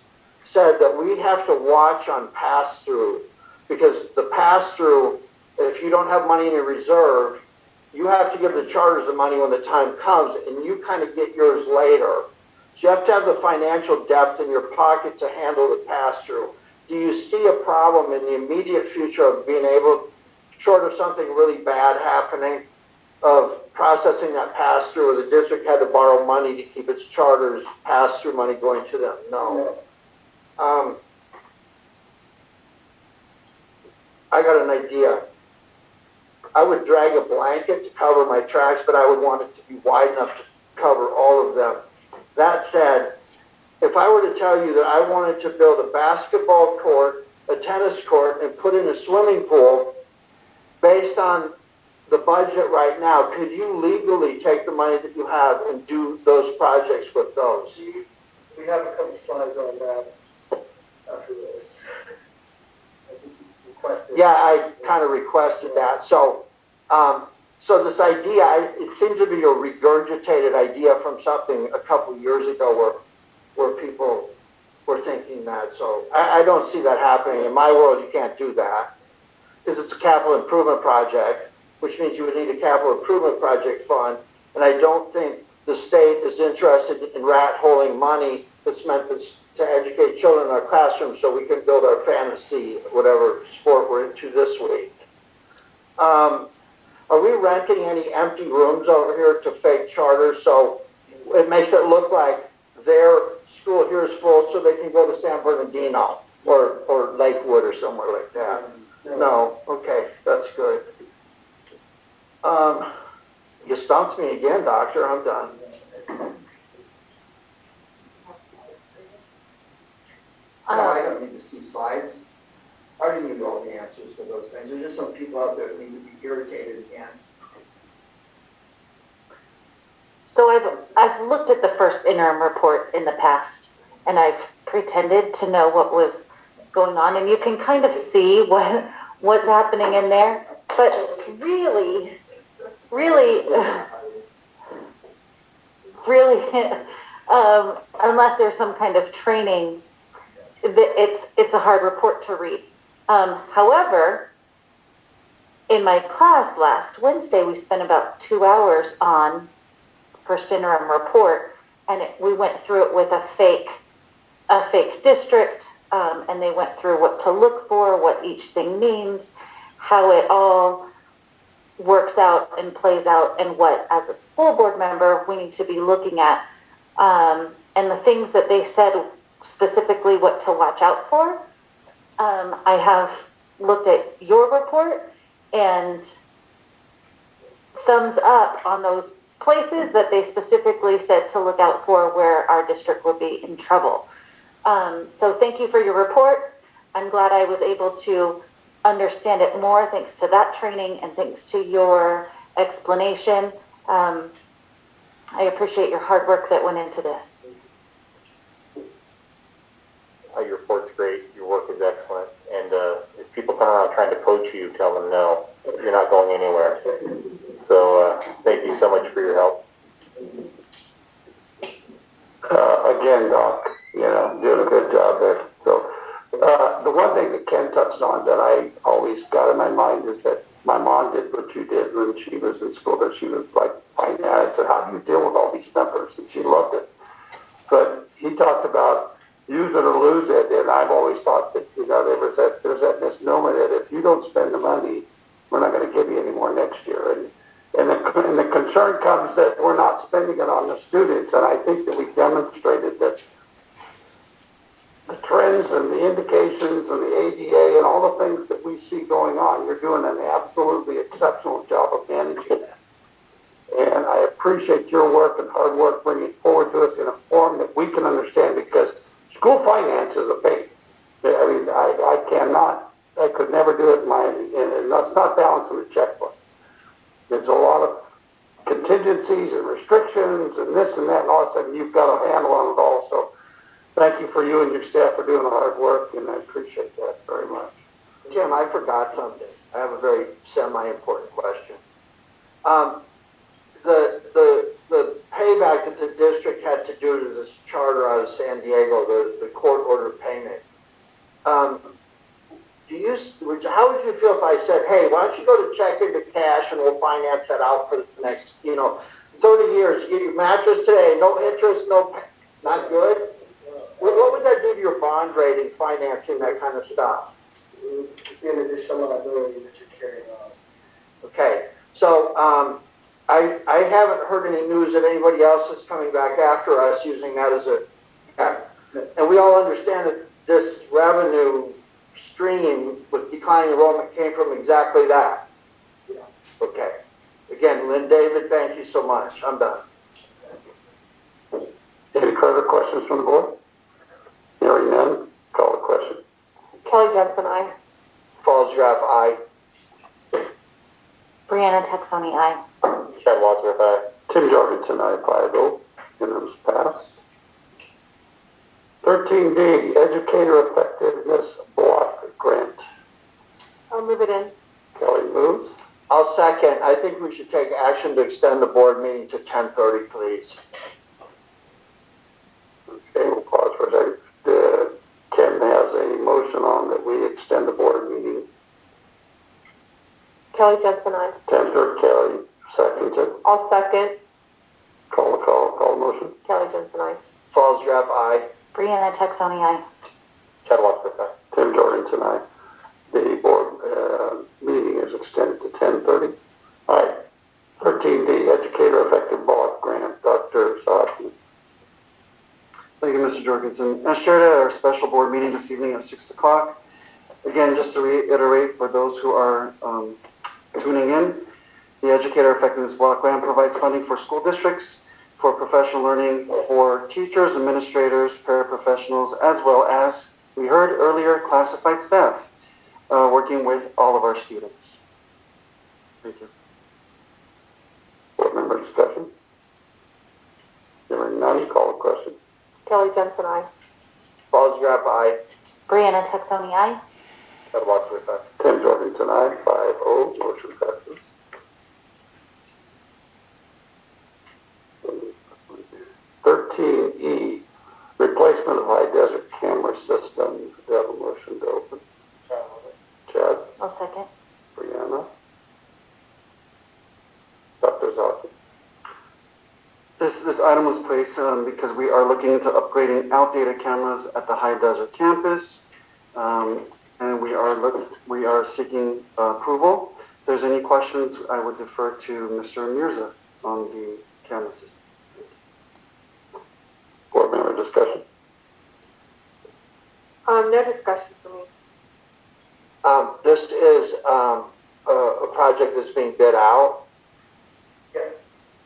said that we have to watch on pass-through, because the pass-through, if you don't have money in your reserve, you have to give the charters the money when the time comes, and you kind of get yours later. So you have to have the financial depth in your pocket to handle the pass-through. Do you see a problem in the immediate future of being able, short of something really bad happening, of processing that pass-through, or the district had to borrow money to keep its charters pass-through money going to them? No. I got an idea. I would drag a blanket to cover my tracks, but I would want it to be wide enough to cover all of them. That said, if I were to tell you that I wanted to build a basketball court, a tennis court, and put in a swimming pool based on the budget right now, could you legally take the money that you have and do those projects with those? We have a couple slides on that after this. I think you requested. Yeah, I kind of requested that. So So this idea, it seems to be a regurgitated idea from something a couple of years ago where people were thinking that. So I don't see that happening. In my world, you can't do that because it's a capital improvement project, which means you would need a capital improvement project fund. And I don't think the state is interested in rat-holing money that's meant to educate children in our classrooms so we can build our fantasy, whatever sport we're into this week. Are we renting any empty rooms over here to fake charters so it makes it look like their school here is full so they can go to San Bernardino or Lakewood or somewhere like that? No, okay, that's good. You stumped me again, doctor, I'm done. No, I don't need to see slides. I already knew all the answers to those things. There's just some people out there that need to be irritated again. So I've looked at the first interim report in the past, and I've pretended to know what was going on, and you can kind of see what's happening in there. But really, unless there's some kind of training, it's a hard report to read. However, in my class last Wednesday, we spent about 2 hours on first interim report, and we went through it with a fake district, and they went through what to look for, what each thing means, how it all works out and plays out, and what, as a school board member, we need to be looking at, and the things that they said specifically what to watch out for. I have looked at your report and thumbs up on those places that they specifically said to look out for where our district would be in trouble. So thank you for your report. I'm glad I was able to understand it more thanks to that training and thanks to your explanation. I appreciate your hard work that went into this. Your report's great. Your work is excellent. And if people come around trying to coach you, tell them no, you're not going anywhere. So thank you so much for your help. Again, Doc, doing a good job there. So the one thing that Ken touched on that I always got in my mind is that my mom did what you did when she was in school. That she was like, I said, how do you deal with all these numbers? And she loved it. But he talked about use it or lose it, and I've always thought that there's that misnomer that if you don't spend the money, we're not going to give you any more next year. And the concern comes that we're not spending it on the students, and I think that we demonstrated that the trends and the indications and the ADA and all the things that we see going on, you're doing an absolutely exceptional job of managing that. And I appreciate your work and hard work bringing it forward to us in a form that we can understand, because school finance is a pain. I mean, I could never do it and that's not balancing the checkbook. There's a lot of contingencies and restrictions and this and that, and all of a sudden you've got a handle on it all. So thank you for you and your staff for doing the hard work, and I appreciate that very much. Jim, I forgot something. I have a very semi-important question. The payback that the district had to do to this charter out of San Diego, the court order payment, how would you feel if I said, hey, why don't you go to check into cash and we'll finance that out for the next, 30 years, you get your mattress today, no interest, not good? What would that do to your bond rating, financing, that kind of stuff? It's an additional liability that you're carrying on. Okay, so I haven't heard any news that anybody else is coming back after us using that as and we all understand that this revenue stream with declining enrollment came from exactly that. Yeah. Okay. Again, Lynn David, thank you so much. I'm done. Any further questions from the board? Hearing none, call the question. Kelly Jensen, aye. Falls Graph, aye. Brianna Texoni, aye. Chad Wadsworth, aye. Tim Jorgensen, aye, by a vote. Interim's passed. 13D, Educator Effectiveness Block Grant. I'll move it in. Kelly moves. I'll I'll second. I think we should take action to extend the board meeting to 10:30, please. Okay, we'll pause for a second. Ken has a motion on that we extend the board meeting. Kelly Jensen, aye. 10:30, Kelly, seconds it. I'll second. Call the motion. Kelly Jensen, aye. Falls Graf, aye. Brianna Texoni, aye. Chad Wadsworth, aye. Tim Jordan tonight. The board meeting is extended to 10:30. All right. 13D, Educator Effective Block Grant, Dr. Saki. Thank you, Mr. Jorgensen. As shared at our special board meeting this evening at 6 o'clock, again, just to reiterate for those who are tuning in, the Educator Effectiveness Block Grant provides funding for school districts for professional learning for teachers, administrators, paraprofessionals, as well as, we heard earlier, classified staff, working with all of our students. Thank you. Board member discussion? Hearing none, call the question. Kelly Jensen, aye. Falls Graf, aye. Brianna Texoni, aye. Chad Wadsworth, aye. Tim Jordan tonight, 5-0, motion passes. 13E, replacement of high desert camera system. Do you have a motion to open? Chad, I'll second. Brianna. Dr. Zaki. This item was placed because we are looking into upgrading outdated cameras at the High Desert campus, and we are seeking approval. If there's any questions, I would defer to Mr. Mirza on the camera system. Board member discussion. No discussion for me. This is a project that's being bid out. Yes,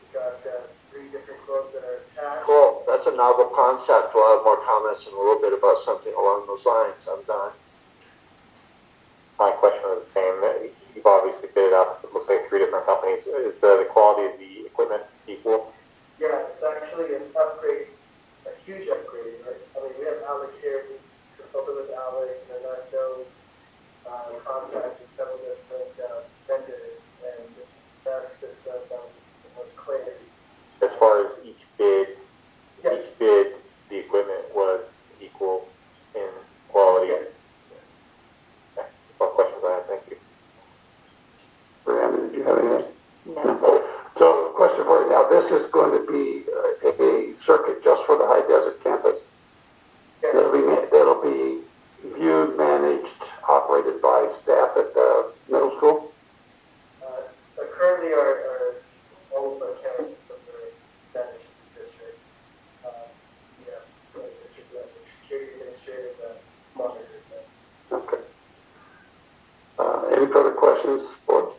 we've got 3 different quotes that are attached. Cool. That's a novel concept. We'll have more comments in a little bit about something along those lines. I'm done. My question was the same. You've obviously bid it out. It looks like 3 different companies. Is the quality of the equipment equal? Yeah, it's actually an upgrade, a huge upgrade, right? I mean, we have Alex here, we consulted with Alex, and let us know contacted several different vendors, and this best system was clear. As far as each bid, the equipment was equal in quality. Yes. Okay. That's all questions I have. Thank you. Brianna, did you have anything? No. So, question for you now. This is going to be a circuit just for the High Desert campus. Yes. That'll be viewed, managed, operated by staff at the middle school. Currently, all of the cameras are managed in the district. The district security administrator that monitors them. Okay. Any further questions, board?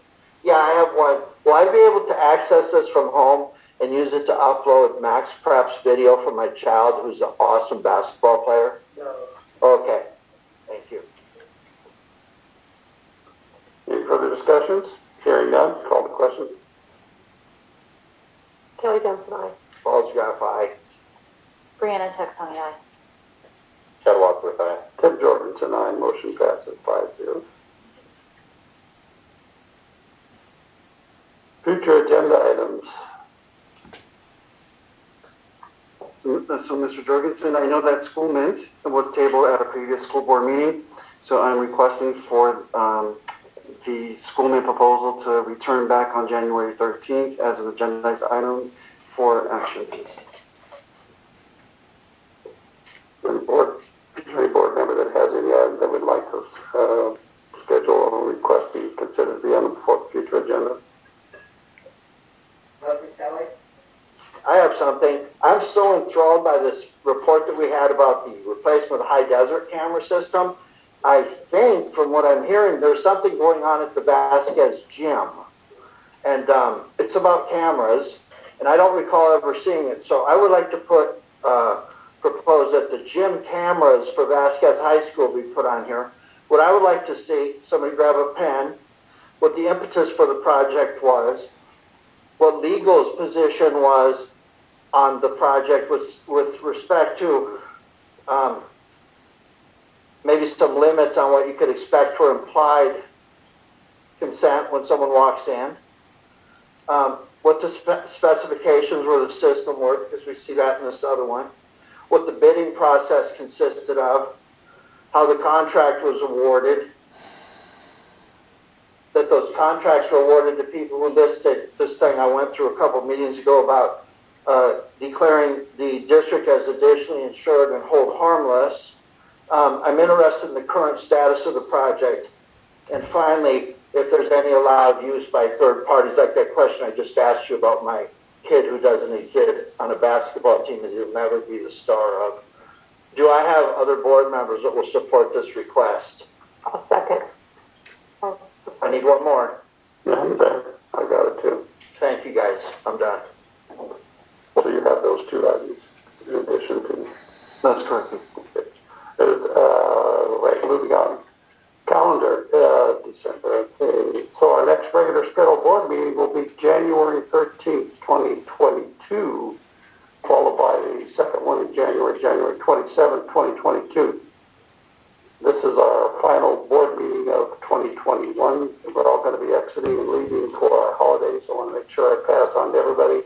Yeah, I have one. Will I be able to access this from home and use it to upload Max Prep's video for my child who's an awesome basketball player? No. Okay. Thank you. Any further discussions? Hearing none, call the question. Kelly Jensen, aye. Falls Graf, aye. Brianna Texoni, aye. Chad Wadsworth, aye. Tim Jordan tonight, motion passes 5-0. Future agenda items. So, Mr. Jorgensen, I know that School Mint was tabled at a previous school board meeting, so I'm requesting for the School Mint proposal to return back on January 13th as an agendized item for action, please. Any board member that has any item that would like to schedule or request be considered to be on the future agenda? Nothing, Kelly? I have something. I'm so enthralled by this report that we had about the replacement of the High Desert camera system. I think, from what I'm hearing, there's something going on at the Vasquez gym. And it's about cameras, and I don't recall ever seeing it. So I would like to propose that the gym cameras for Vasquez High School be put on here. What I would like to see, somebody grab a pen, what the impetus for the project was, what legal's position was on the project with respect to maybe some limits on what you could expect for implied consent when someone walks in. What the specifications were the system work, because we see that in this other one. What the bidding process consisted of, how the contract was awarded, that those contracts were awarded to people who listed this thing I went through a couple of meetings ago about declaring the district as additionally insured and hold harmless. I'm interested in the current status of the project. And finally, if there's any allowed use by third parties, like that question I just asked you about my kid who doesn't exist on a basketball team that he'll never be the star of. Do I have other board members that will support this request? I'll second. I need one more. Yeah, I'm there. I got it too. Thank you, guys. I'm done. So you have those two items in addition to. That's correct. Okay. Right, moving on. Calendar, December. Okay. So our next regular scheduled board meeting will be January 13th, 2022, followed by the second one in January 27th, 2022. This is our final board meeting of 2021. We're all going to be exiting and leaving for our holidays. I want to make sure I pass on to everybody